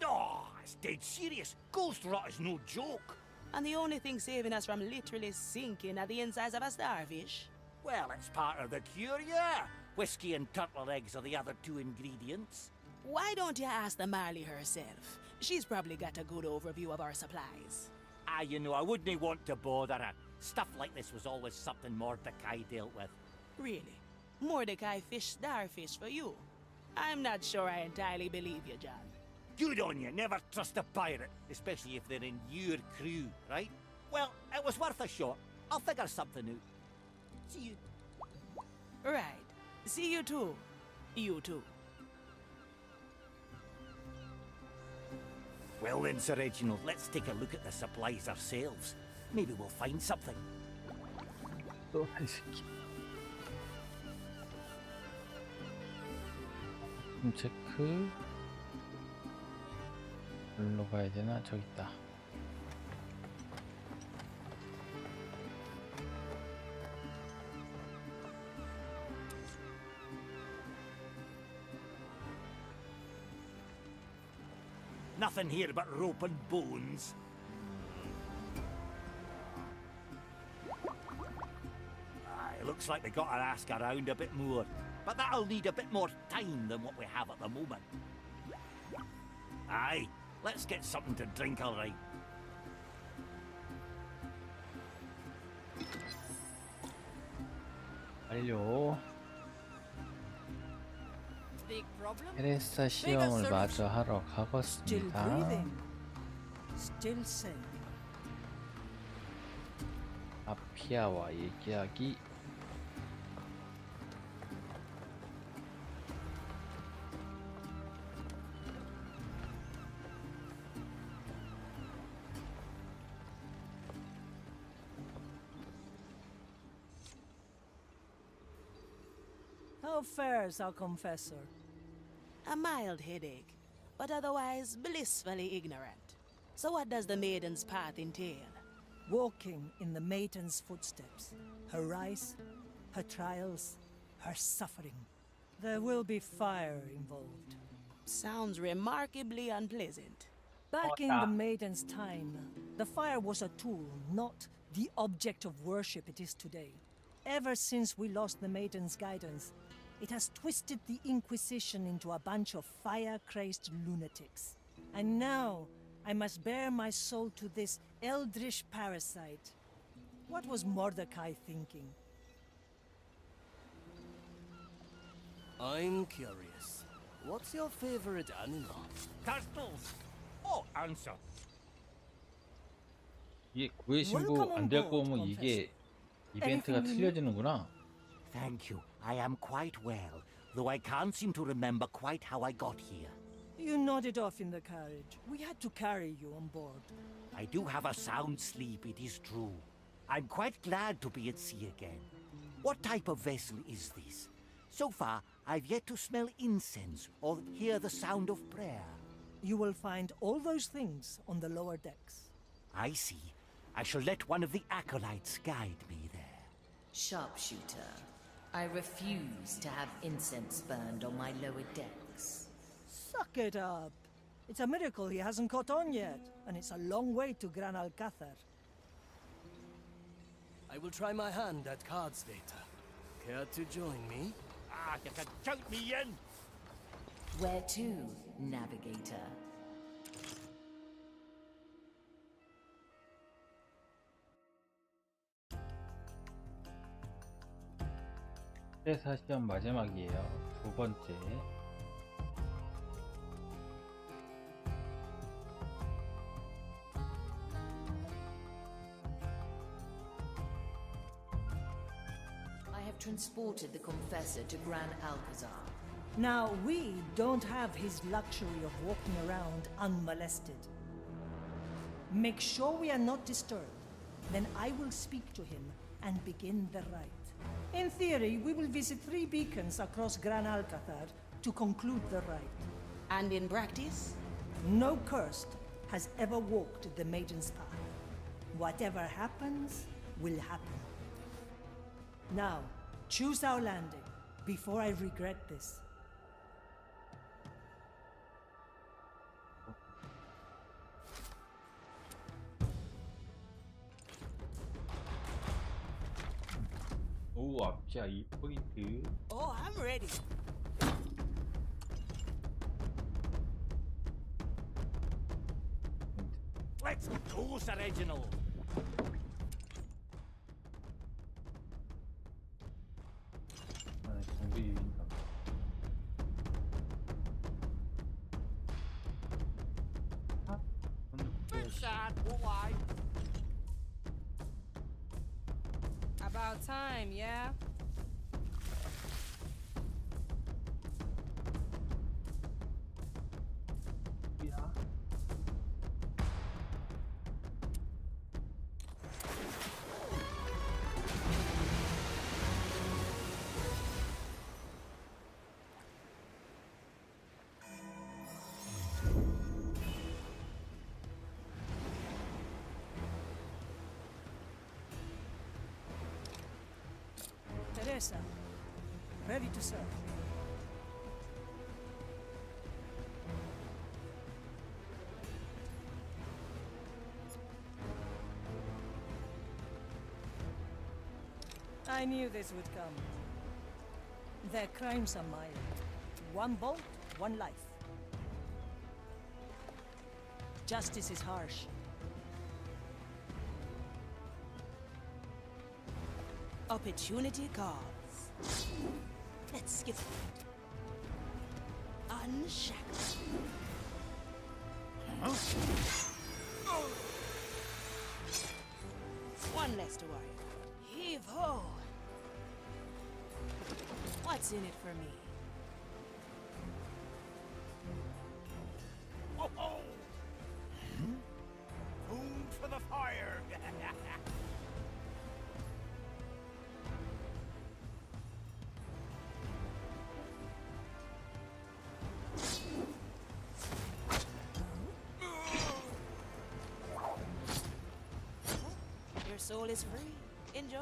Oh, it's dead serious. Ghost rot is no joke. And the only thing saving us from literally sinking are the insides of a starfish? Well, it's part of the cure, yeah. Whiskey and turtle eggs are the other 2 ingredients. Why don't you ask the Marley herself? She's probably got a good overview of our supplies. You know, I wouldn't want to bother her. Stuff like this was always something Mordecai dealt with. Really? Mordecai fished starfish for you? I'm not sure I entirely believe you, John. Good on you. Never trust a pirate, especially if they're in your crew, right? Well, it was worth a shot. I'll figure something out. See you. Right. See you too. You too. Well then, Sir Reginald, let's take a look at the supplies ourselves. Maybe we'll find something. 또 이 새끼. 체크. 여기로 가야 되나? 저기 있다. Nothing here but rope and bones. It looks like they got to ask around a bit more, but that'll need a bit more time than what we have at the moment. Aye, let's get something to drink, all right. 완료. 테레사 시험을 마저 하러 가겠습니다. Still sane. 마피아와 얘기하기. How fares our confessor? A mild headache, but otherwise blissfully ignorant. So what does the maiden's path entail? Walking in the maiden's footsteps. Her rise, her trials, her suffering. There will be fire involved. Sounds remarkably unpleasant. Back in the maiden's time, the fire was a tool, not the object of worship it is today. Ever since we lost the maiden's guidance, it has twisted the Inquisition into a bunch of fire-crazed lunatics. And now, I must bare my soul to this eldritch parasite. What was Mordecai thinking? I'm curious. What's your favorite animal? Turtles! Oh, answer. 이게 구의 신고 안 될 거면 이게 이벤트가 틀려지는구나. Thank you. I am quite well, though I can't seem to remember quite how I got here. You nodded off in the carriage. We had to carry you on board. I do have a sound sleep, it is true. I'm quite glad to be at sea again. What type of vessel is this? So far, I've yet to smell incense or hear the sound of prayer. You will find all those things on the lower decks. I see. I shall let one of the acolytes guide me there. Sharpshooter, I refuse to have incense burned on my lower decks. Suck it up. It's a miracle he hasn't caught on yet, and it's a long way to Gran Alcázar. I will try my hand at cards later. Care to join me? Ah, you can count me in! Where to, navigator? 테레사 시험 마지막이에요. 두 번째. I have transported the confessor to Gran Alcázar. Now, we don't have his luxury of walking around unmolested. Make sure we are not disturbed. Then I will speak to him and begin the rite. In theory, we will visit 3 beacons across Gran Alcázar to conclude the rite. And in practice? No cursed has ever walked the Maiden's Path. Whatever happens, will happen. Now, choose our landing, before I regret this. 오, 앞자 2포인트. Oh, I'm ready. Let's go, Sir Reginald! 아, 장비 유인가. About time, yeah? Mein-Teresa. Ready to serve. I knew this would come. Their crimes are mild. One bolt, one life. Justice is harsh. Opportunity calls. Let's skip it. Unshackled. Huh? One less to worry about. Heave ho! What's in it for me? Oh, oh. Food for the fire. Your soul is free. Enjoy.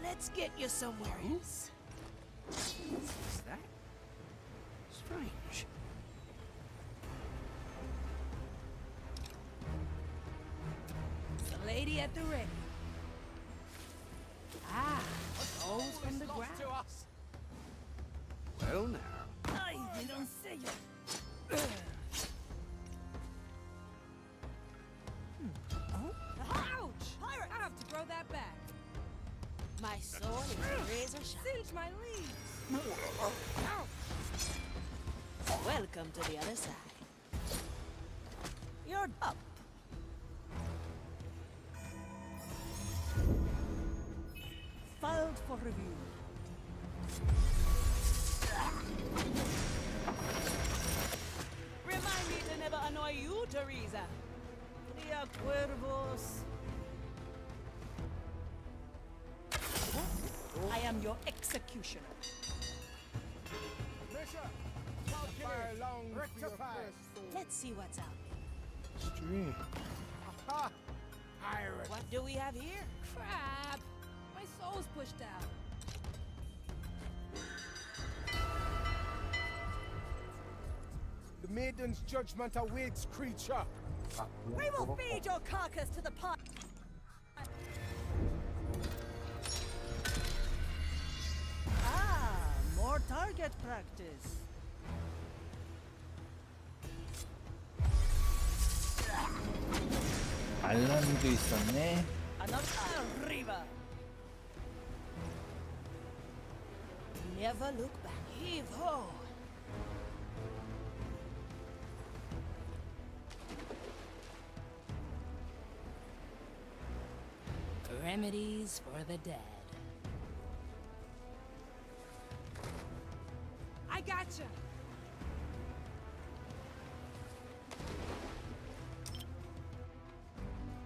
Let's get you somewhere else. What's that? Strange. The lady at the ready. Ah, those from the ground. Well now. Ay, they don't say it. Ouch! I have to grow that back. My soul is razor sharp. Singe my leaves. Welcome to the other side. You're up. Filed for review. Remind me to never annoy you, Teresa. Tria Cuervos. I am your executioner. Let's see what's out Stream. there. What do we have here? Crap! My soul's pushed out. The maiden's judgment awaits, creature. We will feed your carcass to the pot. Ah, more target practice. 알람도 있었네. Arriba. Never look back. Heave ho! Remedies for the dead. I gotcha.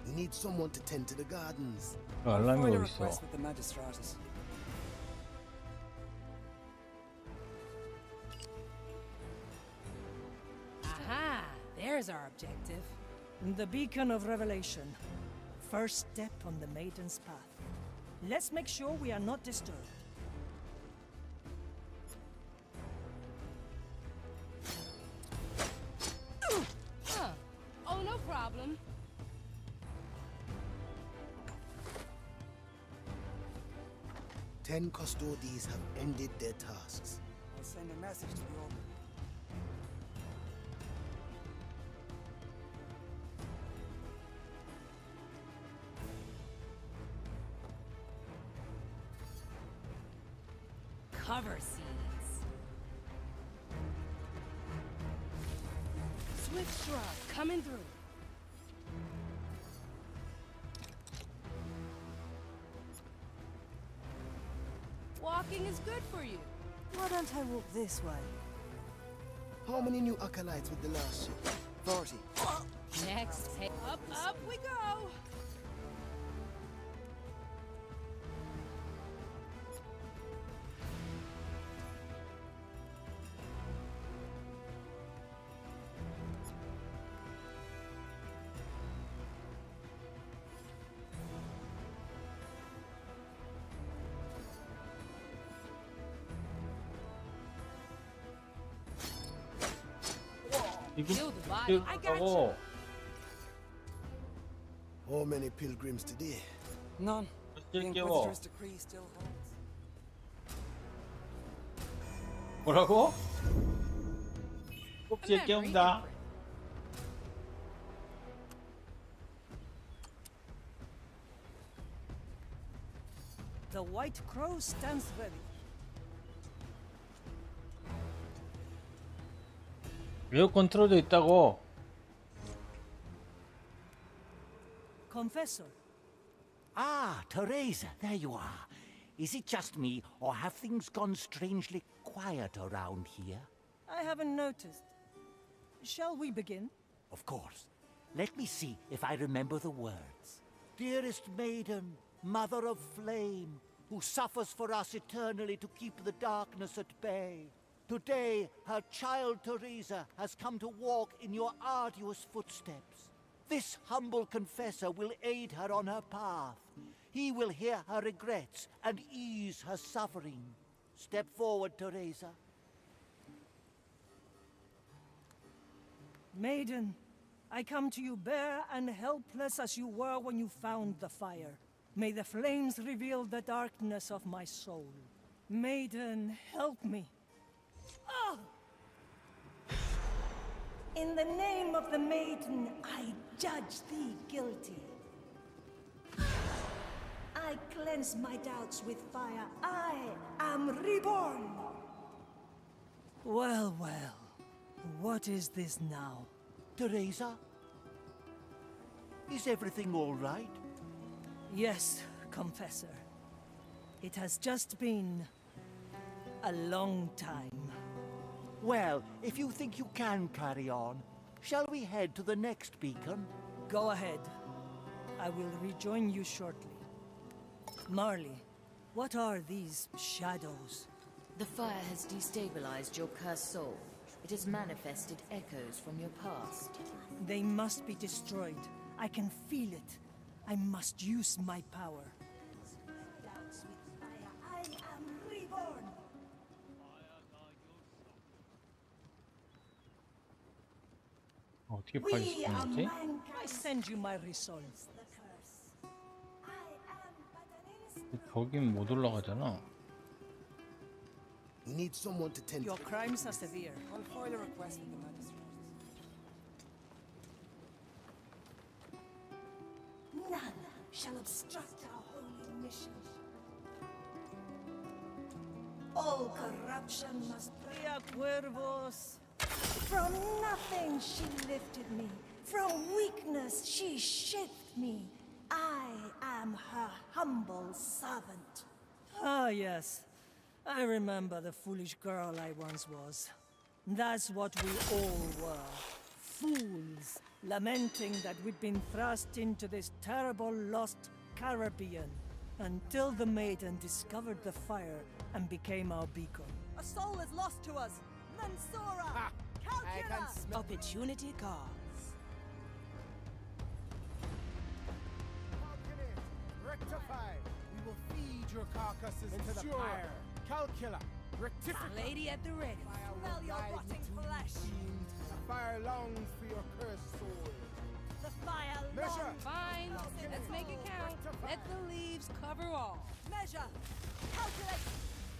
We need someone to tend to the gardens. 알람이 Find a 어딨어? request with the magistratus. Aha! There's our objective. The beacon of revelation. First step on the maiden's path. Let's make sure we are not disturbed. Huh. Oh, no problem. Ten custodies have ended their tasks. I'll send a message to the order. Cover seeds. Swift shrub coming through. Walking is good for you. Why don't I walk this way? How many new acolytes with the last ship? 40. Next, up we go. Kill the body. I got you. How many pilgrims today? None. The Inquisitor's decree still holds. 뭐라고? 꼭지에 깨운다. The White Crow stands ready. 에어컨 틀어져 있다고. Confessor. Ah, Teresa, there you are. Is it just me, or have things gone strangely quiet around here? I haven't noticed. Shall we begin? Of course. Let me see if I remember the words. Dearest maiden, mother of flame, who suffers for us eternally to keep the darkness at bay. Today, her child Teresa has come to walk in your arduous footsteps. This humble confessor will aid her on her path. He will hear her regrets and ease her suffering. Step forward, Teresa. Maiden, I come to you bare and helpless as you were when you found the fire. May the flames reveal the darkness of my soul. Maiden, help me. Oh! In the name of the maiden, I judge thee guilty. I cleanse my doubts with fire. I am reborn. Well, well. What is this now? Teresa? Is everything all right? Yes, Confessor. It has just been a long time. Well, if you think you can carry on, shall we head to the next beacon? Go ahead. I will rejoin you shortly. Marley, what are these shadows? The fire has destabilized your cursed soul. It has manifested echoes from your past. They must be destroyed. I can feel it. I must use my power. I am reborn. 어떻게 파일 수 있지? I send you my results. 거긴 못 올라가잖아. We need someone to tend. Your crimes are severe. I'll file a request with the magistrate. None shall obstruct our holy mission. All corruption must be a cuervos. From nothing she lifted me. From weakness she shaped me. I am her humble servant. Ah, yes. I remember the foolish girl I once was. That's what we all were. Fools, lamenting that we'd been thrust into this terrible lost Caribbean. Until the maiden discovered the fire and became our beacon. A soul is lost to us. Mansura! Calcula! Opportunity calls. Rectify. We will feed your carcasses to the fire. Calcula. Rectify. Lady at the ready. Smell your rotting flesh. The fire longs for your cursed soul. The fire Measure. longs. Fine. Let's make it count. Let the leaves cover all. Measure. Calculate.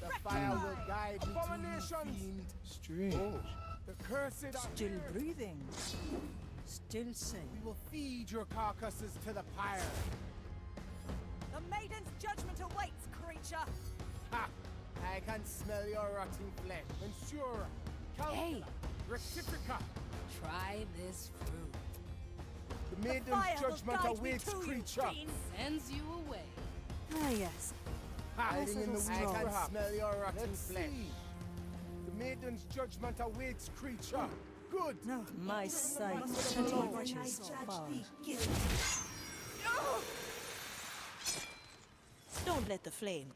The fire will guide you to the fiend. Strange. Oh. The cursed are Still here. breathing. Still sane. We will feed your carcasses to the pyre. The maiden's judgment awaits, creature. Ha! I can smell your rotting flesh. Ensure. Hey. Rectifica. Try this fruit. The maiden's judgment awaits, creature. Sends you away. Ah, yes. Hiding in the weeds, I can perhaps. Smell your rotting flesh. The maiden's judgment awaits, creature. Good. No, my sight reaches far. Don't let the flame.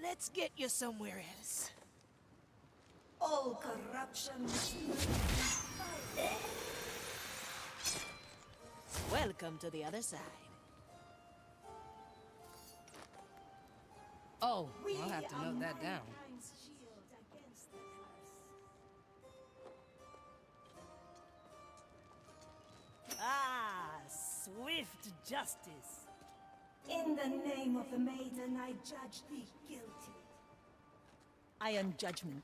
Let's get you somewhere else. All corruption. Welcome to the other side. Oh, I'll have to note that down. swift justice. In the name of the maiden, I judge thee guilty. Iron judgment.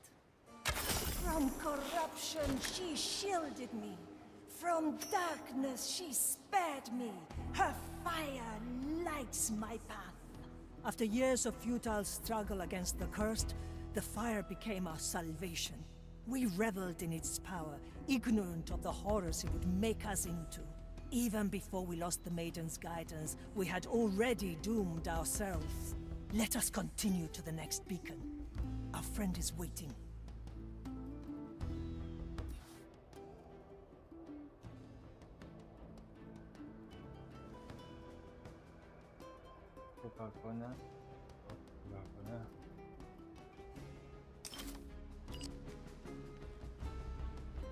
From corruption, she shielded me. From darkness, she spared me. Her fire lights my path. After years of futile struggle against the cursed, the fire became our salvation. We reveled in its power, ignorant of the horrors it would make us into. Even before we lost the maiden's guidance, we had already doomed ourselves. Let us continue to the next beacon. Our friend is waiting.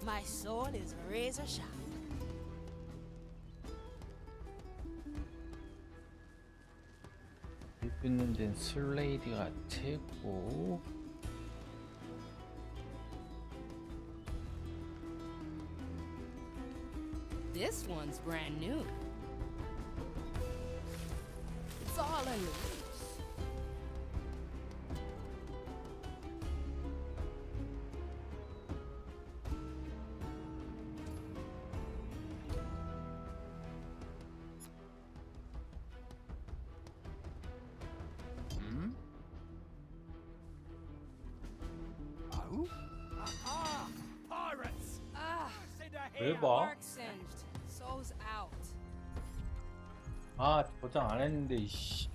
My sword is razor sharp. 입는 데는 슬레이드가 최고. This one's brand new. It's all in the loose. Pirates! 왜 봐? Bark singed. Soul's out. 아, 저장 안 했는데 이씨.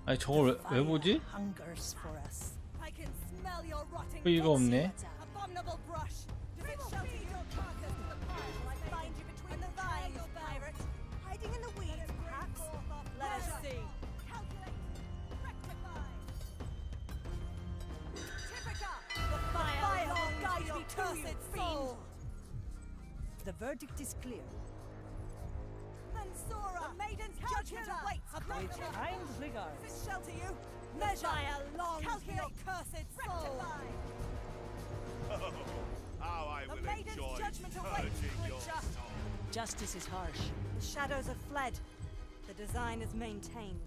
아니 저걸 왜 보지? Hungers for us. I can smell your rotting 이거 없네. abominable brush. Does it shelter your carcass to the fire? Will I find you between the vines, pirate? Hiding in the weeds, perhaps? Let us see. Calculate. Rectify. Typica! The fire will guide your cursed soul. The verdict is clear. Mensura, maiden's judgment awaits. With kind regards. Does it shelter you? Measure long for your cursed soul. Oh, how I The will maiden's enjoy judgment awaits, purging your creature. soul. Justice is harsh. The shadows have fled. The design is maintained.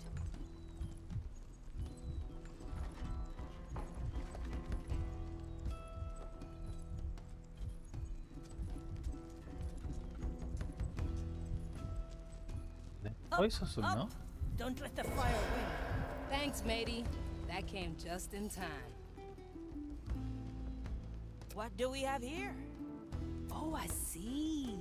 서 있었었나? Don't let the fire win. Thanks, matey. That came just in time. What do we have here? Oh, I see.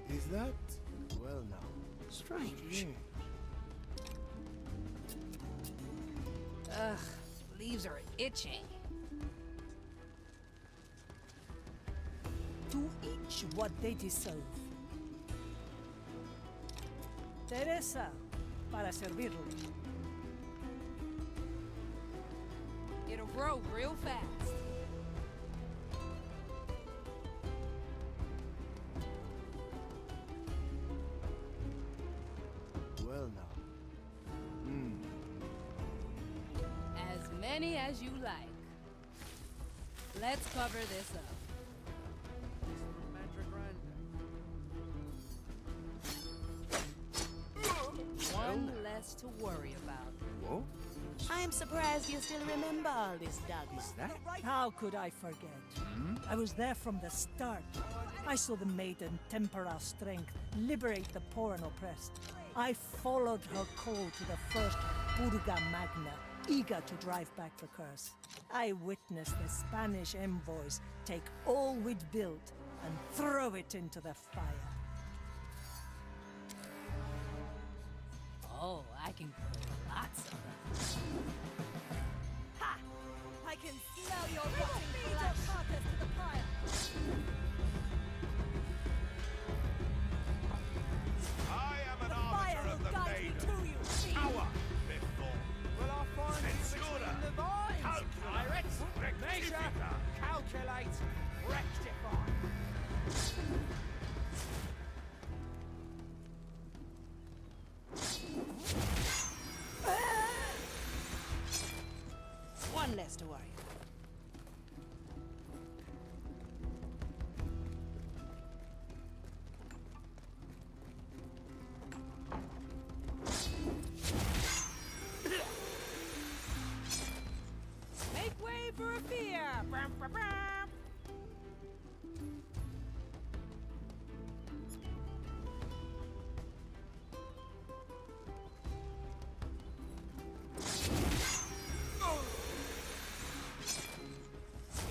Is that? Well now. Strange. Ugh, leaves are itching. To each what they deserve. Teresa, para servirle. It'll grow real fast. Well now. As many as you like. Let's cover this up. One less to worry about. Whoa? I'm surprised you still remember all this dogma. How could I forget? I was there from the start. I saw the maiden temper our strength, liberate the poor and oppressed. I followed her call to the first Purga Magna, eager to drive back the curse. I witnessed the Spanish envoys take all we'd built and throw it into the fire. Oh, I can grow lots of them. Ha! I can smell your rotting flesh. Carcass to the pyre. I am an The fire arbiter of will the guide me maiden. to you, fiend. Power before. Will I find you Censura. between the vines? Calculate. Pirates! Measure, Rectifica. calculate, rectify.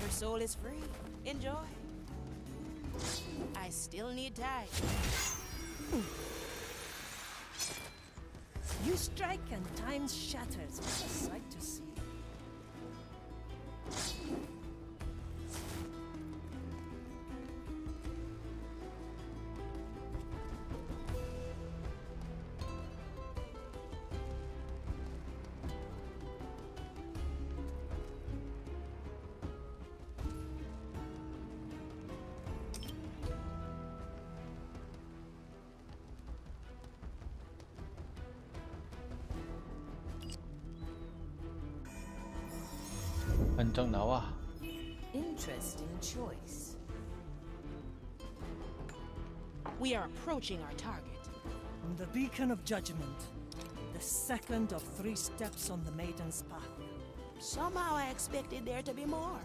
Your soul is free. Enjoy. I still need time. You strike and time shatters. What a sight to see. 번쩍 나와. Interesting choice. We are approaching our target. The beacon of judgment. The second of 3 steps on the Maiden's path. Somehow I expected there to be more.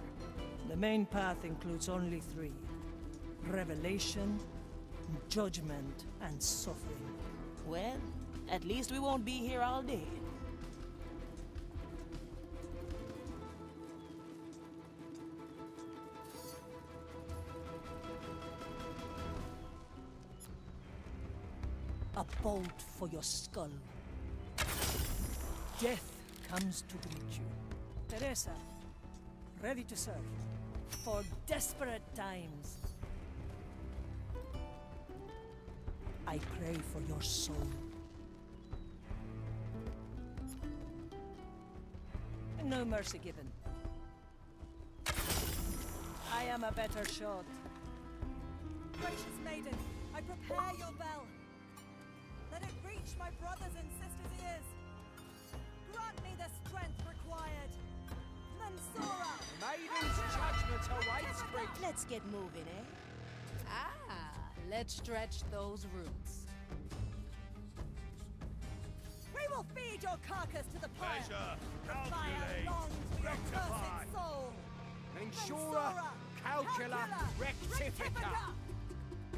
The main path includes only 3. Revelation, judgment, and suffering. Well, at least we won't be here all day. A bolt for your skull. Death comes to greet you. Teresa, ready to serve. For desperate times. I pray for your soul. No mercy given. I am a better shot. Gracious maiden, I prepare your bell. Let it reach my brothers and sisters' ears. Grant me the strength required. Mansura! Maiden's judgment awaits, Creature. Let's get moving, eh? Ah, let's stretch those roots. We will feed your carcass to the pyre. Measure, The fire calculate, longs for your rectify. cursed soul. Mensura, calcula, rectifica.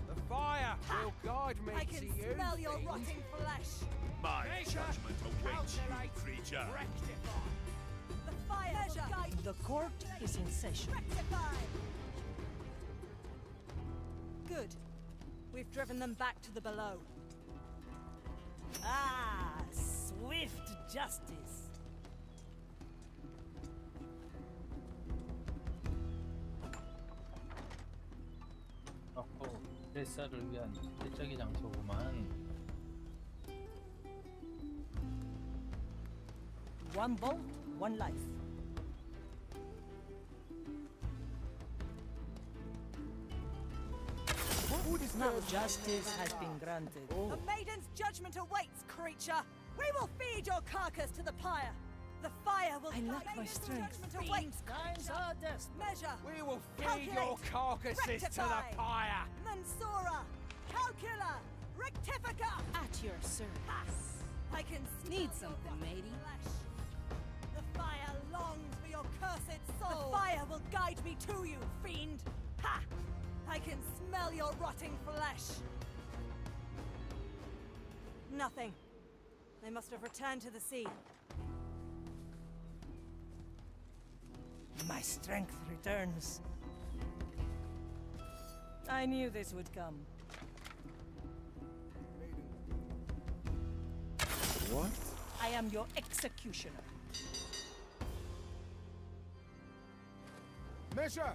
The fire will guide me I to can you. smell your fiend. rotting flesh. My Measure, judgment awaits you, calculate, creature. rectify. The fire will guide The court is in session. rectify. Good. We've driven them back to the below. Ah, swift justice. 테레사를 위한 일적인 장소구만. One bolt, one life. Now justice has been granted. The maiden's judgment awaits, creature. We will feed your carcass to the pyre. The fire will I lack guide my you. strength. Judgment awaits, Times creature. are desperate. Measure. We will feed Calculate, your carcasses to rectify. the pyre. Mansura, calcula, rectifica. At your service. I can Need something, matey. The fire longs for your cursed soul. The fire will guide me to you, fiend. Ha! I can smell your rotting flesh. Nothing. They must have returned to the sea. My strength returns. I knew this would come. What? I am your executioner. Measure,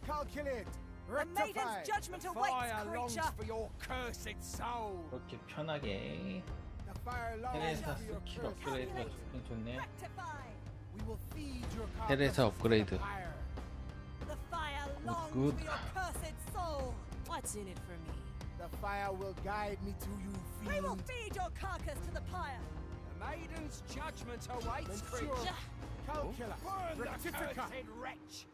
calculate, The rectify. maiden's judgment The awaits, fire longs creature. for your cursed soul. 그렇게 편하게 The fire longs 테레사 for your 스킬 curse. 업그레이드가 좋긴 좋네. Rectify. We will feed your 테레사 carcasses to the 업그레이드. pyre. The fire longs good. for your cursed soul. What's in it for me? The fire will guide me to you, We will fiend. feed your carcass to the pyre. The maiden's judgment awaits, Mansura, creature. calcula, Burn the rectifica. cursed wretch.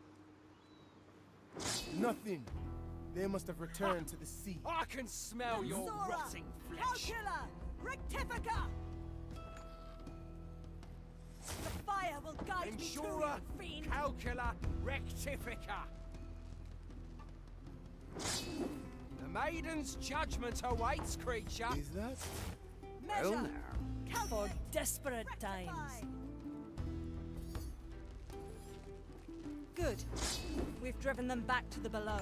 Nothing. They must have returned to the sea. I can smell your Mansura, rotting flesh. calcula, rectifica. The fire fire will guide me through, you Ensura fiend! calcula rectifica. The maiden's judgment awaits, creature. Is that? Well Measure! now. For desperate times. Good. We've driven them back to the below.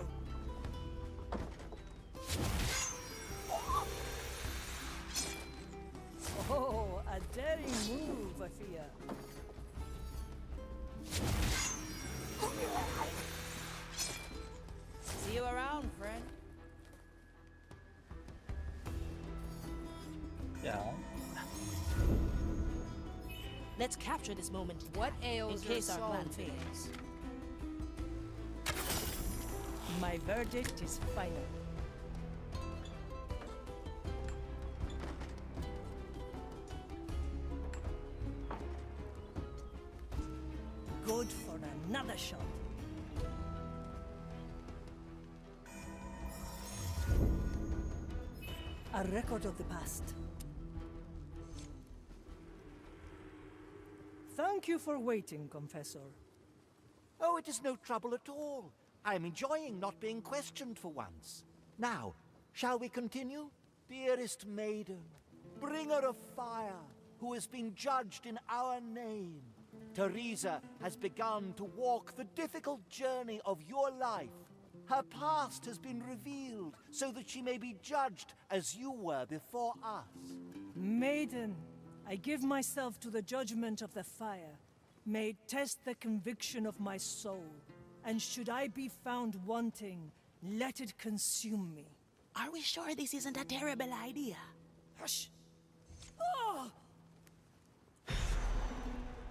Oh, a daring move, Afia. See you around, friend. 야, Let's capture this moment What in ails your case our soul plan today? fails. My verdict is final. Good for another shot. A record of the past. Thank you for waiting, Confessor. Oh, it is no trouble at all. I am enjoying not being questioned for once. Now, shall we continue? Dearest maiden, bringer of fire, who has been judged in our name, Teresa has begun to walk the difficult journey of your life. Her past has been revealed so that she may be judged as you were before us. Maiden, I give myself to the judgment of the fire. May it test the conviction of my soul. And should I be found wanting, let it consume me. Are we sure this isn't a terrible idea? Hush! Oh!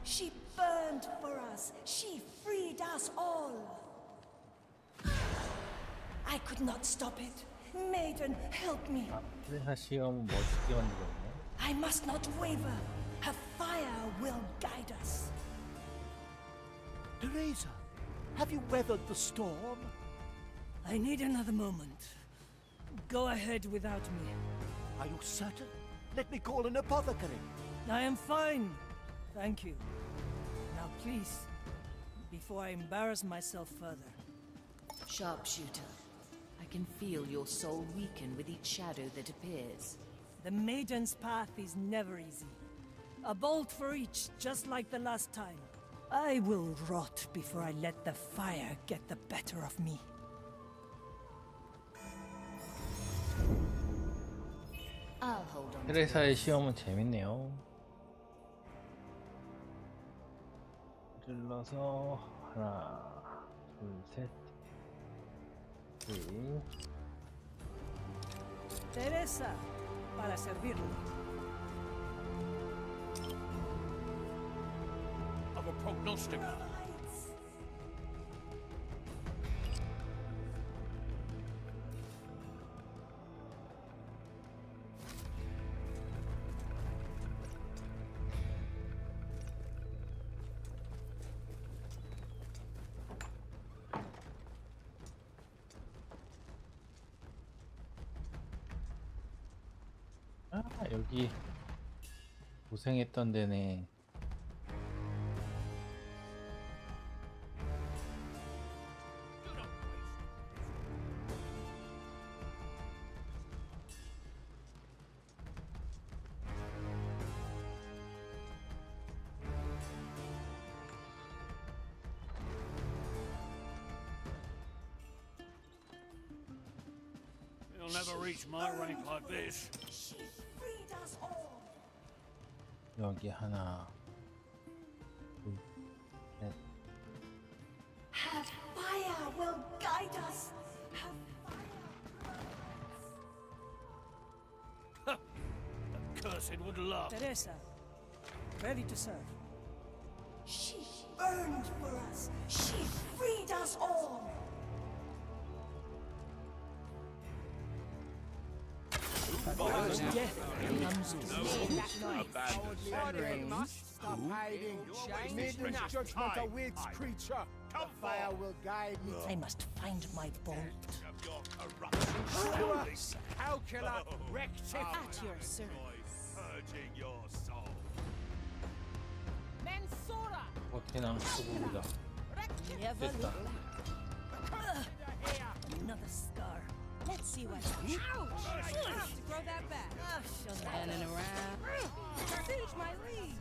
She burned for us. She freed us all. I could not stop it. Maiden, help me. 테레사 시험은 멋지게 만들었네. I must not waver. Her fire will guide us. Teresa, have you weathered the storm? I need another moment. Go ahead without me. Are you certain? Let me call an apothecary. I am fine. Thank you. Now please, before I embarrass myself further. Sharpshooter, I can feel your soul weaken with each shadow that appears. The maiden's path is never easy. A bolt for each, just like the last time. I will rot before I let the fire get the better of me. I'll hold on. 테레사의 시험은 재밌네요. 눌러서 하나, 둘, 셋, 둘. Teresa, para servirle. Of a prognostic. 아, 여기 고생했던 데네. You'll never reach my rank like this. 여기 하나, 둘, 셋. Her fire will guide us. The cursed would laugh. Teresa, ready to serve. She burned for us. She freed us all. Death comes to Stop hiding. Maiden's judgment awaits, creature. The fire will guide me. I must find my bolt. Calcula rectifica. At your service. Purging your soul. Mensura! 버티낭 수국이다. Never 됐다. look back. Another scar. Let's see what's Ouch! I have to grow that back. Standing around. Singe my leaves.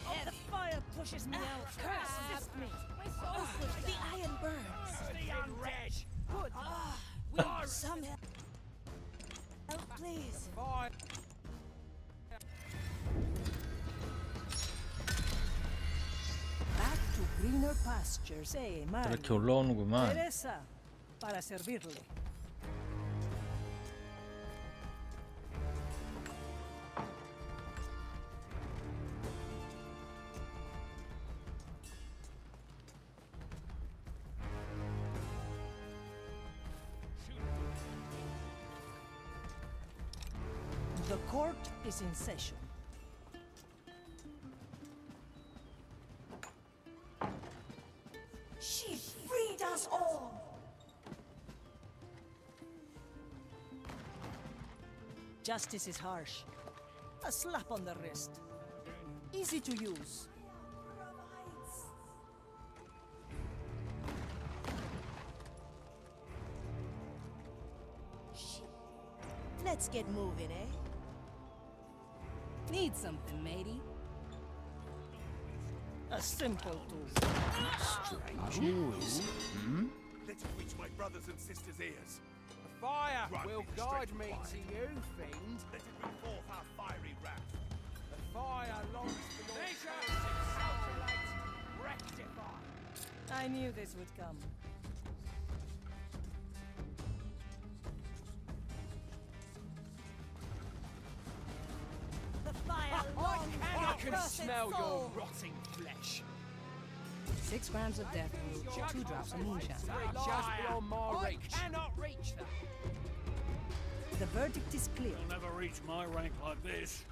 Oh, the fire pushes me out. Assist me. My soul's pushed The out. iron burns. Stay on red. Good. We need some help. Help, please. Fire. Back to greener pastures, eh, Mario? 이렇게 올라오는구만. Teresa, para servirle. The court is in session. She freed us all. Justice is harsh. A slap on the wrist. Easy to use. Let's get moving, eh? Need something, matey. A simple tool. Let it reach my brothers and sisters' ears. The fire Right, will be the guide straight me fire. to you, fiend. Let it bring forth our fiery wrath. The fire longs for your Measure, cursed calculate, rectify. I knew this would come. The fire I can cursed smell your soul. rotting flesh. 6 grams of death root, 2 drops of moonshine. just beyond my I reach. cannot reach that. The verdict is clear. You'll never reach my rank like this.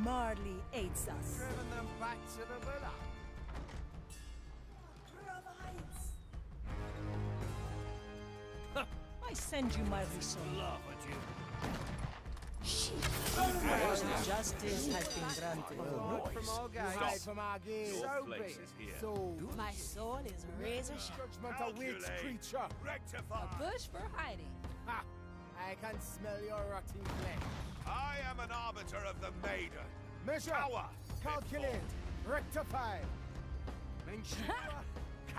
Marley aids us. Driven them back to the villa. I send you my resource. Laugh at you. Justice has been granted. Right from our gate. From our gate. So be place it. is here. So, My soul is razor sharp. judgment awaits, Calculate. creature. Rectify. A bush for hiding. Ha! I can smell your rotting flesh. I am an arbiter of the maiden. Measure. Cower. Calculate. Rectify. Mensura.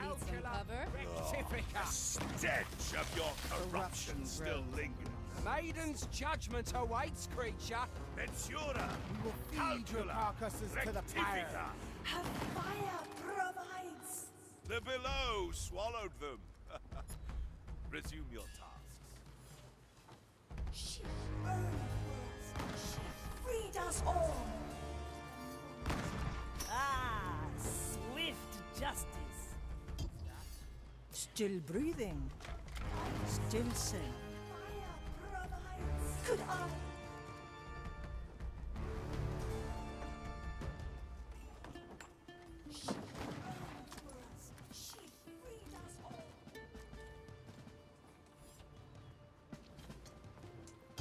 Need some cover. Rectifica. Stench of your corruption still lingers. Maiden's judgment awaits, creature. Mensura. We will feed your carcasses to the fire. Rectifica. Have fire provides. The below swallowed them. Resume your tasks. She burned us. She freed us all. Ah, swift justice. Still breathing. Still sane. Fire provides. Could I? She burned for us. She freed us all.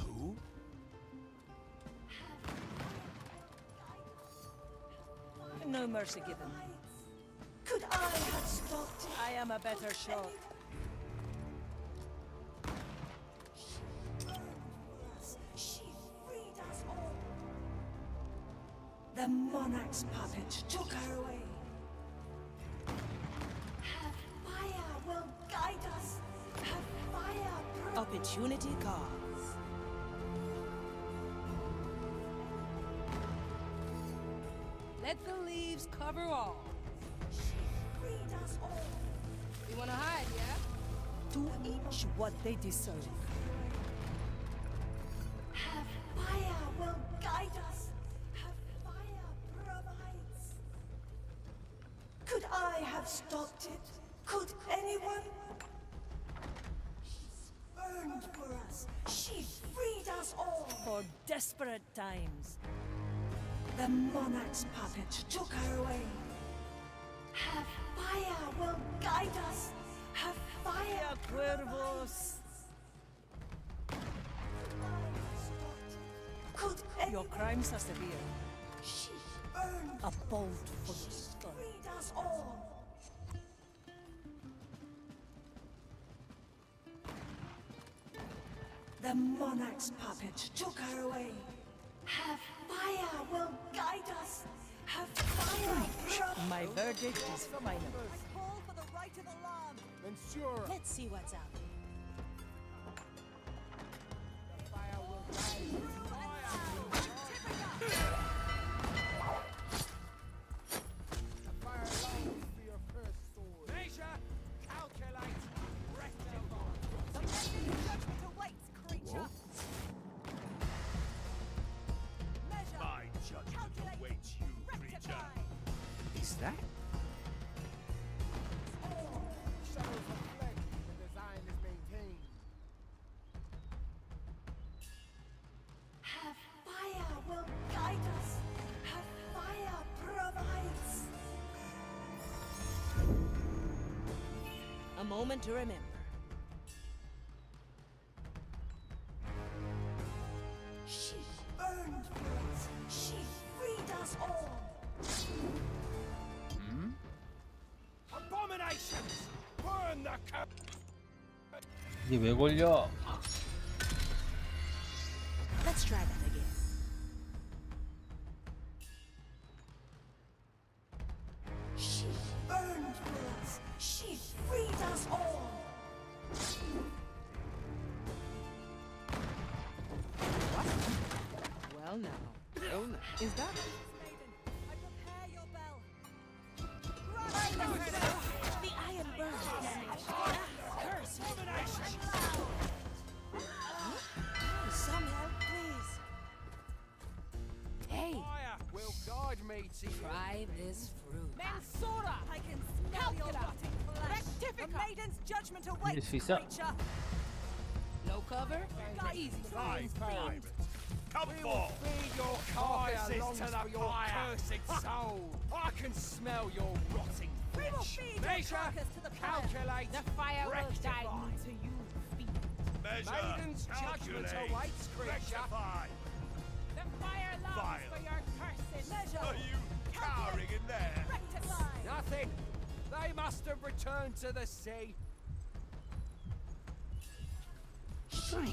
Who? No mercy given. Could I have stopped it? I am a better shot. She freed us all. The monarch's puppet took her away. Have fire will guide us. Have fire. Opportunity calls. Let the leaves cover all. She freed us all. You wanna hide, yeah? To each what they deserve. Have fire will guide us. Have fire provides. Could I have stopped it? Could anyone? She's burned for us. She freed us all. For desperate times. The monarch's puppet took her away. Have fire will guide us. Have fire Servus. Your crimes are severe. A bolt for the skull. The monarch's puppet took her away. Her fire will guide us. Her fire. My verdict is final. Call for the right of alarm. Ensure. Let's see what's out there. Fire will guide you. The fire longs for your first sword. Measure, calculate, rectify. The maiden judgment awaits, creature. Measure. My judgment awaits you, creature. Is that? Shadows reflect, the design is maintained. Her fire will guide us. Her fire provides. A moment to remember. She burned for us. She freed us all. Abominations! Burn the cap! 이게 왜 걸려? Let's try that again. She burned for us. She freed us all. Well now. Is that... I prepare your bell. The iron burns. Curse Some help, please. Hey, Fire will guide me to you. try this fruit. Mensura! I can smell your rotting flesh. The maiden's judgment awaits, 수 있어? creature. No cover? Easy. Fine, fine. Come We will forth! feed your carcasses to the cursed soul. I can smell your rotting We will flesh. feed your Measure, carcass to the fire. calculate, The fire will rectify. guide me to you, feet. Measure, Maiden's judgment calculate, awaits, creature. rectify. The fire longs Vile. for your curses. Measure. Are you cowering in there? Rectify. Nothing. They must have returned to the sea. Burned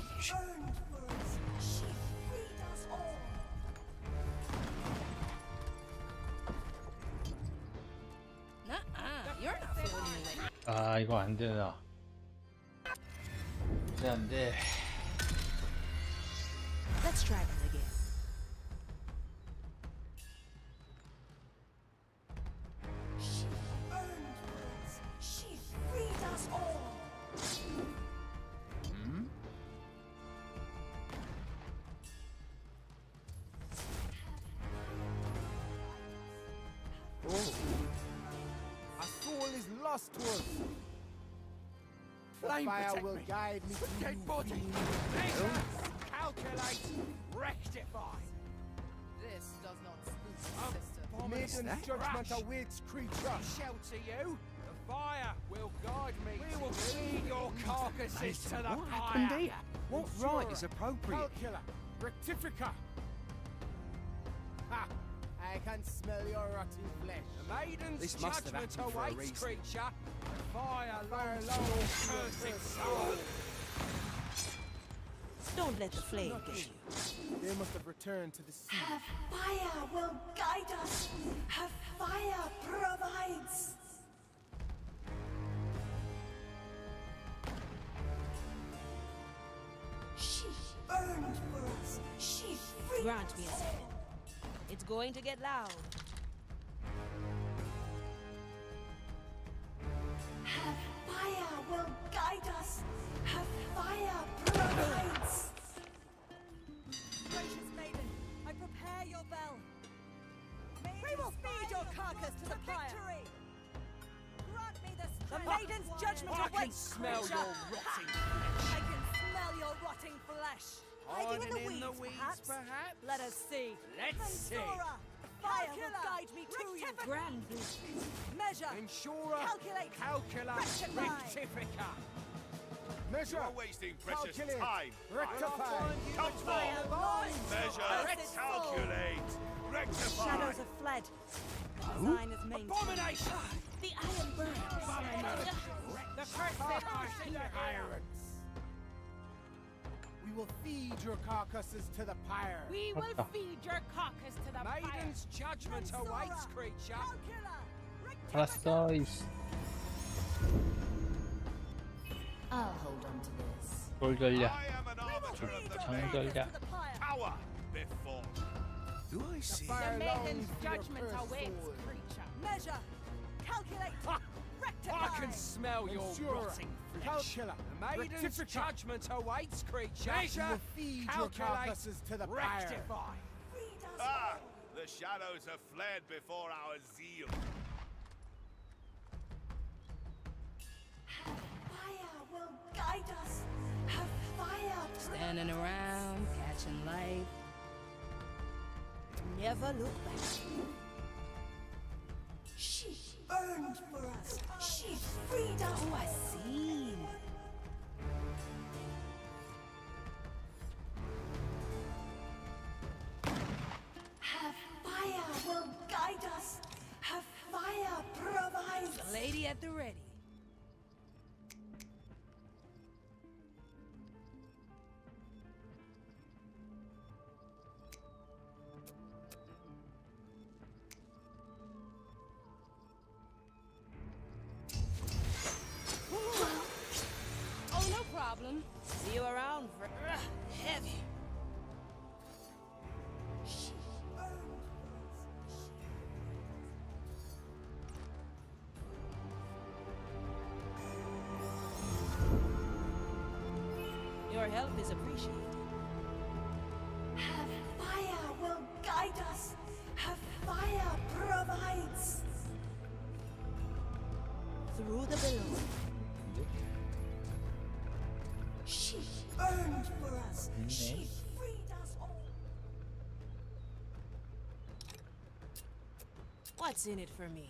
for us. She freed us all. Nuh-uh, you're not fooling me like 아 이거 안 되나? 안 돼. Let's try that again. She burned for us. She freed us all. A soul is lost to us. The Flame fire protect will me. guide me to Dead you. body. Measure, calculate, rectify. this does not suit sister. Maiden's judgment Rash. awaits, creature. Shelter you. The fire will guide me. We will feed your carcasses to the What fire. happened here? What right is Ensure. appropriate? Calcula. Rectifica. Ha! I can smell your rotting flesh. The maiden's This must have judgment happened for a awaits, reason. creature. The fire longs longs for your for your cursed cursed soul. Don't let the flame get you. They must have returned to the sea. Her fire will guide us. Her fire provides. She burned for us. She freed Grant me a us second. all. It's going to get loud. Her fire will guide us. Her fire provides. Gracious maiden, I prepare your bell. We will feed your carcass to the victory. Grant me the strength. The maiden's judgment I can awaits, smell creature. your rotting I can smell your rotting flesh. Hiding in the weeds, perhaps? Let us see. Let's see. Mensura, fire will guide me to you. Grandly. Measure. Insurer, Calculate. calculate, Rectify. rectifica. Measure. You're wasting precious Calculate. time. Rectify. Come forth. Measure. Calculate. Rectify. Shadows have fled. Design is maintained. Abomination! The iron burns. The curse are here. We will feed your carcasses to the pyre. We will feed your carcass to the Maiden's judgment awaits, creature. 알았어. 이씨. I'll hold on to this. 돌전략. I am an arbiter of the 장전략. power before. Do I see? The maiden's judgment awaits, creature. Measure. Calculate. Rectify. I can smell your rotting flesh. Calcula. The maiden's judgment awaits, creature. We Measure. will feed your carcasses to the pyre. Rectify. Ah, the shadows have fled before our zeal. Fire will guide us. Have fire. Standing around, catching light. Never look back. She burned for us. She freed us. Oh, I see. Have fire will guide us. Have fire provides. The lady at the ready. Oh, no problem. See you around for heavy. Your help is appreciated. Have fire will guide us. Have fire provides. Through the billows. She burned for us. She freed us all. What's in it for me?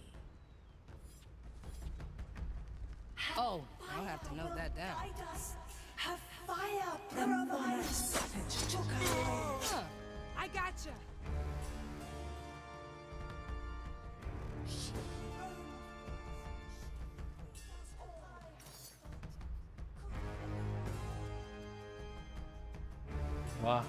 Oh, I'll have to note that down. Guide us. Have fire provides. Huh. I gotcha. 와.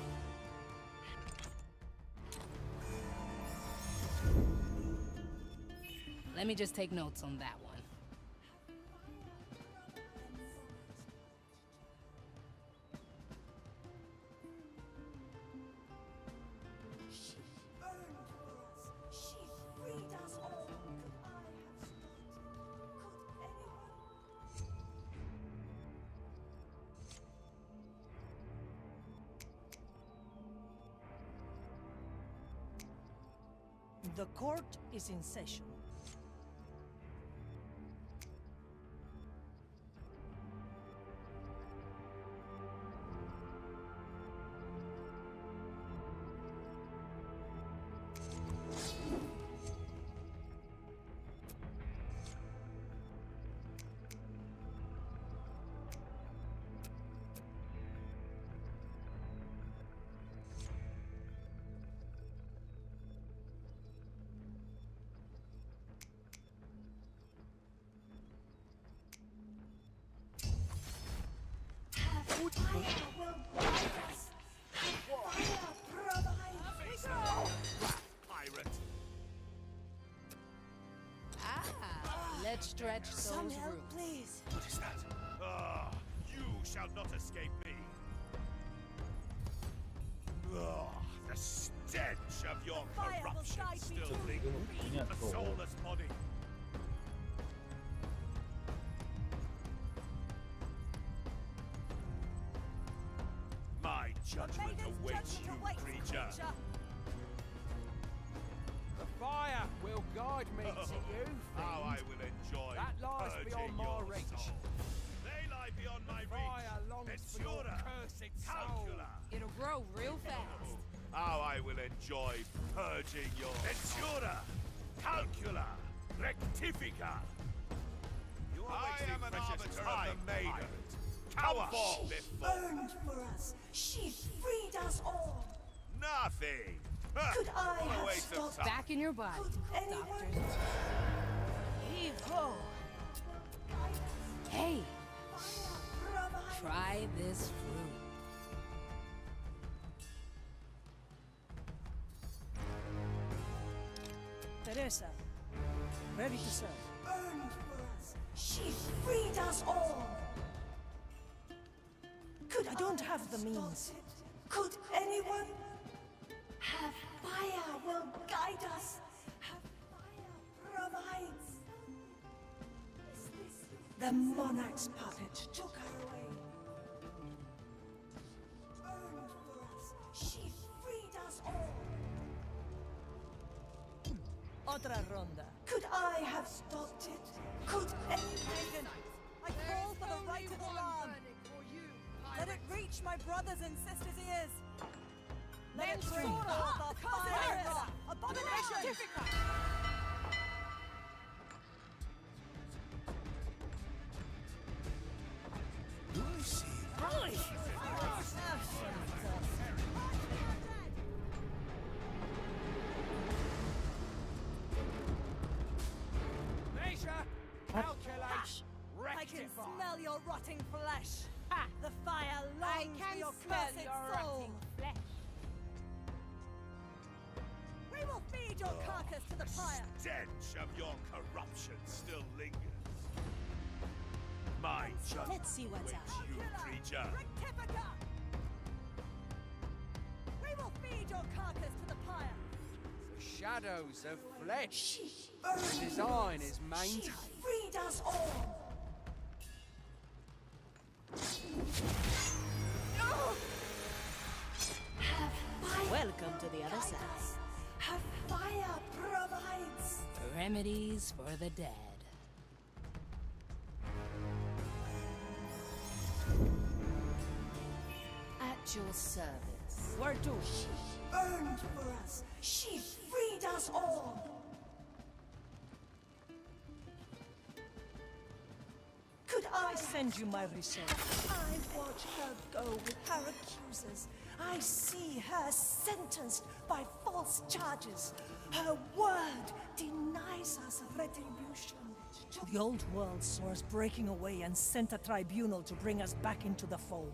Let me just take notes on that one. She burned for us. She freed us all. Could I have stopped? Could anyone? The court is in session. Pirate. Let's stretch Some those help, roots. please. What is that? Ah, you shall not escape me. Ah, the stench of your fire will corruption guide me still to lingers in the soulless body. My judgment awaits you, creature. The fire will guide me to you, How I fiend. will enjoy That lies purging beyond my your reach. soul. They lie beyond my Fire reach. longs for your Ventura, cursed soul. calcula. It'll grow real fast. How I will enjoy purging your Ventura, calcula, rectifica. I am an arbiter of the maiden. tower. She burned for us. She freed us all. Nothing. Could I A have waste of stopped? time. Back in your body, doctor. Heave-ho! Hey, try this fruit. Teresa, ready to serve. Burned for us. She freed us all. I don't have the means. Could anyone? Have fire will guide us. Have fire provides. The monarch's puppet took her away. Burned for us. She freed us all. Otra ronda. Could I have stopped it? Could anyone? I call for the right of alarm. Let it reach my brothers and sisters' ears. Let it bring forth our fire. Abomination! Measure, calculate, I can rectify. smell your rotting flesh. The fire longs for your cursed soul. We will feed your carcass to the fire. Stench of your corruption still lingers. My judgment Let's see what's awaits out. you, creature. Rectifica! We will feed your carcass to the fire. The shadows of flesh. The design is maintained. Freed us all. Welcome to the other side. Have fire provides. Remedies for the dead. At your service. Where to? She burned for us. She freed us all. Could I send you my result? I watch her go with her accusers. I see her sentenced by false charges. Her word denies us retribution. The old world saw us breaking away and sent a tribunal to bring us back into the fold.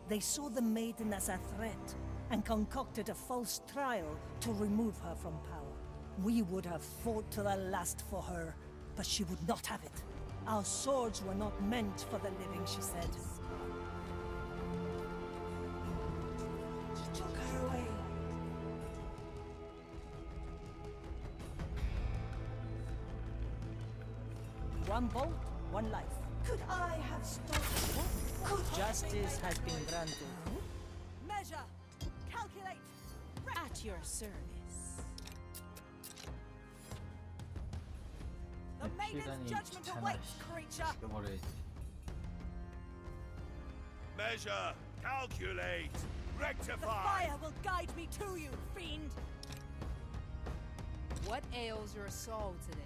They saw the maiden as a threat and concocted a false trial to remove her from power. We would have fought to the last for her, but she would not have it. Our swords were not meant for the living, she said. She took her away. One bolt, one life. Could I have stopped it? Could justice has been granted. Measure! Calculate! At your service. The maiden's judgment awaits, creature! 죽여버려야지. Measure, calculate, The rectify. fire will guide me to you, fiend! What ails your soul today?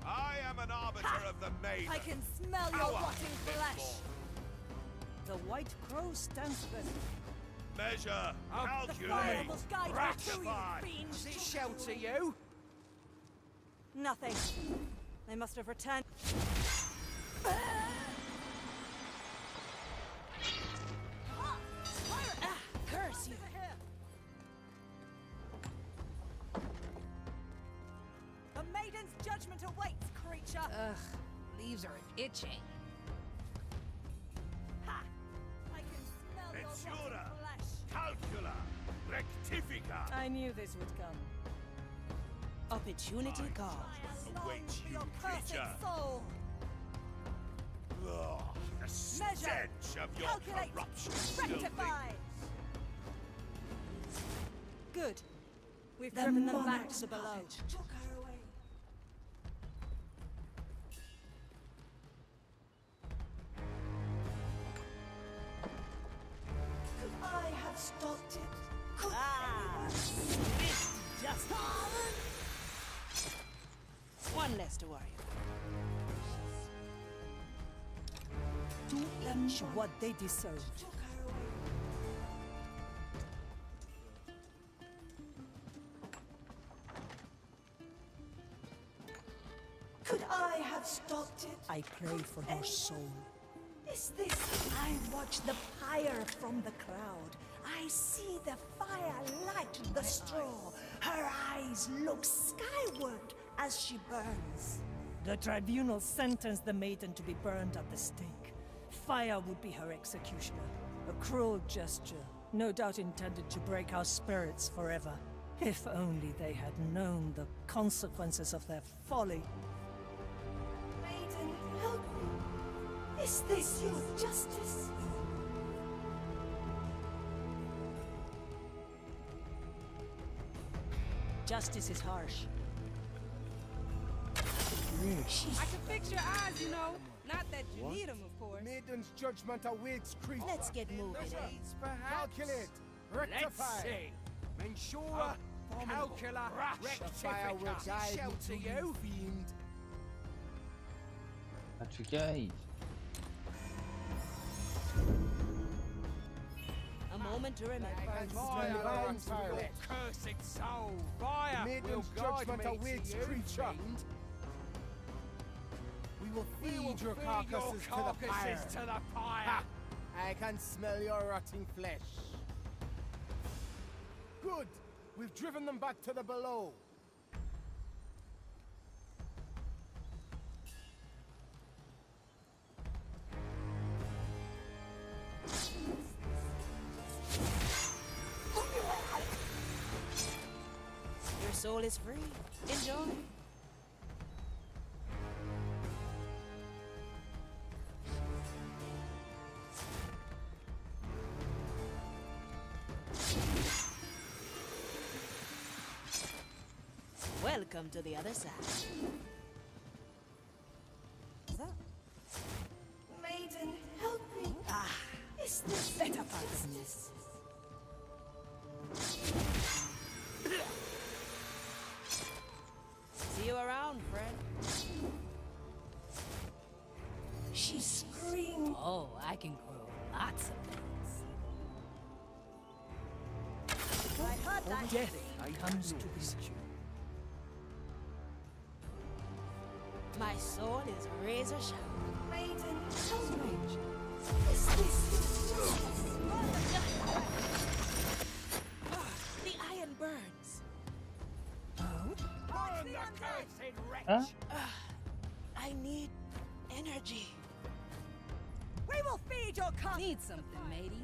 I am an arbiter of the maiden. I can smell your Power rotting flesh! The white crow stands ready. Measure, The fire calculate, will guide me to rectify. you, fiend! Does it shelter you? Nothing. They must have returned. Curse you. The maiden's judgment awaits, creature! Ugh, leaves are itching. Ha! I can smell your Mensura, rotting flesh! calcula, rectifica. I knew this would come. Opportunity calls. Awaits you, Your cursed creature. soul! Ugh, the stench of your Calculate! corruption still Rectify! lingers. Good. We've The driven them back monarch's to the below. puppet took her away. Could I have stopped it? Could anyone? Just One less to worry about. avenge what they deserve. Could I have stopped it? I pray for her soul. Is this? I watch the fire from the cloud. I see the fire light the straw. Her eyes look skyward as she burns. The tribunal sentenced the maiden to be burned at the stake. Fire would be her executioner. A cruel gesture, no doubt intended to break our spirits forever. If only they had known the consequences of their folly. Maiden, help me. Is this your justice? Justice is harsh. I can fix your eyes, you know. Not that you need them, of course. Maiden's judgment awaits creature. Let's get moving. Calculate. Rectify. Let's see. Mensura, calcula, The fire will rectifica. guide Shout you to to you. fiend. 다 죽여. A moment to remember. Fire, Divine for your fire. cursed soul. Fire will Maiden's guide judgment me awaits to you, creature. fiend. We will We will feed your feed carcasses to the carcasses fire. to the fire. Ha! I can smell your rotting flesh. Good. We've driven them back to the below. Your soul is free. Enjoy. Welcome to the other side. Maiden, help me. Is this Better part of this. See you around, friend. She screamed. Oh, I can grow lots of things. I heard that. Death comes to visit you. My soul is razor sharp. Maiden, help me. Is this your justice? The iron burns. Burn the cursed wretch. Huh? I need energy. We will feed your cup. Need something, matey.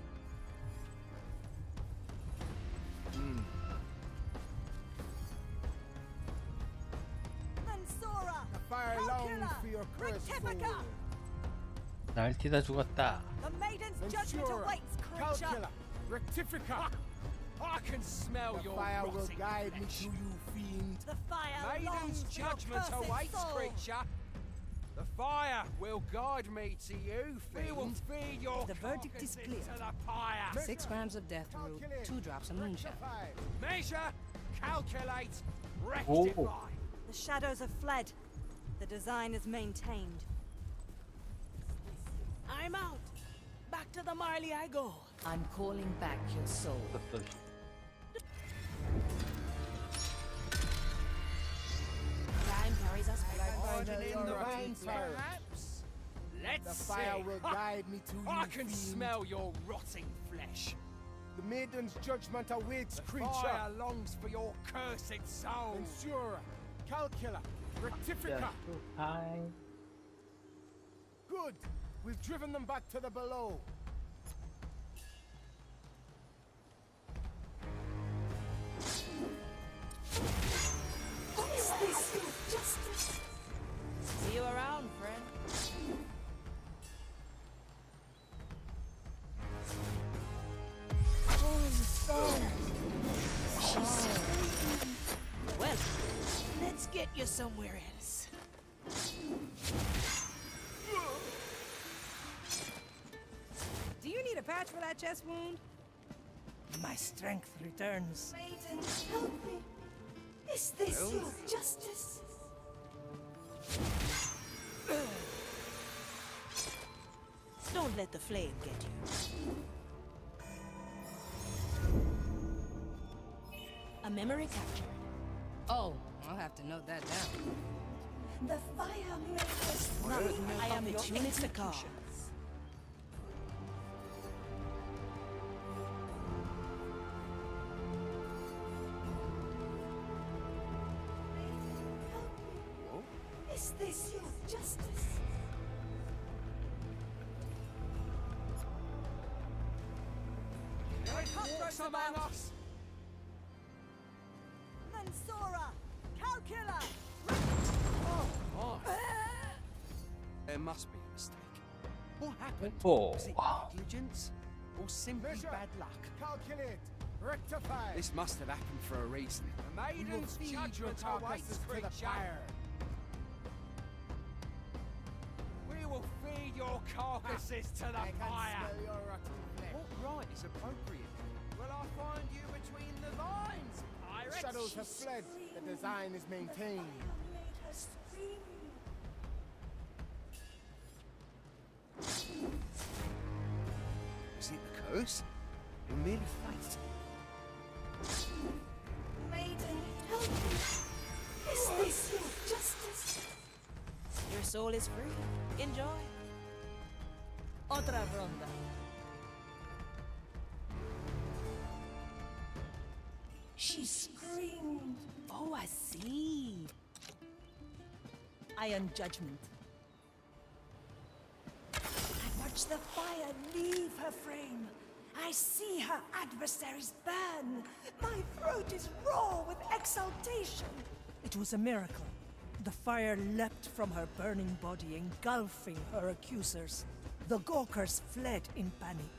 Mansura. The fire longs for your cursed soul. 날뛰다 죽었다. The maiden's judgment Mensura, awaits, creature. calcula, rectifica. I can smell The your fire will rotting guide me flesh. to you, fiend. The fire Maiden's longs for your judgment cursed awaits, soul. creature. The fire will guide me to you, fiend. We will feed your The verdict is carcasses clear. to the fire. 6 grams of death root, 2 drops of moonshine. Rectify. Measure, calculate, rectify. The shadows have fled. The design is maintained. I'm out. Back to the Marley I go. I'm calling back your soul. Time carries us Order in your the rotting veins, fire. perhaps? Let's The fire see. will guide me to you, I can fiend. smell your rotting flesh. The maiden's judgment awaits, The creature. fire longs for your cursed soul. Mensura, calcula, rectifica. Hi. Good. We've driven them back to the below. Is this your justice? See you around, friend. Well, let's get you somewhere else. Do you need a patch for that chest wound? My strength returns. Maiden, help me. Is this your justice? Don't Don't let the flame get you. A memory captured. Oh, I'll have to note that down. The fire makers I am your executioner. Is this your justice? Walks among us. Mensora! Calcula! Oh. There must be a mistake. What happened? Oh. Was it negligence? Or simply Measure. bad luck? Calculate. Rectify. This must have happened for a reason. The maiden's feed your judgment awaits, carcasses to the creature. fire. We will feed your carcasses to the I can fire. smell your rotten flesh. What right is appropriate? Will I find you between the vines, pirates? Shadows have fled. The design is maintained. Made her scream. Was it the curse? Or merely fate? Maiden, help me. Is this your justice? Your soul is free. Enjoy. Otra ronda. She screamed. Oh, I see. Iron judgment. I watch the fire leave her frame. I see her adversaries burn. My throat is raw with exultation. It was a miracle. The fire leapt from her burning body, engulfing her accusers. The Gawkers fled in panic,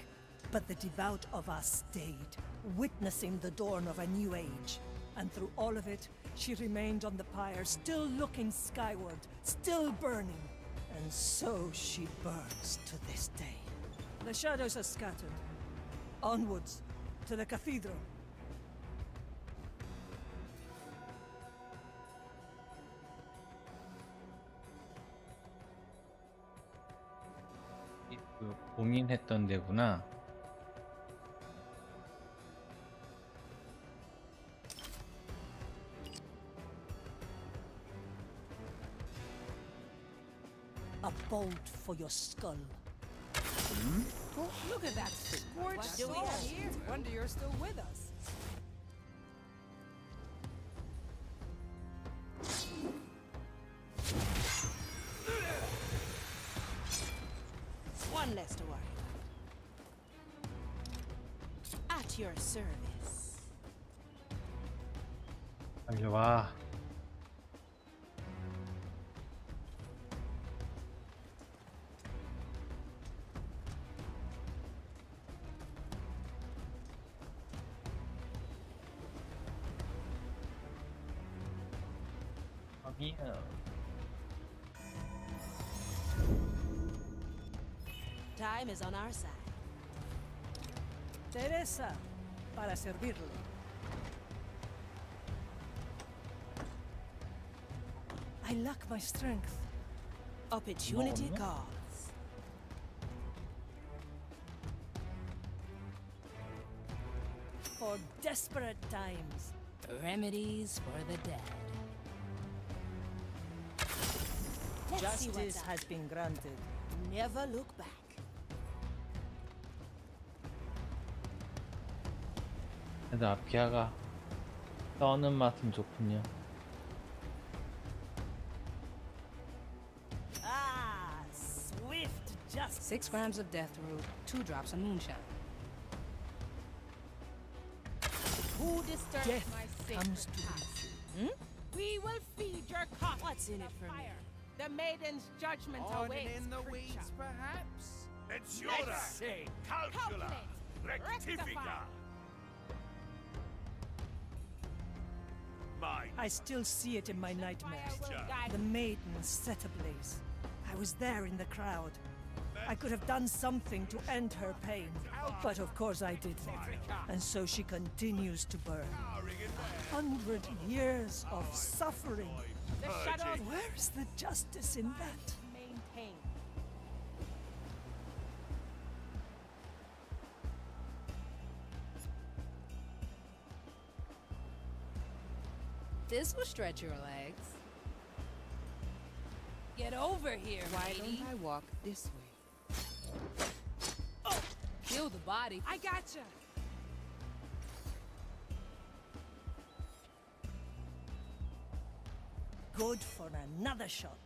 but the devout of us stayed, witnessing the dawn of a new age. And through all of it, she remained on the pyre, still looking skyward, still burning. And so she burns to this day. The shadows are scattered. Onwards, to the cathedral. 그 봉인했던 데구나. A bolt for your skull. Oh, look at that scorched What do we soul. have here? Wonder you're still with us. One less to worry about. At your service. 빨리 와. Time is on our side. Teresa, para servirle. I lack my strength. Opportunity No. calls. For desperate times. Remedies for the dead. Let's see what's Justice up. has been granted. Never look back. 그래도 아피아가 떠는 맛은 좋군요. Ah, swift justice. 6 grams of death root, 2 drops of moonshine. Who disturbs Death my comes sacred to task? you. We will feed your carcass What's in to it the for me? fire. The maiden's judgment Hiding awaits, in the creature. weeds, perhaps? Menciora. see. Calcula. Calculate. Rectifica. Mine. I still see it in my nightmares. Fire will guide The maiden set ablaze. I was there in the crowd. I could have done something to end her pain. But of course I didn't. And so she continues to burn. 100 years of suffering. The shadows Where's the justice in that? maintain. This'll stretch your legs. Get over here, Why lady. don't I walk this way? Oh, kill the body. I gotcha. Good for another shot.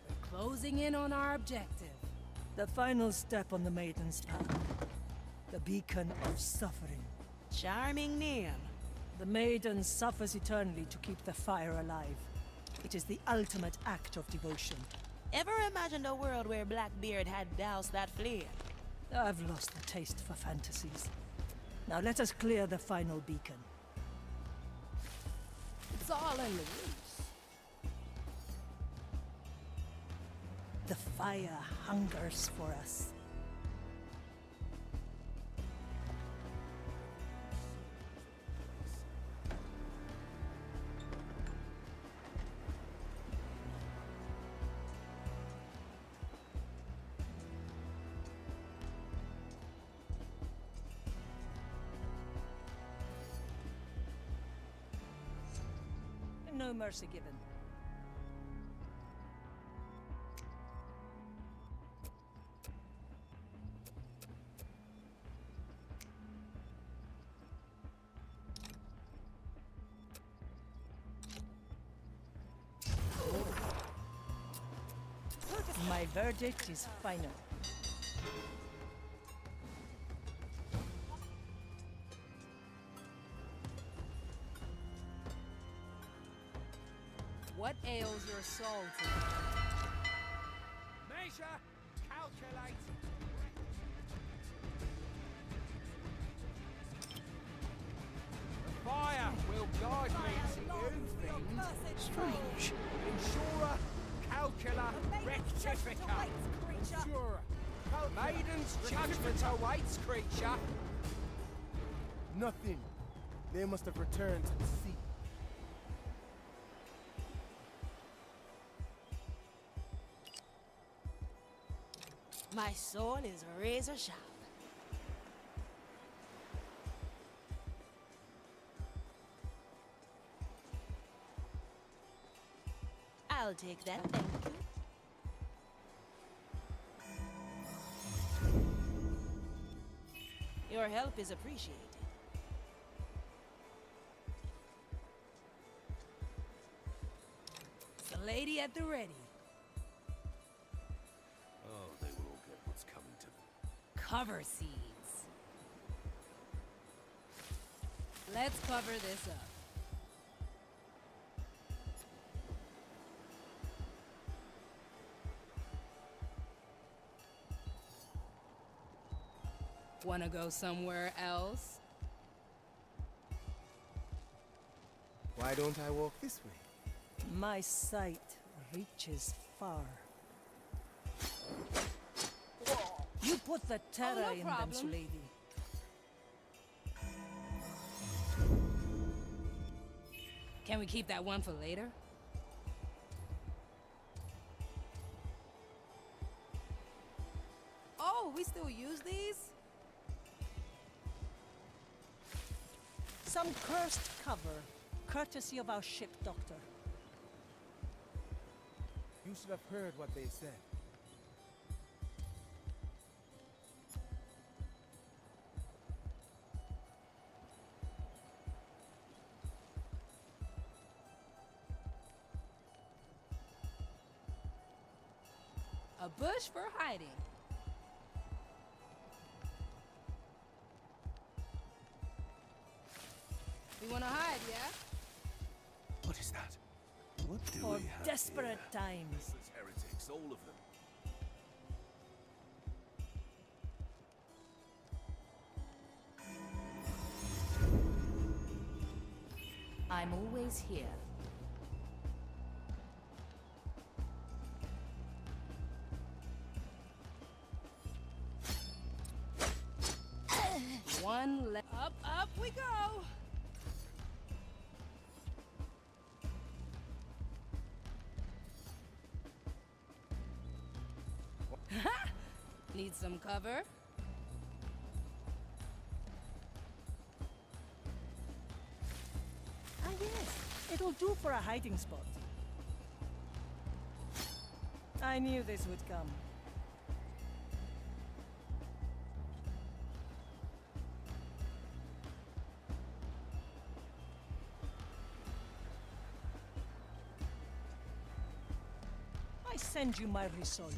We're closing in on our objective. The final step on the Maiden's path. The beacon of suffering. Charming name. The Maiden suffers eternally to keep the fire alive. It is the ultimate act of devotion. Ever imagined a world where Blackbeard had doused that flame? I've lost the taste for fantasies. Now let us clear the final beacon. It's all in the roots. The fire hungers for us. No mercy given. My verdict is final. What ails your soul today? Measure, calculate. The fire will guide me to you, fiend. Strange. Insurer, calcula, rectifica. Insurer, Maiden's judgment awaits, creature. Nothing. They must have returned to the sea. My soul is razor sharp. I'll take that, thank you. Your help is appreciated. It's a lady at the ready. Oh, they will all get what's coming to them. Cover seeds. Let's cover this up. Wanna go somewhere else? Why don't I walk this way? My sight reaches far. You put the terror no in them, problem. lady. Can we keep that one for later? Oh, we still use these? Some cursed cover, courtesy of our ship, Doctor. You should have heard what they said. A bush for hiding. We wanna hide, yeah? What is that? What do For we have desperate here? times. Useless heretics, all of them. I'm always here. One left. Up we go! Need some cover? It'll do for a hiding spot. I knew this would come. I send you my resolve.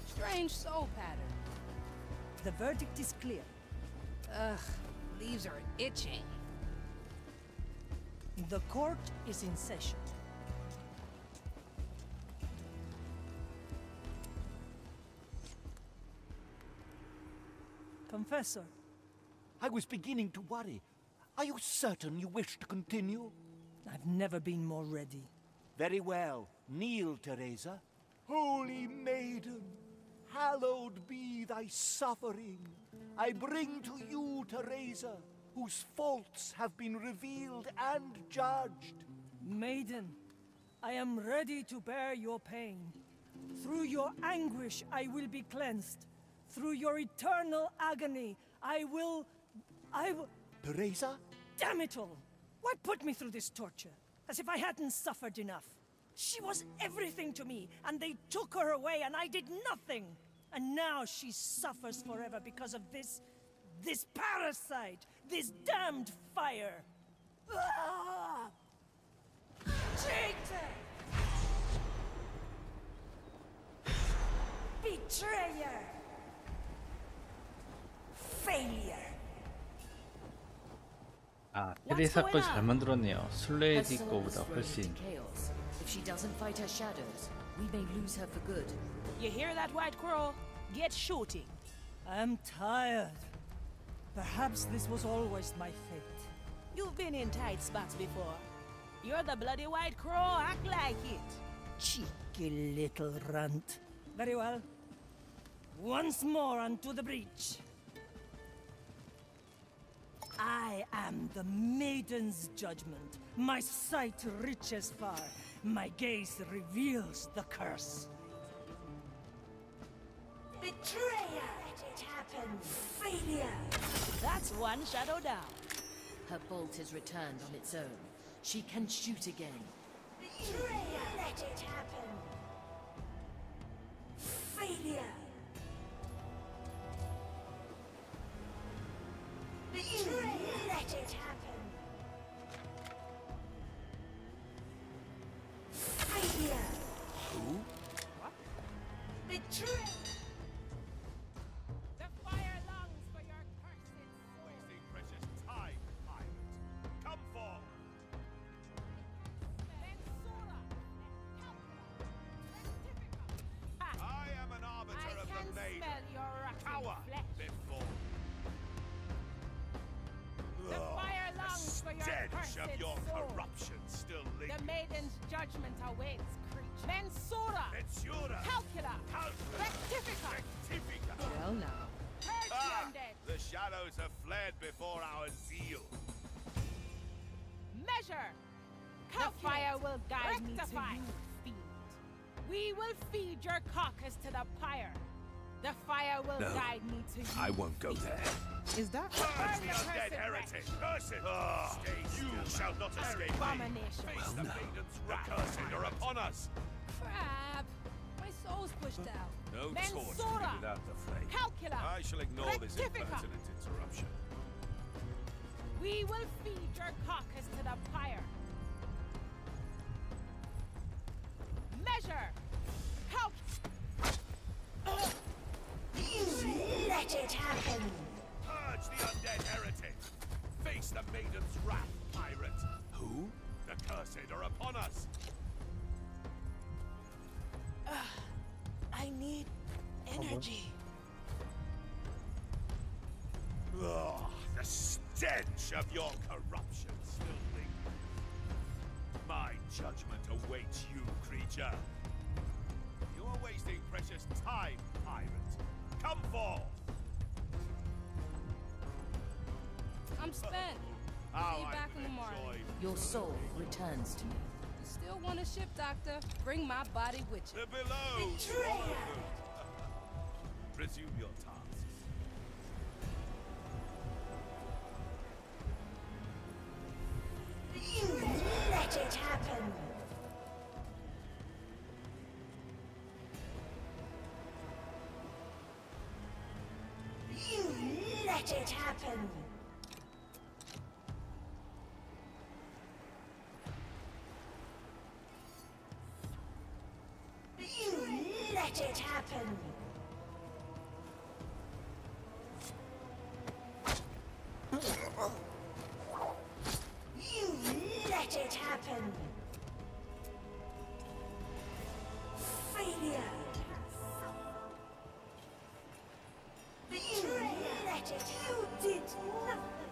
Strange soul pattern. The verdict is clear. Ugh, leaves are itching. The court is in session. Confessor. I was beginning to worry. Are you certain you wish to continue? I've never been more ready. Very well. Kneel, Teresa. Holy maiden, hallowed be thy suffering. I bring to you, Teresa, whose faults have been revealed and judged. Maiden, I am ready to bear your pain. Through your anguish, I will be cleansed. Through your eternal agony, I will... Teresa? Damn it all! Why put me through this torture? As if I hadn't suffered enough. She was everything to me, and they took her away, and I did nothing. And now she suffers forever because of this parasite, this damned fire. Ah! Traitor! Betrayer! Failure! 아, 테레사 거 잘 만들었네요. 슬레이디 거보다 훨씬. If she doesn't fight her shadows, we may lose her for good. You hear that, White Crow? Get shooting. I'm tired. Perhaps this was always my fate. You've been in tight spots before. You're the bloody White Crow, act like it. Cheeky little runt. Very well. Once more unto the breach. I am the maiden's judgment. My sight reaches far. My gaze reveals the curse. Betrayer! Let it happen. Failure! That's one shadow down. Her bolt has returned on its own. She can shoot again. Betrayer! Let it happen. Failure! Betrayer! Let it happen. Failure! Who? What? Betrayer! The fire longs for your cursed soul. Wasting precious time, pirate. Come forth. I am an arbiter of the maiden. Smell your rotten Power flesh. before. The fire longs for your stench cursed of your soul. corruption still lingers. The maiden's judgment awaits, creature. Mensura! Mensura! Calcula! Rectifica! Rectifica! Well, now. Purge the undead! The shadows have fled before our zeal. Measure! The fire will guide me to you, fiend. We will feed your carcass to the pyre. The fire will No. guide me to you. I won't go there. Is that? Purge the undead heretic! Curse it! You shall not escape Abomination. me! Face the maiden's wrath! The cursed are upon us! Crap! My soul's pushed out. No torch can Mensura! be without the flame. Calcula! I shall ignore this Rectifica! impertinent interruption. We will feed your carcass to the pyre. Measure! Let it happen! Purge the undead heretic! Face the maiden's wrath, pirate! Who? The cursed are upon us! I need energy. Ugh, the stench of your corruption still lingers. My judgment awaits you, creature. You are wasting precious time, pirate. Come forth! I'm spent. How See you I back will in the morning. enjoy Your soul returns to me. Still want a ship, Doctor? Bring my body with you. They're below! Resume your tasks. You let it happen. You let it happen. You let it happen. You let it happen. Failure. You let it. You did nothing.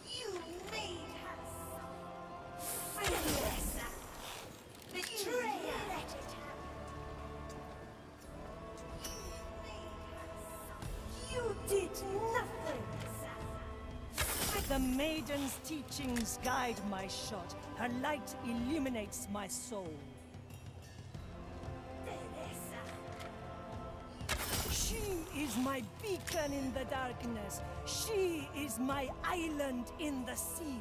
You made her suffer. Failure. Betrayal. Let it happen. You did nothing. The maiden's teachings guide my shot. Her light illuminates my soul. She is my beacon in the darkness. She is my island in the sea.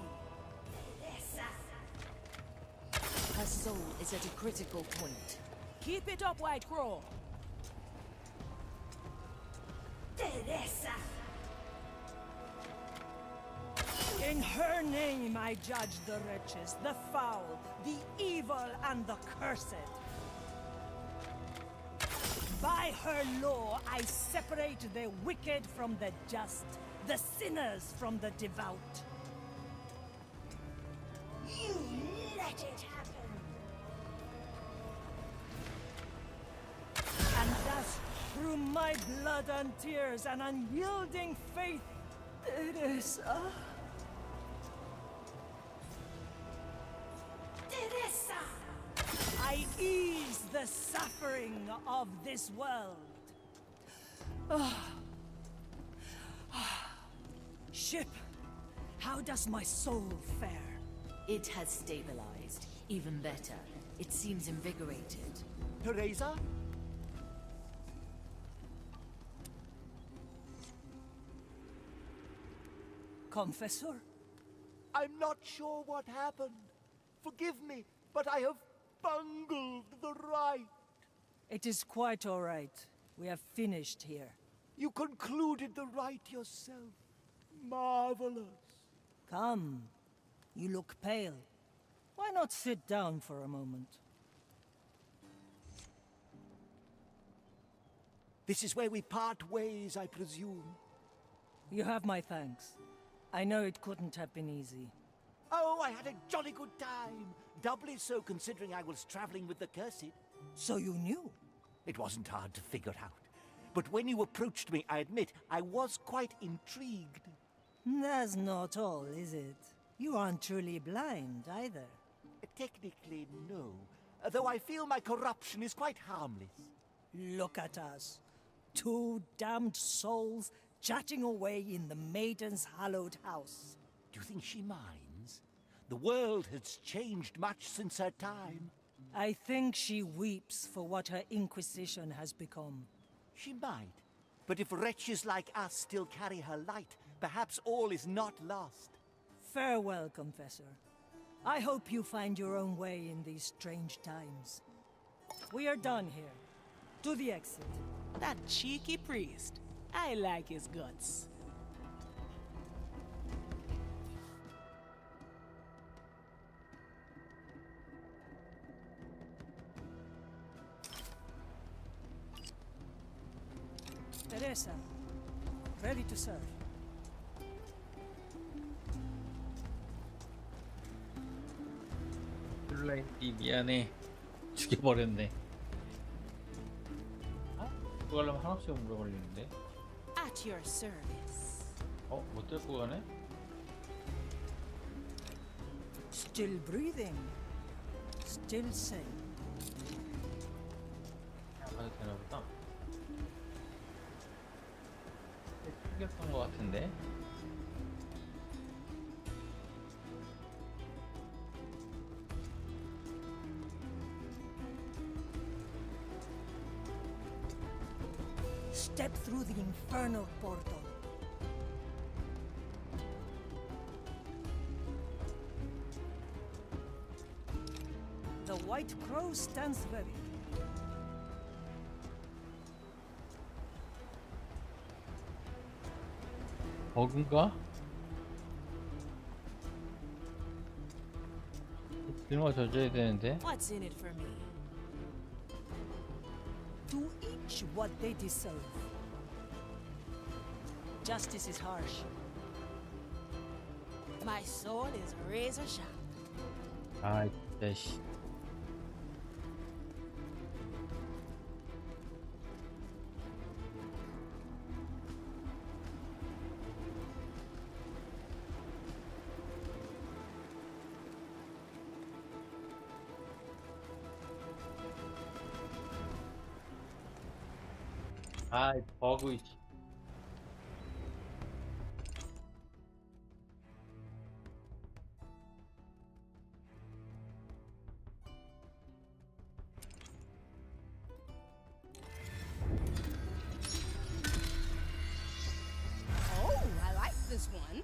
Her soul is at a critical point. Keep it up, White Crow. Teresa. In her name I judge the wretches, the foul, the evil, and the cursed. By her law, I separate the wicked from the just, the sinners from the devout. You let it happen. And thus, through my blood and tears and unyielding faith, Teresa. Teresa! I ease the suffering of this world. Ship, how does my soul fare? It has stabilized. Even better. It seems invigorated. Teresa? Confessor? I'm not sure what happened. Forgive me, but I have bungled the rite. It is quite all right. We have finished here. You concluded the rite yourself. Marvelous. Come. You look pale. Why not sit down for a moment? This is where we part ways, I presume. You have my thanks. I know it couldn't have been easy. Oh, I had a jolly good time. Doubly so considering I was traveling with the Cursed. So you knew? It wasn't hard to figure out. But when you approached me, I admit, I was quite intrigued. That's not all, is it? You aren't truly blind, either. Technically, no. Though I feel my corruption is quite harmless. Look at us. Two damned souls chatting away in the maiden's hallowed house. Do you think she minds? The world has changed much since her time. I think she weeps for what her Inquisition has become. She might. But if wretches like us still carry her light, perhaps all is not lost. Farewell, Confessor. I hope you find your own way in these strange times. We are done here. To the exit. That cheeky priest. I like his guts. Teresa, ready to serve. 플라인티 미안해. 죽여버렸네. 아? 그거 하려면 한없이 오래 걸리는데. At your service. 못 데리고 가네? Still breathing. Still sane. 가도 되나 보다. 생겼던 것 같은데. step through the infernal portal. The White Crow stands ready. 버그인가? 실마 져줘야 되는데. What's in it for me? To each what they deserve. Justice is harsh. My sword is razor sharp. 아, 진짜 씨. 아, 버그. Oh, I like this one.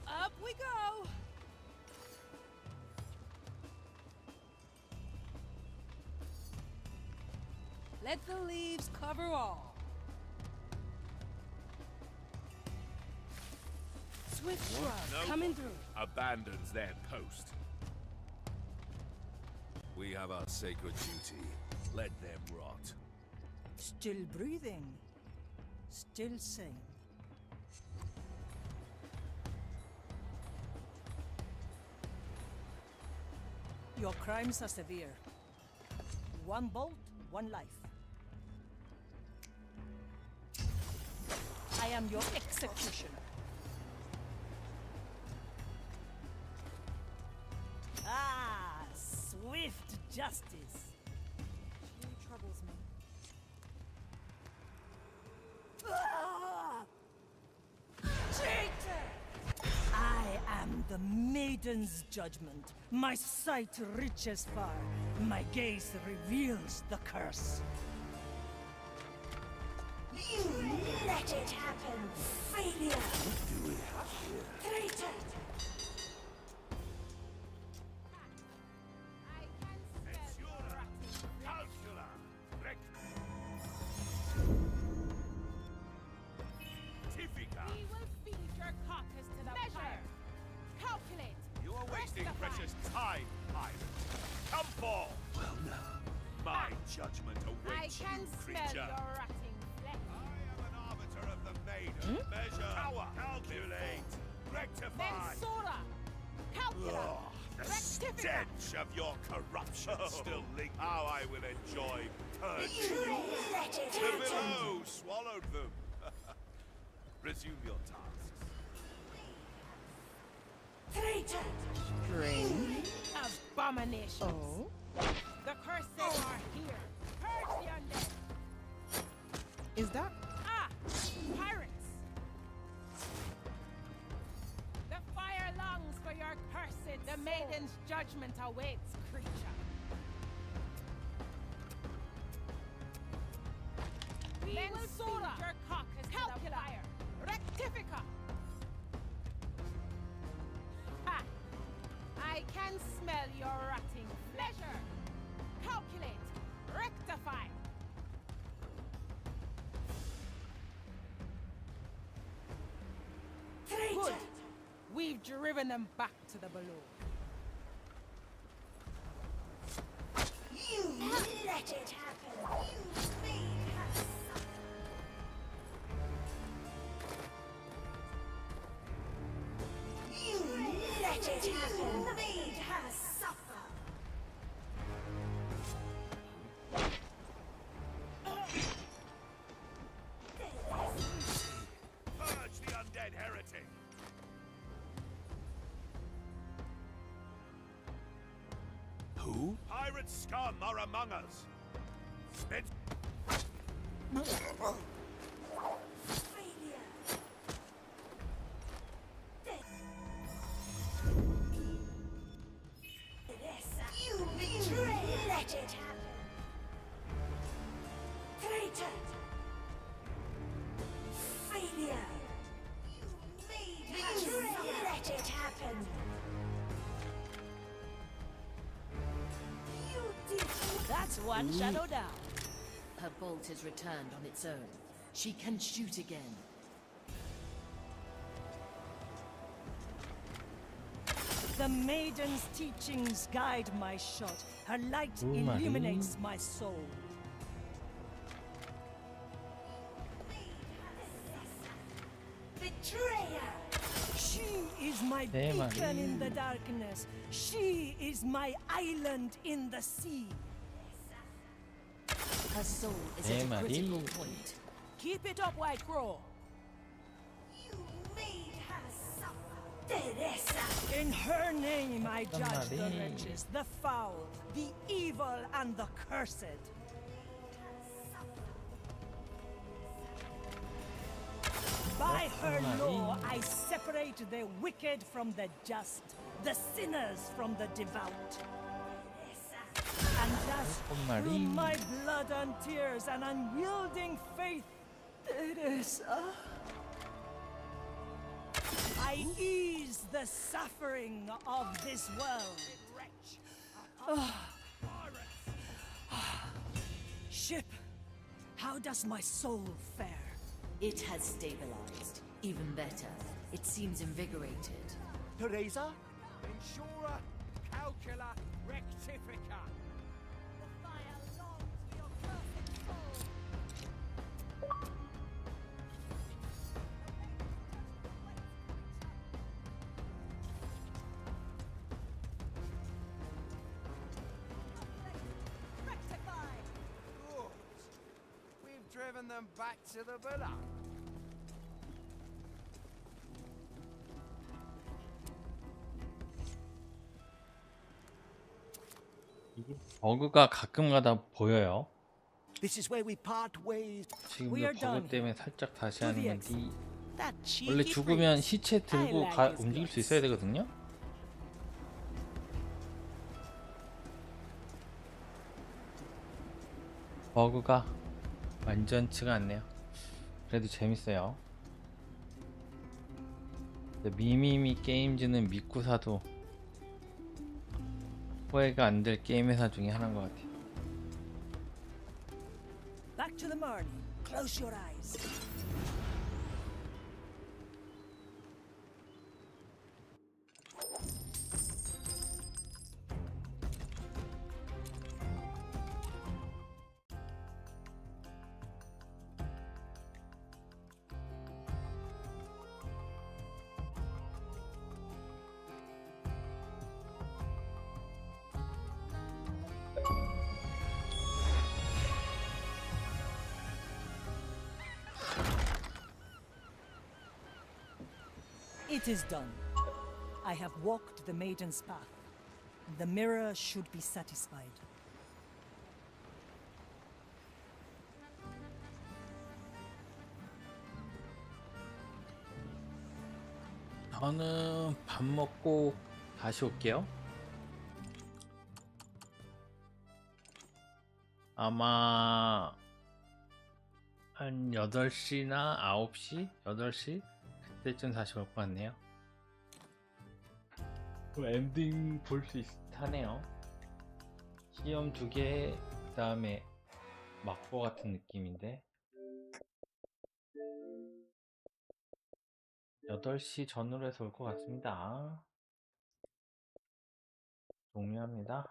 Up we go. Let the leaves cover all. Swift shrub coming through. Abandons their post. We have our sacred duty. Let them rot. Still breathing. Still sane. Your crimes are severe. One bolt, one life. I am your executioner. Ah, swift justice. She troubles me. Ah! Traitor! I am the maiden's judgment. My sight reaches far. My gaze reveals the curse. You let it happen, failure! What do we have here? Traitor! We will feed your carcass to the fire. Calculate. You are wasting Rectify. precious time, pirate. Come forth. Well now. My judgment I awaits can you, smell creature. your rotting flesh. I am an arbiter of the maiden. Measure, power, calculate, rectify. Then Sora. Calculate. Ugh, the Rectifica. stench of your corruption still lingers. How I will enjoy purging You yours. let it The happen! below swallowed them. Resume your tasks. Traitor! Strange. Abominations. Oh. The curses are here. Purge the undead. Is that? Ah! Pirates! The fire longs for your cursed. The maiden's judgment awaits, creature. We then will feed your carcass to the fire. Rectifica! Ha! I can smell your rotting pleasure. Calculate. Rectify. Good. We've driven them back to the below. You let it happen! You made us suffer! You let it happen! You made her suffer! Purge the undead heretic. Who? Pirate scum are among us. Spit. Failure! That's one shadow down. Her bolt has returned on its own. She can shoot again. The maiden's teachings guide my shot. Her light illuminates my soul. Betrayer! She is my beacon in the darkness. She is my island in the sea. Her soul is at a critical point. Keep it up, White Crow. You made her suffer. Teresa! In her name I judge the wretches, the foul, the evil, and the cursed. By her law, I separate the wicked from the just, the sinners from the devout. And thus, through my blood and tears and unyielding faith, Teresa, I ease the suffering of this world. Ship, how does my soul fare? It has stabilized. Even better. It seems invigorated. Teresa? Insurer, calcula, rectifica. Driven them back to the villa. 버그가 가끔가다 보여요. This is where we part ways. 지금도 버그 때문에 살짝 다시 하는 건데 원래 죽으면 시체 들고 움직일 수 있어야 되거든요. 버그가 완전치가 않네요. 그래도 재밌어요. 미미미 게임즈는 믿고 사도 후회가 안 될 게임 회사 중에 하나인 것 같아요. Back to the Marnie. Close your eyes. It is done. I have walked the maiden's path. The mirror should be satisfied. 저는 밥 먹고 다시 올게요. 아마 한 8시나 9시? 8시? 그때쯤 다시 올 것 같네요. 그럼 엔딩 볼 수 있다네요. 시험 2개, 그 다음에 막보 같은 느낌인데 8시 전후로 해서 올 것 같습니다. 종료합니다.